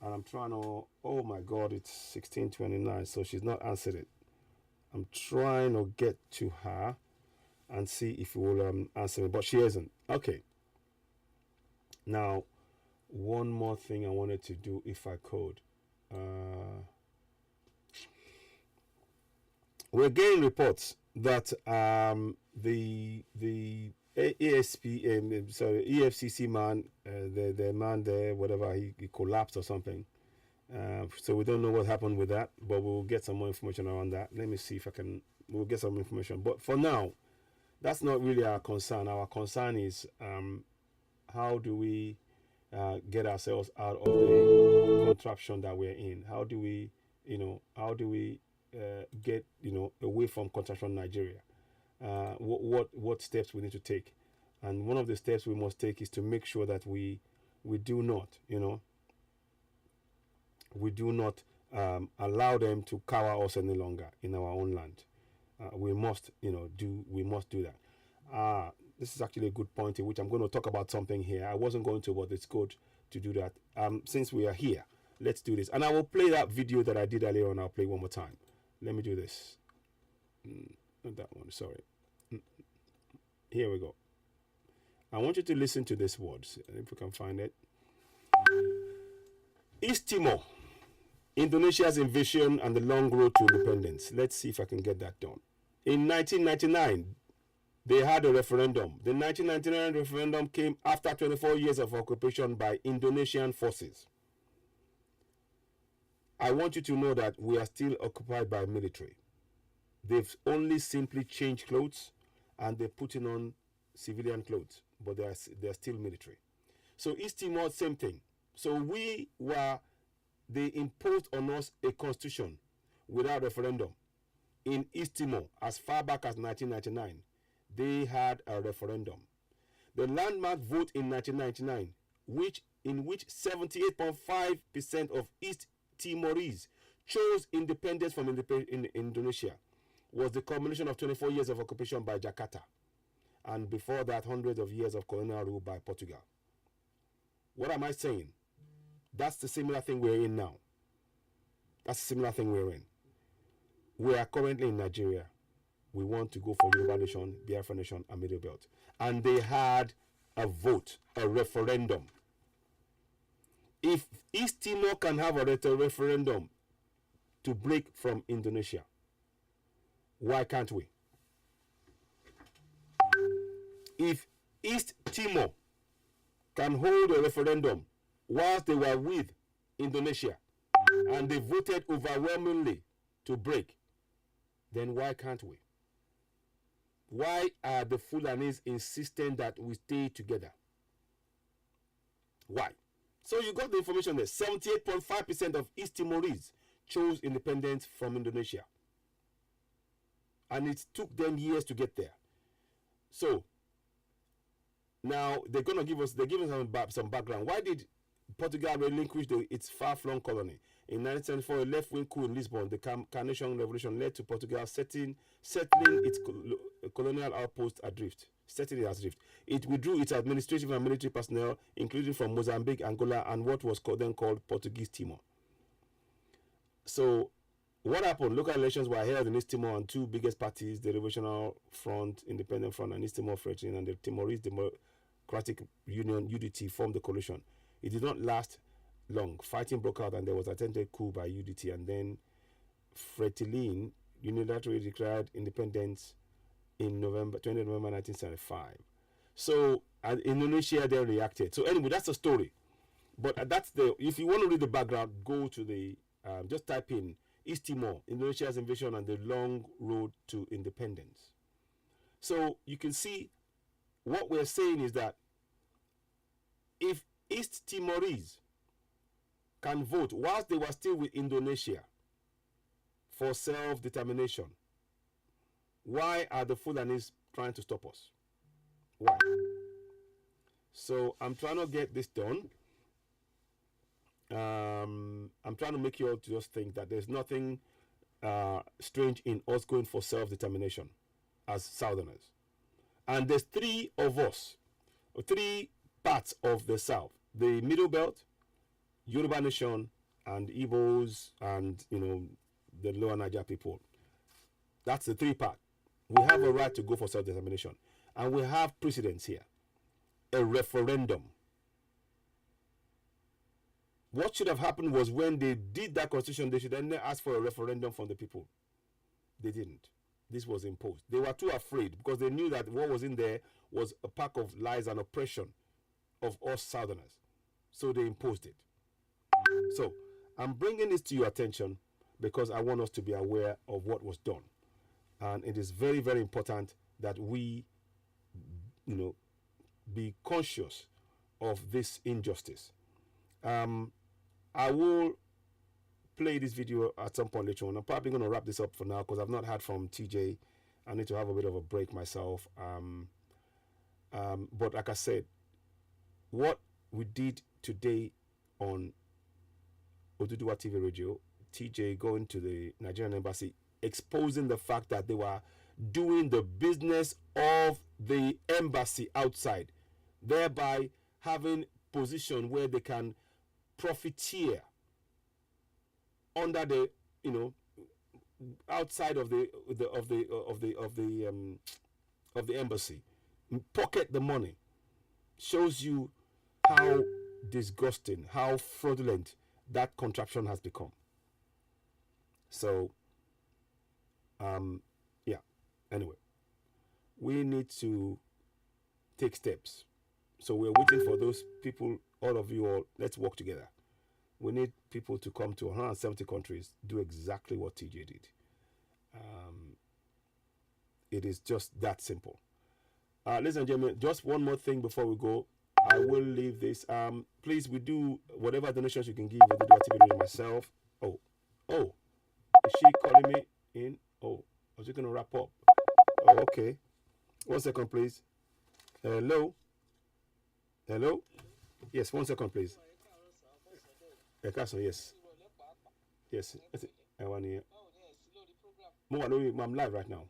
and I'm trying to, oh my God, it's 16:29, so she's not answered it. I'm trying to get to her and see if he will answer me, but she isn't. Okay. Now, one more thing I wanted to do, if I could. We're getting reports that the EFCC man, the man there, whatever, he collapsed or something, So we don't know what happened with that, but we'll get some more information around that. Let me see if I can. We'll get some information. But for now, that's not really our concern. Our concern is how do we get ourselves out of the contraption that we're in? How do we, get, away from contraption Nigeria? What steps we need to take? And one of the steps we must take is to make sure that we do not, we do not allow them to cower us any longer in our own land. We must do that. This is actually a good point in which I'm going to talk about something here. I wasn't going to, but it's good to do that. Since we are here, let's do this. And I will play that video that I did earlier on. I'll play one more time. Let me do this. Not that one, sorry. Here we go. I want you to listen to these words, if we can find it. East Timor, Indonesia's invasion and the long road to independence. Let's see if I can get that done. In 1999, they had a referendum. The 1999 referendum came after 24 years of occupation by Indonesian forces. I want you to know that we are still occupied by military. They've only simply changed clothes and they're putting on civilian clothes, but they're still military. So East Timor, same thing. So they imposed on us a constitution without referendum. In East Timor, as far back as 1999, they had a referendum. The landmark vote in 1999, in which 78.5% of East Timorese chose independence from Indonesia, was the culmination of 24 years of occupation by Jakarta, and before that, hundreds of years of colonial rule by Portugal. What am I saying? That's the similar thing we're in now. That's the similar thing we're in. We are currently in Nigeria. We want to go for Yoruba Nation, Biafra Nation, and Middle Belt. And they had a vote, a referendum. If East Timor can have a referendum to break from Indonesia, why can't we? If East Timor can hold a referendum whilst they were with Indonesia and they voted overwhelmingly to break, then why can't we? Why are the Fulanis insisting that we stay together? Why? So you got the information there. 78.5% of East Timorese chose independence from Indonesia. And it took them years to get there. So now they're going to give us some background. Why did Portugal relinquish its far-flung colony? In 1974, a left-wing coup in Lisbon, the Carnation Revolution, led to Portugal settling its colonial outpost adrift. It withdrew its administrative and military personnel, including from Mozambique, Angola, and what was then called Portuguese Timor. So what happened? Local elections were held in East Timor, and two biggest parties, the Revolutionary Front, Independent Front, and East Timor Federation, and the Timorese Democratic Union, UDT, formed the coalition. It did not last long. Fighting broke out, and there was attempted coup by UDT, and then Fretilin unilaterally declared independence in 20 November 1975. So, and Indonesia then reacted. So anyway, that's the story. But if you want to read the background, go to the, just type in East Timor, Indonesia's invasion and the long road to independence. So you can see what we're saying is that if East Timorese can vote whilst they were still with Indonesia for self-determination, why are the Fulanis trying to stop us? Why? So I'm trying to get this done. I'm trying to make you all just think that there's nothing strange in us going for self-determination as Southerners. And there's three of us, three parts of the South: the Middle Belt, Yoruba Nation, and Igbos, and the Lower Niger people. That's the three part. We have a right to go for self-determination, and we have precedents here. A referendum. What should have happened was when they did that constitution, they should then ask for a referendum from the people. They didn't. This was imposed. They were too afraid because they knew that what was in there was a pack of lies and oppression of us Southerners. So they imposed it. So I'm bringing this to your attention because I want us to be aware of what was done. And it is very, very important that we, be conscious of this injustice. I will play this video at some point later on. I'm probably going to wrap this up for now because I've not heard from TJ. I need to have a bit of a break myself. But like I said, what we did today on Oduduwa TV radio, TJ going to the Nigerian embassy, exposing the fact that they were doing the business of the embassy outside, thereby having position where they can profiteer under the outside of the embassy, pocket the money. Shows you how disgusting, how fraudulent that contraption has become. So anyway, we need to take steps. So we're waiting for those people, all of you all, let's work together. We need people to come to 170 countries, do exactly what TJ did. It is just that simple. Ladies and gentlemen, just one more thing before we go. I will leave this. Please, we do whatever donations you can give. I do activity myself. Oh, is she calling me in? Oh, I was just gonna wrap up. Oh, okay. 1 second, please. Hello. Yes, 1 second, please. Yes. Yes. I want to. I'm live right now.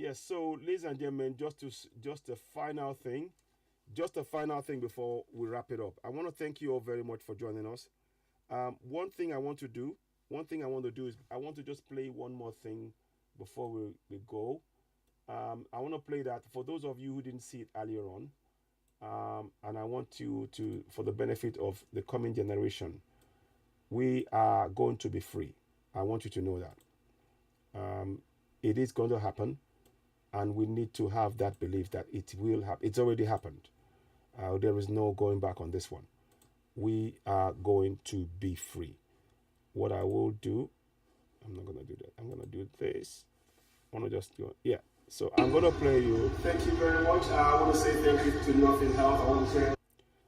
Yes, so ladies and gentlemen, just a final thing before we wrap it up. I want to thank you all very much for joining us. One thing I want to do is I want to just play one more thing before we go. I want to play that for those of you who didn't see it earlier on, and I want you to, for the benefit of the coming generation, we are going to be free. I want you to know that. It is going to happen. And we need to have that belief that it will happen. It's already happened. There is no going back on this one. We are going to be free. What I will do, I'm not going to do that. I'm going to do this. I want to just go, yeah. So I'm going to play you. Thank you very much. I want to say thank you to Nothing Health. I want to say,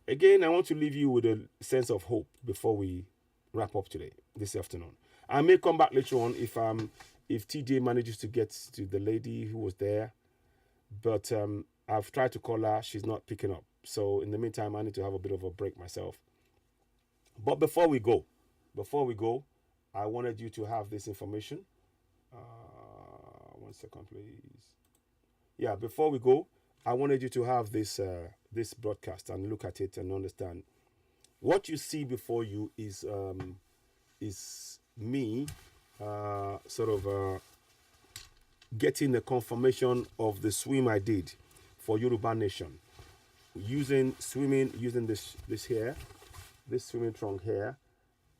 again, I want to leave you with a sense of hope before we wrap up today, this afternoon. I may come back later on if TJ manages to get to the lady who was there, but I've tried to call her, she's not picking up. So in the meantime, I need to have a bit of a break myself. But before we go, I wanted you to have this information. 1 second, please. Yeah, before we go, I wanted you to have this this broadcast and look at it and understand. What you see before you is me getting the confirmation of the swim I did for Yoruba Nation, using this here, this swimming trunk here.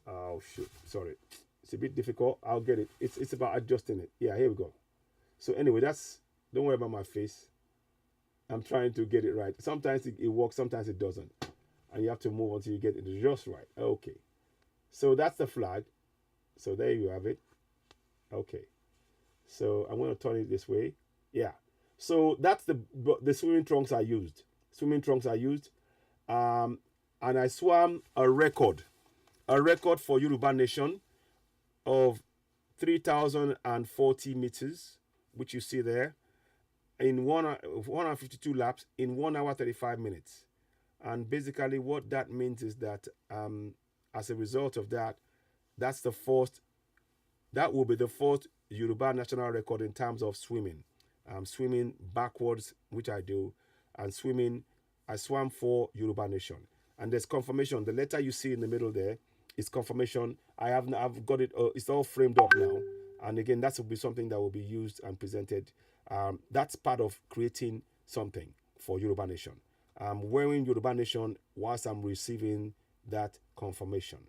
Oh shoot, sorry, it's a bit difficult. I'll get it. It's about adjusting it. Yeah, here we go. So anyway, don't worry about my face. I'm trying to get it right. Sometimes it works, sometimes it doesn't, and you have to move until you get it just right. Okay, so that's the flag. So there you have it. Okay, so I'm going to turn it this way. Yeah, so that's the swimming trunks I used. And I swam a record for Yoruba Nation of 3,040 meters which you see there, in 152 laps in 1 hour 35 minutes. And basically, what that means is that as a result of that, that will be the fourth Yoruba national record in terms of swimming. Swimming backwards, which I do, and swimming, I swam for Yoruba Nation. And there's confirmation. The letter you see in the middle there is confirmation. I've got it. It's all framed up now. And again, that will be something that will be used and presented. That's part of creating something for Yoruba Nation. I'm wearing Yoruba Nation whilst I'm receiving that confirmation.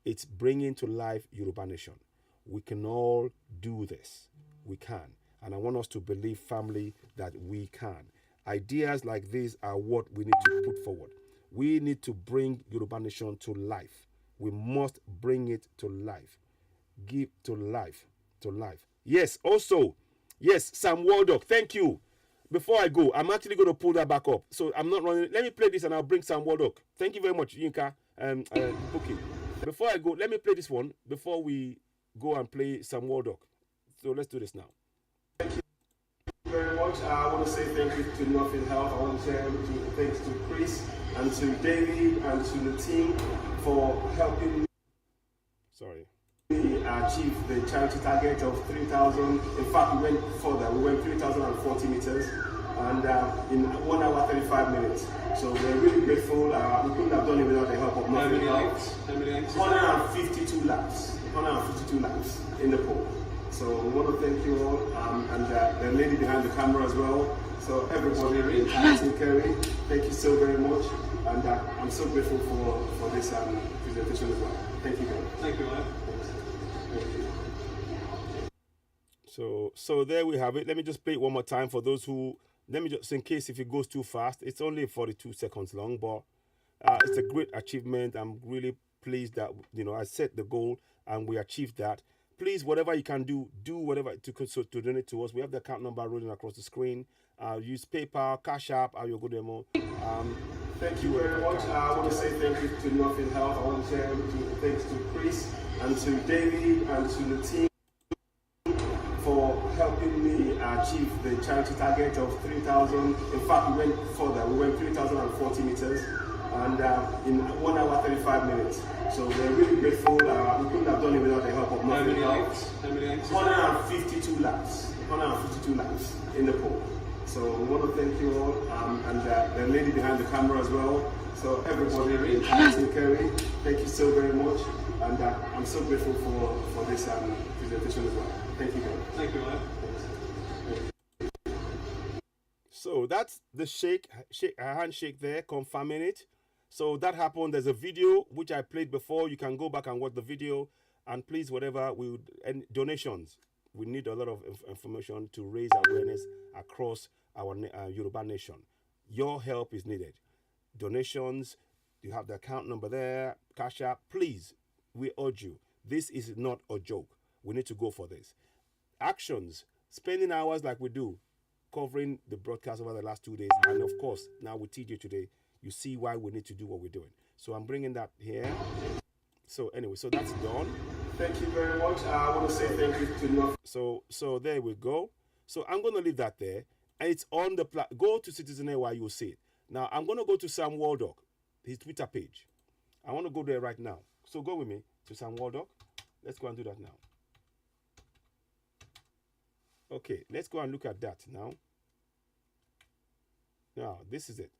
It's bringing to life Yoruba Nation. We can all do this. We can. And I want us to believe firmly that we can. Ideas like these are what we need to put forward. We need to bring Yoruba Nation to life. We must bring it to life. Give to life. To life. Yes, also, yes, Sam Waldock, thank you. Before I go, I'm actually going to pull that back up. So I'm not running. Let me play this and I'll bring Sam Waldock. Thank you very much, Yinka and Bookie. Before I go, let me play this one before we go and play Sam Waldock. So let's do this now. Thank you very much. I want to say thank you to Nothing Health. I want to say thanks to Chris and to David and to the team for helping me achieve the charity target of 3,000. In fact, we went further. We went 3,040 meters and in 1 hour 35 minutes. So we're really grateful. We couldn't have done it without the help of Nothing Health. 152 laps. 152 laps in the pool. So we want to thank you all, and the lady behind the camera as well. So everybody in Insecurity, thank you so very much, and I'm so grateful for this presentation as well. Thank you guys. Thank you, man. So there we have it. Let me just play it one more time for those who, let me just, in case if it goes too fast, it's only 42 seconds long, but it's a great achievement. I'm really pleased that, I set the goal and we achieved that. Please, whatever you can do whatever to donate to us. We have the account number rolling across the screen. Use PayPal, Cash App, or your good demo. Thank you very much. I want to say thank you to Nothing Health. I want to say thanks to Chris and to David and to the team for helping me achieve the charity target of 3,000. In fact, we went further. We went 3,040 meters and in 1 hour 35 minutes. So we're really grateful. We couldn't have done it without the help of Nothing Health. 152 laps. 152 laps in the pool. So we want to thank you all, and the lady behind the camera as well. So everybody in Insecurity, thank you so very much, and I'm so grateful for this presentation as well. Thank you guys. Thank you, man. So that's the handshake there, confirming it. So that happened. There's a video which I played before. You can go back and watch the video, and please, whatever and donations. We need a lot of information to raise awareness across our Yoruba Nation. Your help is needed. Donations, you have the account number there, Cash App. Please, we urge you. This is not a joke. We need to go for this. Actions, spending hours like we do, covering the broadcast over the last 2 days. And of course, now with TJ today, you see why we need to do what we're doing. So I'm bringing that here. So anyway, so that's done. Thank you very much. I want to say thank you to Nothing. So there we go. So I'm going to leave that there. And it's on the go to Citizen AY, you'll see it. Now I'm going to go to Sam Waldock, his Twitter page. I want to go there right now. So go with me to Sam Waldock. Let's go and do that now. Okay, let's go and look at that now. Now, this is it.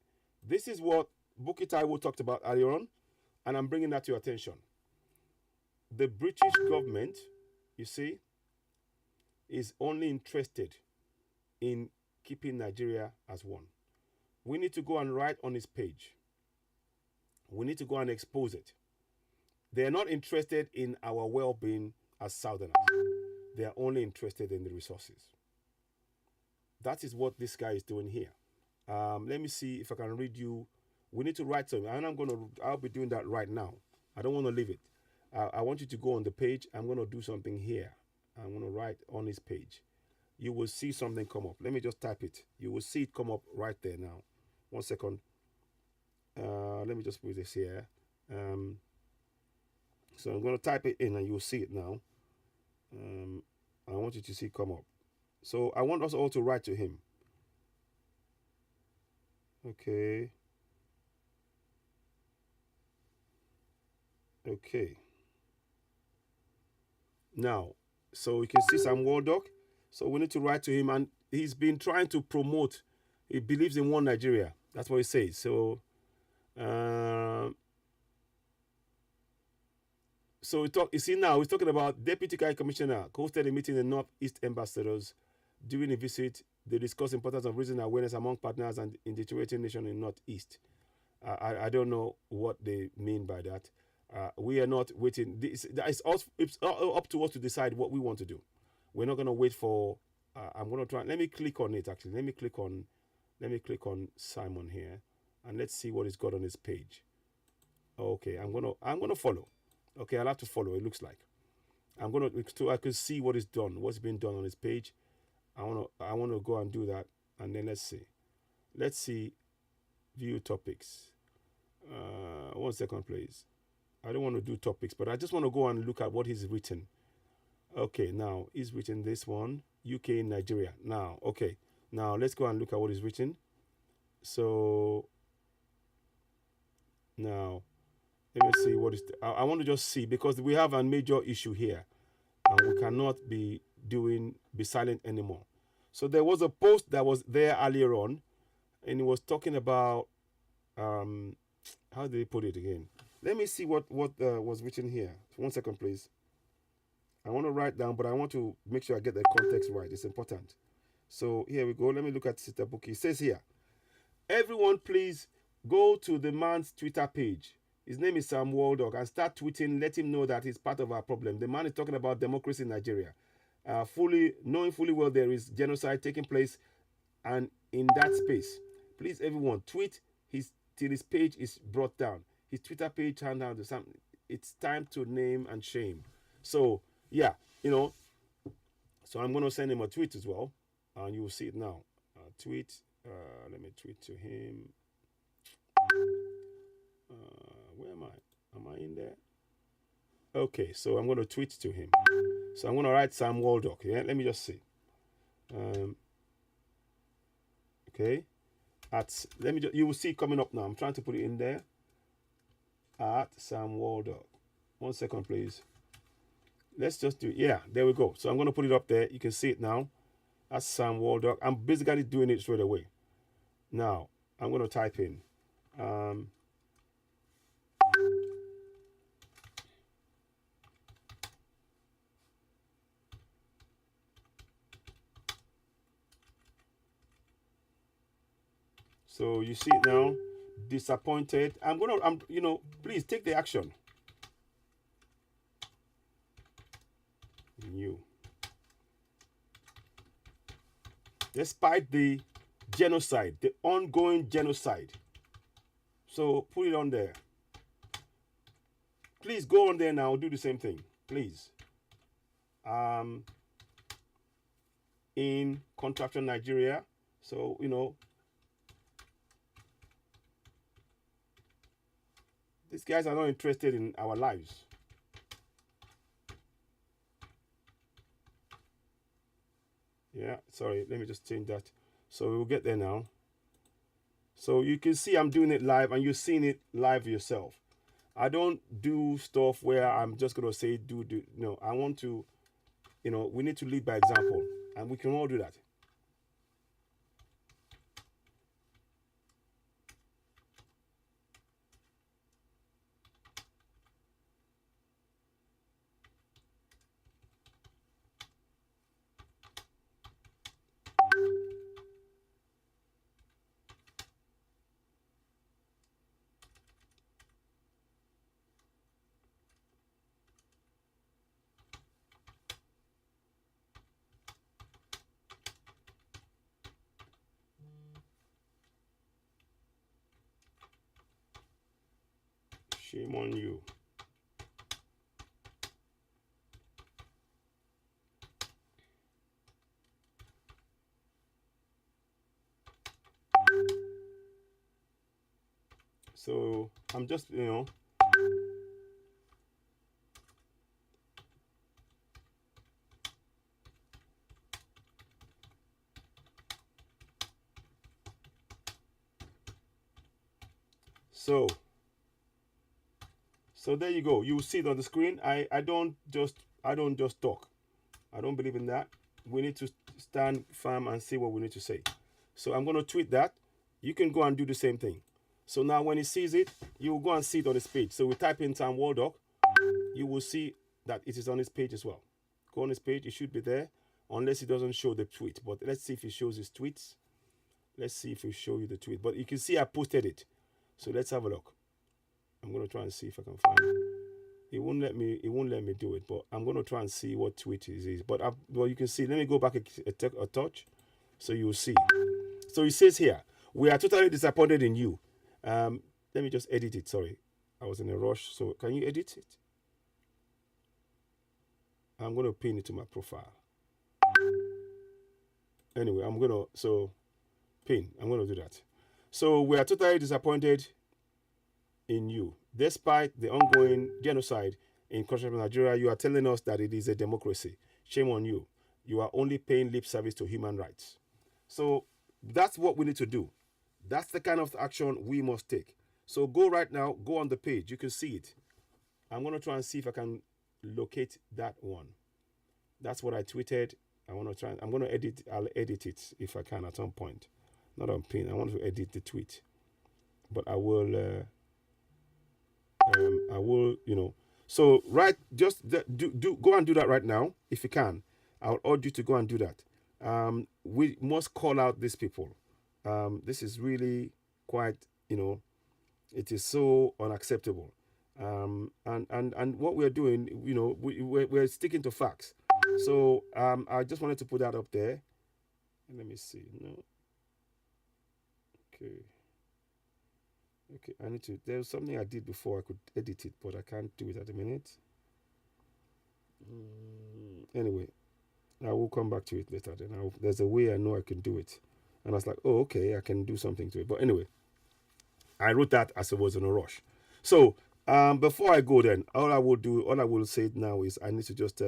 This is what Bukky Taiwo talked about earlier on, and I'm bringing that to your attention. The British government, you see, is only interested in keeping Nigeria as one. We need to go and write on his page. We need to go and expose it. They're not interested in our well-being as Southerners. They are only interested in the resources. That is what this guy is doing here. Let me see if I can read you. We need to write something, and I'll be doing that right now. I don't want to leave it. I want you to go on the page. I'm going to do something here. I'm going to write on his page. You will see something come up. Let me just type it. You will see it come up right there now. 1 second. Let me just put this here. So I'm going to type it in and you'll see it now. I want you to see it come up. So I want us all to write to him. Okay. Okay. Now, so you can see Sam Waldock. So we need to write to him, and he's been trying to promote. He believes in one Nigeria. That's what he says. So, you see now he's talking about Deputy High Commissioner hosted a meeting in Northeast ambassadors during a visit. They discussed importance of raising awareness among partners and in the deteriorating nation in Northeast. I don't know what they mean by that. We are not waiting. It's up to us to decide what we want to do. We're not going to wait for. I'm going to try. Let me click on it. Actually, let me click on Simon here, and let's see what he's got on his page. Okay, I'm gonna follow. Okay, I'll have to follow. It looks like I can see what is done, what's been done on his page. I wanna go and do that, and then let's see. View topics. 1 second, please. I don't want to do topics, but I just want to go and look at what he's written. Okay, now he's written this one, UK, Nigeria. Now, okay, now let's go and look at what he's written. So now let me see what is. I want to just see, because we have a major issue here, and we cannot be silent anymore. So there was a post that was there earlier on, and it was talking about how did he put it again? Let me see what was written here. 1 second, please. I want to write down, but I want to make sure I get the context right. It's important. So here we go. Let me look at Sister Bookie. It says here, everyone please go to the man's Twitter page. His name is Sam Waldock, and start tweeting. Let him know that he's part of our problem. The man is talking about democracy in Nigeria. Knowing fully well there is genocide taking place, and in that space, please everyone tweet till his page is brought down. His Twitter page turned down to something. It's time to name and shame. So yeah, so I'm going to send him a tweet as well, and you will see it now. Tweet. Let me tweet to him. Where am I? Am I in there? Okay, so I'm going to tweet to him. So I'm going to write Sam Waldock. Yeah, let me just see. Okay. You will see it coming up now. I'm trying to put it in there. At Sam Waldock. 1 second, please. Let's just do it. Yeah, there we go. So I'm going to put it up there. You can see it now. That's Sam Waldock. I'm basically doing it straight away. Now, I'm going to type in. So you see it now. Disappointed. Please take the action. New. Despite the genocide, the ongoing genocide. So put it on there. Please go on there now. Do the same thing, please. In Contraction, Nigeria. So these guys are not interested in our lives. Yeah, sorry, let me just change that. So we'll get there now. So you can see I'm doing it live, and you're seeing it live yourself. I don't do stuff where I'm just going to say do. No, I want to, we need to lead by example, and we can all do that. Shame on you. So I'm just, So there you go. You see it on the screen. I don't just talk. I don't believe in that. We need to stand firm and say what we need to say. So I'm going to tweet that. You can go and do the same thing. So now when he sees it, you will go and see it on his page. So we type in Sam Waldock. You will see that it is on his page as well. Go on his page. It should be there unless it doesn't show the tweet. But let's see if it shows his tweets. Let's see if it shows you the tweet. But you can see I posted it. So let's have a look. I'm going to try and see if I can find it. It won't let me do it, but I'm going to try and see what tweet it is. But well, you can see. Let me go back a touch so you'll see. So it says here, we are totally disappointed in you. Let me just edit it. Sorry, I was in a rush. So can you edit it? I'm going to pin it to my profile. Anyway, I'm going to do that. So we are totally disappointed in you. Despite the ongoing genocide in continental Nigeria, you are telling us that it is a democracy. Shame on you. You are only paying lip service to human rights. So that's what we need to do. That's the kind of action we must take. So go right now, go on the page. You can see it. I'm going to try and see if I can locate that one. That's what I tweeted. I'm going to edit. I'll edit it if I can at some point. Not on pin. I want to edit the tweet. But I will, So just go and do that right now if you can. I'll urge you to go and do that. We must call out these people. This is really quite, it is so unacceptable. And what we're doing, we're sticking to facts. So I just wanted to put that up there. Let me see. No. Okay, I need to. There was something I did before I could edit it, but I can't do it at the minute. Anyway, I will come back to it later. Then there's a way I know I can do it. And I was like, oh, okay, I can do something to it. But anyway, I wrote that as I was in a rush. So before I go then, all I will say now is I need to just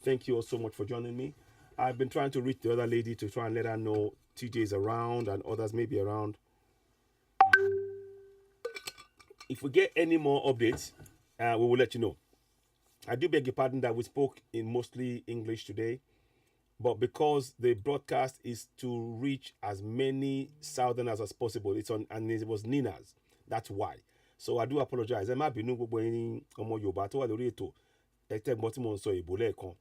thank you all so much for joining me. I've been trying to reach the other lady to try and let her know TJ is around and others may be around. If we get any more updates, we will let you know. I do beg your pardon that we spoke in mostly English today, but because the broadcast is to reach as many Southerners as possible, and it was Nina's. That's why. So I do apologize. I might be no gbogbo ẹni ọmọ Yorùbá tó wà lórí ètò ẹtẹgbọn tí mo ń sọ ìbò lẹ́ẹ̀kan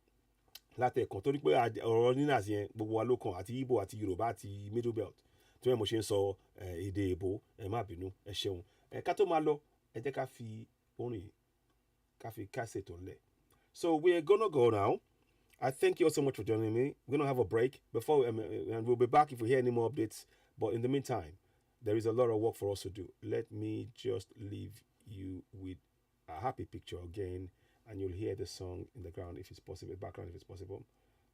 látẹ̀kan torí pé ọ̀rọ̀ Nina's yẹn gbogbo wa ló kàn àti Igbo àti Yorùbá àti Middle Belt tí wọ́n mo ṣe ń sọ èdè ìbò ẹ má bínú ẹ ṣeun ká tó máa lọ ẹ jẹ́ ká fi orin ká fi kásẹ̀ tó lẹ̀. So we're gonna go now. I thank you all so much for joining me. We're gonna have a break before, and we'll be back if we hear any more updates. But in the meantime, there is a lot of work for us to do. Let me just leave you with a happy picture again, and you'll hear the song in the ground if it's possible, background if it's possible.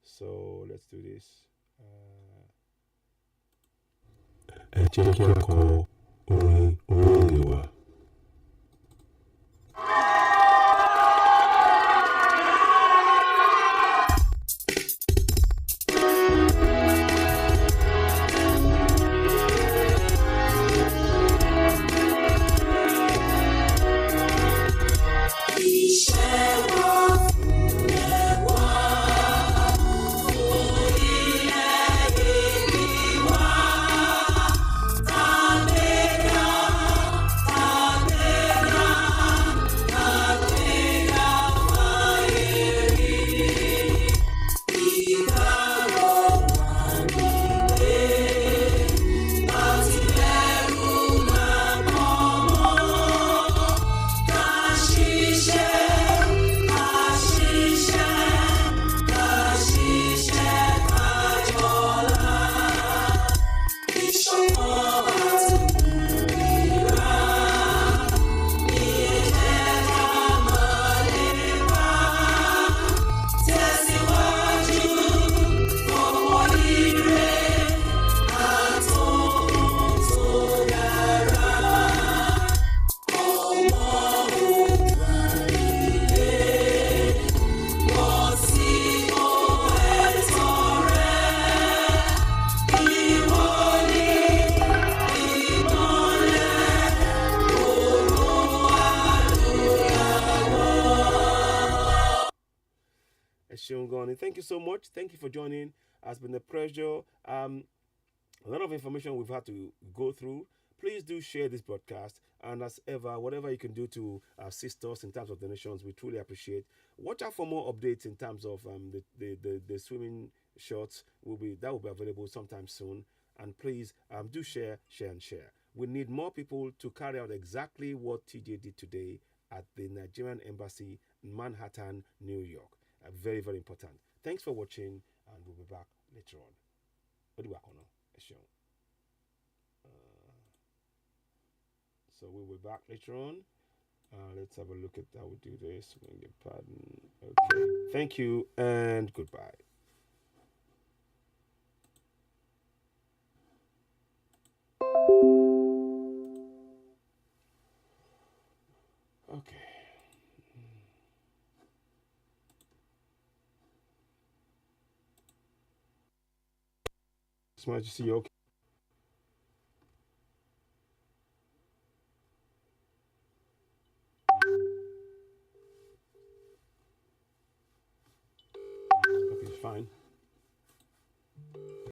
So let's do this. Amen. joining. Thank you so much. Thank you for joining. It's been a pleasure. A lot of information we've had to go through. Please do share this broadcast, and as ever, whatever you can do to assist us in terms of donations, we truly appreciate. Watch out for more updates in terms of the swimming shorts. Will be available sometime soon. And please do share. We need more people to carry out exactly what TJ did today at the Nigerian Embassy in Manhattan, New York. Very, very important. Thanks for watching, and we'll be back later on. Oduduwa. So we'll be back later on. Let's have a look at how we do this. Pardon. Okay. Thank you and goodbye. Okay. Just wanted to see you okay. Okay, fine.